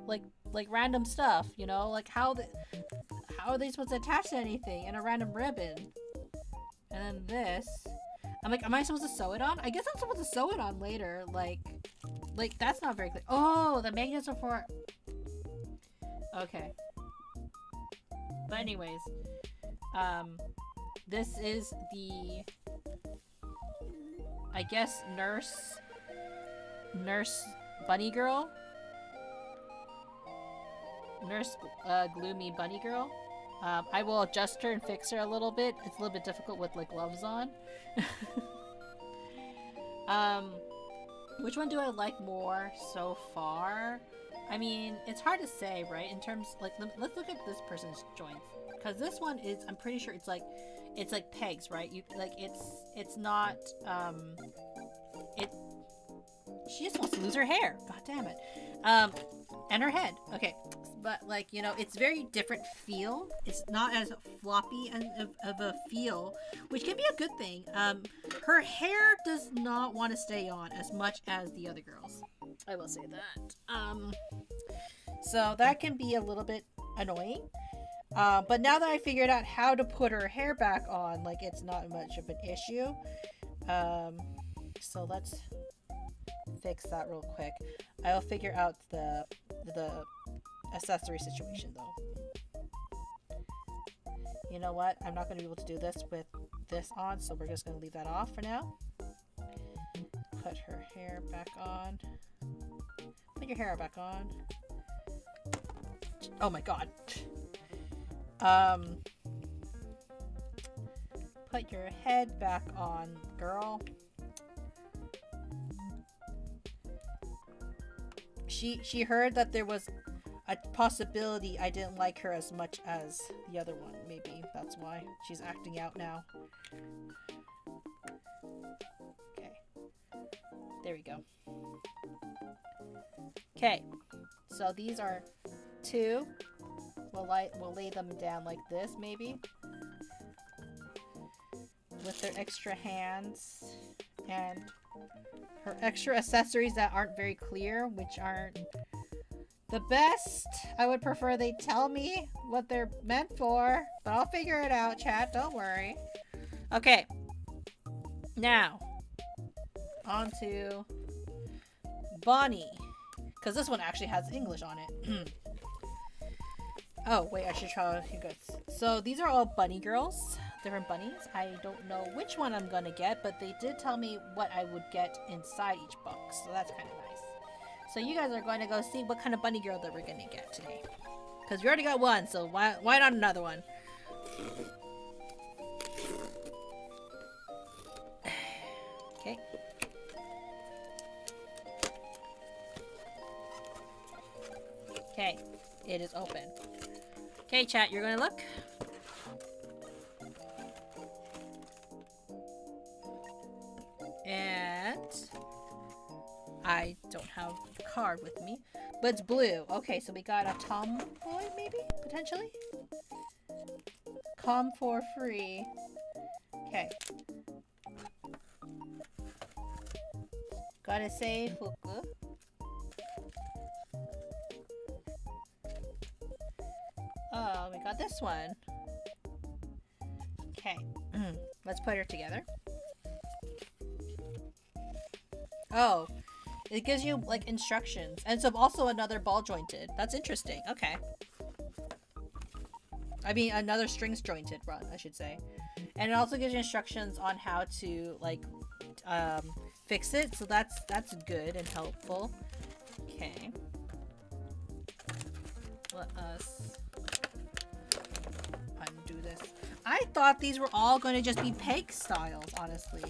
like random stuff, you know? Like how are they supposed to attach to anything? And a random ribbon. And then this. I'm like, am I supposed to sew it on? I guess I'm supposed to sew it on later. Like that's not very clear. Oh, the magnets are for. Okay. But anyways, this is the, I guess, nurse bunny girl. Nurse gloomy bunny girl. I will adjust her and fix her a little bit. It's a little bit difficult with like gloves on. Which one do I like more so far? I mean, it's hard to say, right? In terms, like, let's look at this person's joints, because this one is, I'm pretty sure it's like pegs, right? You like it's not she just wants to lose her hair. God damn it. And her head. Okay. But like, you know, it's very different feel. It's not as floppy of a feel, which can be a good thing. Her hair does not want to stay on as much as the other girls. I will say that. So that can be a little bit annoying. But now that I figured out how to put her hair back on, like, it's not much of an issue. So let's fix that real quick. I'll figure out the accessory situation though. You know what? I'm not going to be able to do this with this on, so we're just going to leave that off for now. Put her hair back on. Put your hair back on. Oh my god. Put your head back on, girl. She heard that there was a possibility I didn't like her as much as the other one. Maybe that's why she's acting out now. Okay. There we go. Okay. So these are two. We'll lay them down like this, maybe. With their extra hands and her extra accessories that aren't very clear, which aren't the best. I would prefer they tell me what they're meant for, but I'll figure it out, chat. Don't worry. Okay. Now, on to Bonnie. Because this one actually has English on it. Oh, wait, I should try a few goods. So these are all bunny girls. Different bunnies. I don't know which one I'm gonna get, but they did tell me what I would get inside each box. So that's kind of nice. So you guys are going to go see what kind of bunny girl that we're gonna get today. Because we already got one, so why not another one? Okay. Okay, it is open. Okay, chat, you're gonna look. And I don't have the card with me, but it's blue. Okay, so we got a tomboy, maybe, potentially. Com for free. Okay. Gotta say, Fuku. Oh, we got this one. Okay. Let's put her together. Oh, it gives you like instructions, and so also another ball jointed. That's interesting. Okay. I mean, another strings jointed run, I should say. And it also gives you instructions on how to like fix it. So that's good and helpful. Okay. Let us undo this. I thought these were all going to just be peg styles, honestly.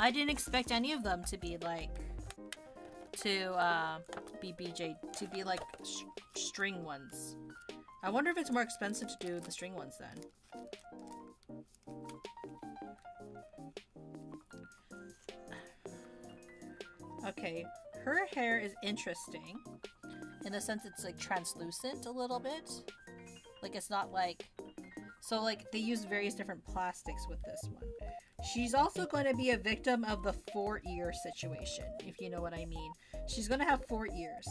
I didn't expect any of them to be like, to be like string ones. I wonder if it's more expensive to do the string ones then. Okay, her hair is interesting in the sense it's like translucent a little bit. Like it's not like, so like they use various different plastics with this one. She's also going to be a victim of the 4-ear situation, if you know what I mean. She's going to have 4 ears.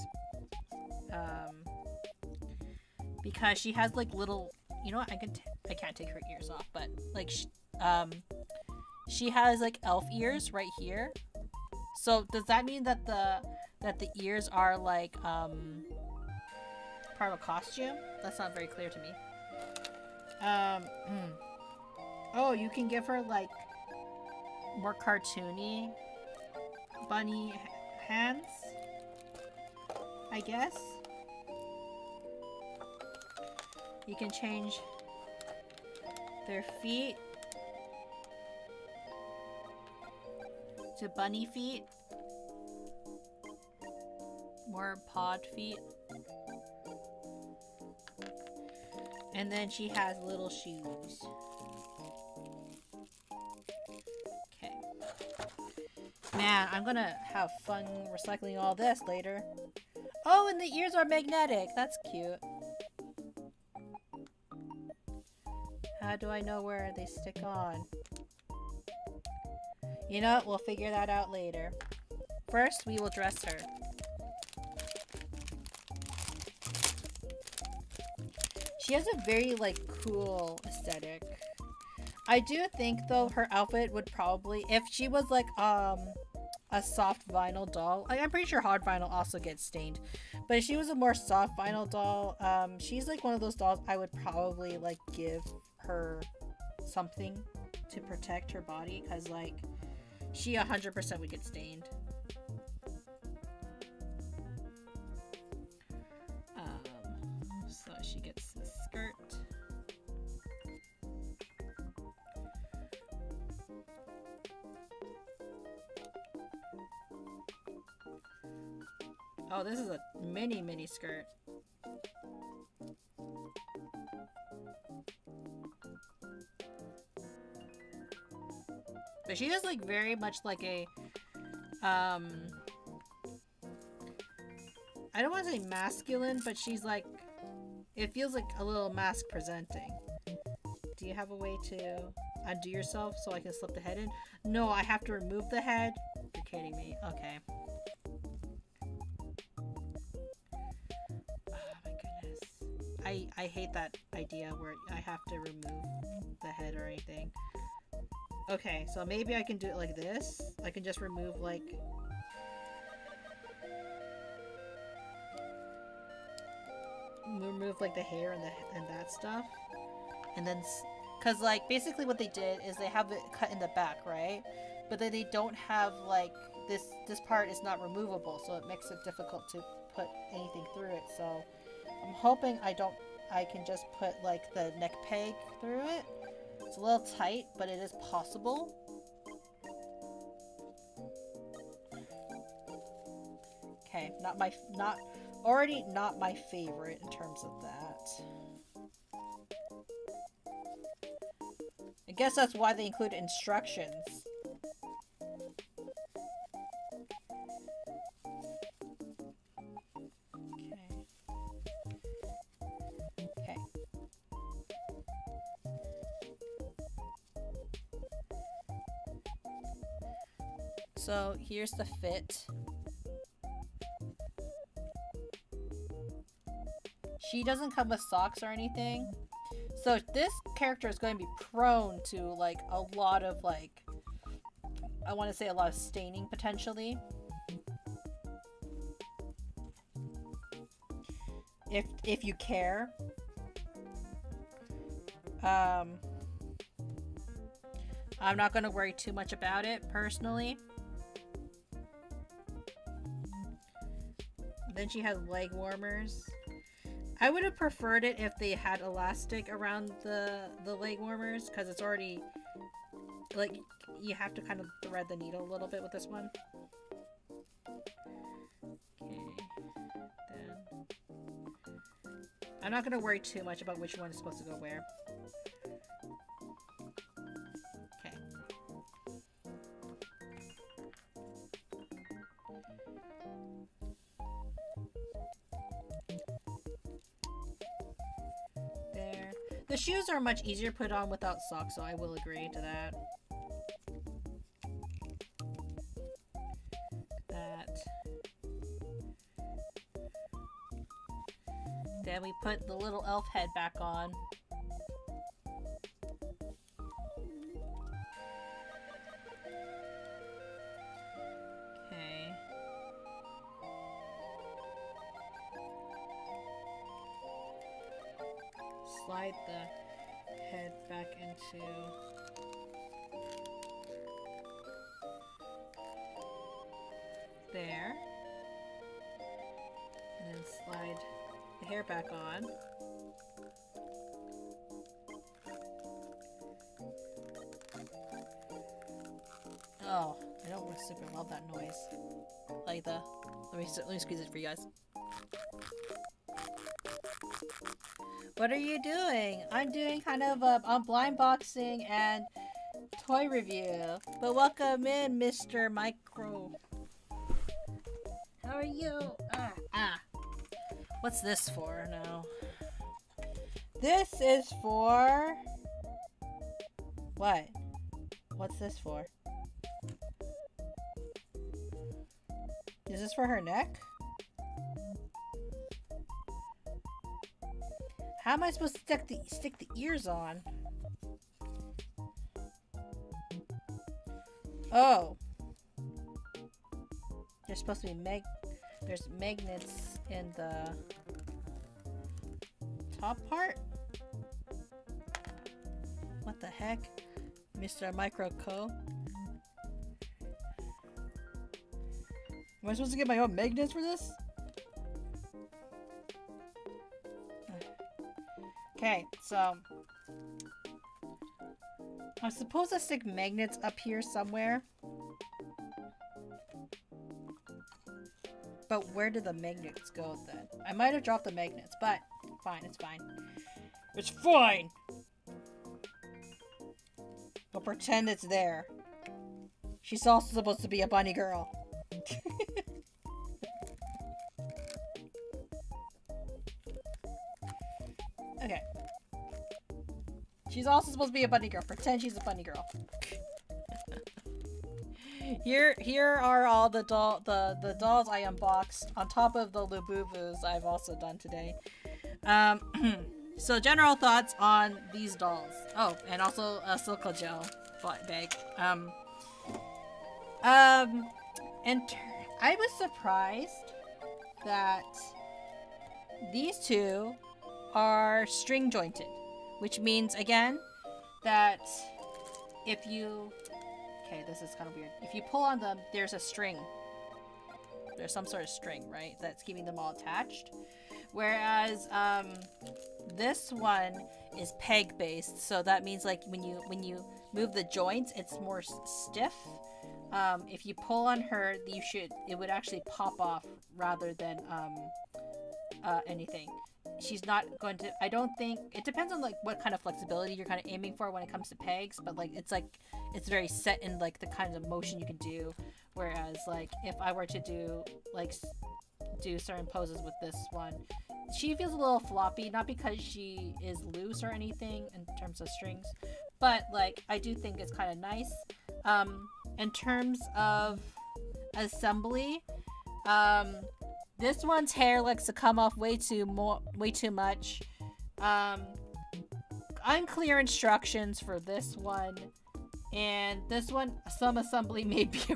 Because she has like little, you know what, I can't take her ears off, but like she has like elf ears right here. So does that mean that the ears are like part of a costume? That's not very clear to me. Oh, you can give her like more cartoony bunny hands, I guess. You can change their feet to bunny feet. More pod feet. And then she has little shoes. Okay. Man, I'm gonna have fun recycling all this later. Oh, and the ears are magnetic. That's cute. How do I know where they stick on? You know what? We'll figure that out later. First, we will dress her. She has a very, like, cool aesthetic. I do think, though, her outfit would probably... If she was, like, a soft vinyl doll... Like, I'm pretty sure hard vinyl also gets stained. But if she was a more soft vinyl doll, she's, like, one of those dolls I would probably, like, give her something to protect her body. Because, like, she 100% would get stained. So she gets the skirt. Oh, this is a mini skirt. But she has like very much like a I don't want to say masculine, but she's like, it feels like a little mask presenting. Do you have a way to undo yourself so I can slip the head in? No, I have to remove the head? You're kidding me. Okay. Oh my goodness. I hate that idea where I have to remove the head or anything. Okay, so maybe I can do it like this. I can just remove like... remove like the hair and that stuff, and then because like basically what they did is they have it cut in the back, right? But then they don't have like this part is not removable, so it makes it difficult to put anything through it. So I'm hoping I can just put like the neck peg through it. It's a little tight, but it is possible. Okay, not my favorite in terms of that. I guess that's why they include instructions. Okay. So here's the fit. She doesn't come with socks or anything. So this character is going to be prone to like a lot of like, I want to say a lot of staining potentially. If you care. I'm not going to worry too much about it personally. Then she has leg warmers. I would have preferred it if they had elastic around the leg warmers, because it's already, like, you have to kind of thread the needle a little bit with this one. Okay, then. I'm not going to worry too much about which one is supposed to go where. Okay. shoes are much easier to put on without socks, so I will agree to that. Then we put the little elf head back on. Okay. Slide the head back into there. And then slide the hair back on. Oh, I don't super love that noise. Like the... Let me squeeze it for you guys. What are you doing? I'm doing kind of a blind boxing and toy review. But welcome in, Mr. Micro. How are you? What's this for now? This is for... What? What's this for? Is this for her neck? How am I supposed to stick the ears on? Oh. There's supposed to be there's magnets in the top part? What the heck? Mr. Micro Co. Am I supposed to get my own magnets for this? Okay, so I'm supposed to stick magnets up here somewhere. But where did the magnets go then? I might have dropped the magnets, but fine, it's fine. It's fine! We'll pretend it's there. She's also supposed to be a bunny girl. Okay. She's also supposed to be a bunny girl. Pretend she's a bunny girl. Here are all the dolls I unboxed on top of the LABUBUs I've also done today. So general thoughts on these dolls. Oh, and also a silica gel bag. And I was surprised that these two are string jointed, which means again that if you... Okay, this is kind of weird. If you pull on them, there's a string. There's some sort of string, right? That's keeping them all attached. Whereas, this one is peg based, so that means like when you move the joints, it's more stiff. If you pull on her, it would actually pop off rather than anything. She's not going to, I don't think, it depends on like what kind of flexibility you're kind of aiming for when it comes to pegs, but like it's very set in like the kind of motion you can do. Whereas like if I were to do certain poses with this one, she feels a little floppy, not because she is loose or anything in terms of strings, but like I do think it's kind of nice. In terms of assembly, this one's hair likes to come off way too much. Unclear instructions for this one, and this one some assembly may be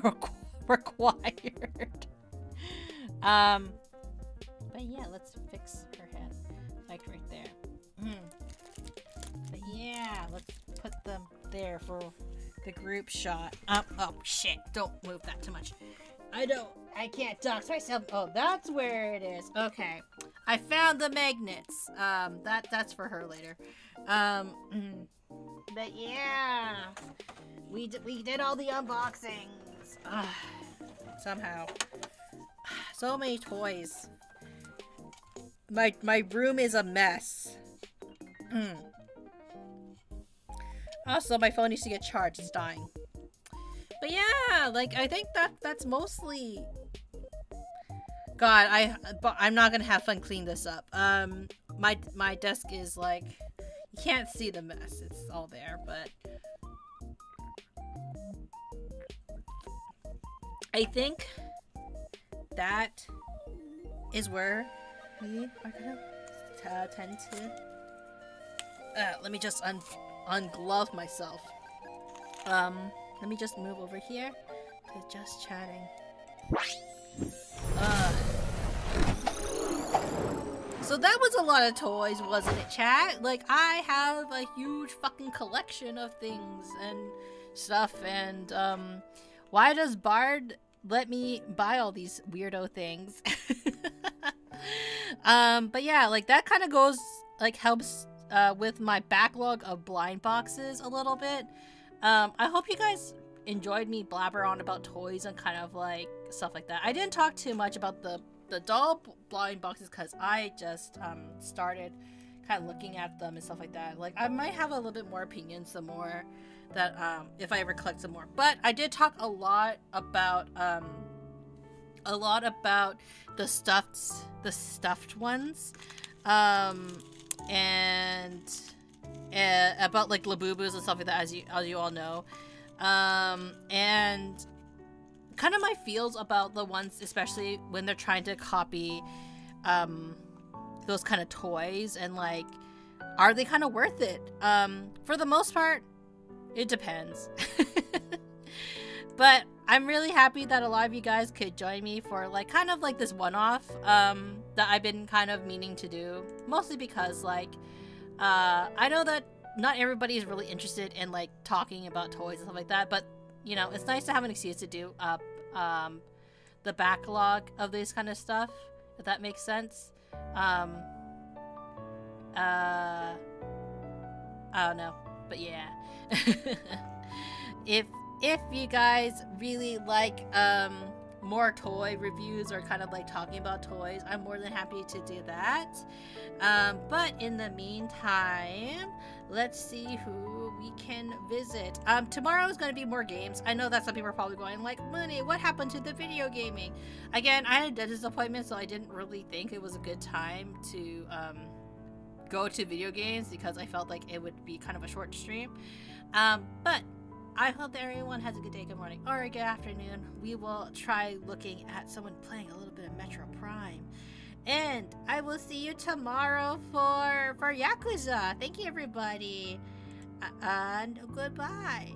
required. But yeah, let's fix her head like right there. But yeah, let's put them there for the group shot. Oh shit, don't move that too much. I can't dox myself. Oh, that's where it is. Okay. I found the magnets. That's for her later. But yeah. We did all the unboxings. Somehow. So many toys. My room is a mess. Also, my phone needs to get charged. It's dying. But yeah, like I think that's mostly. God, I'm not gonna have fun cleaning this up. My desk is like, You can't see the mess. It's all there, but I think that is where we are gonna tend to. Let me just unglove myself. Let me just move over here to just chatting. So that was a lot of toys, wasn't it, chat? Like, I have a huge fucking collection of things and stuff, and why does Bard let me buy all these weirdo things? But yeah, like, that kind of goes, like, helps with my backlog of blind boxes a little bit. I hope you guys enjoyed me blabber on about toys and kind of like stuff like that. I didn't talk too much about the doll blind boxes because I just started kind of looking at them and stuff like that. Like, I might have a little bit more opinions the more that if I ever collect some more. But I did talk a lot about the stuffed ones, and about like LABUBUs and stuff like that, as you all know, and kind of my feels about the ones, especially when they're trying to copy those kind of toys, and like, are they kind of worth it? For the most part, it depends. But I'm really happy that a lot of you guys could join me for like kind of like this one-off that I've been kind of meaning to do, mostly because like I know that not everybody is really interested in like talking about toys and stuff like that, but you know, it's nice to have an excuse to do up the backlog of this kind of stuff, if that makes sense. I don't know, but yeah. If you guys really like more toy reviews or kind of like talking about toys, I'm more than happy to do that. But in the meantime, let's see who we can visit. Tomorrow is going to be more games. I know that some people are probably going like, Munii, what happened to the video gaming? Again, I had a dentist appointment, so I didn't really think it was a good time to go to video games because I felt like it would be kind of a short stream. But I hope that everyone has a good day, good morning, or a good afternoon. We will try looking at someone playing a little bit of Metro Prime. And I will see you tomorrow for Yakuza. Thank you, everybody. And goodbye.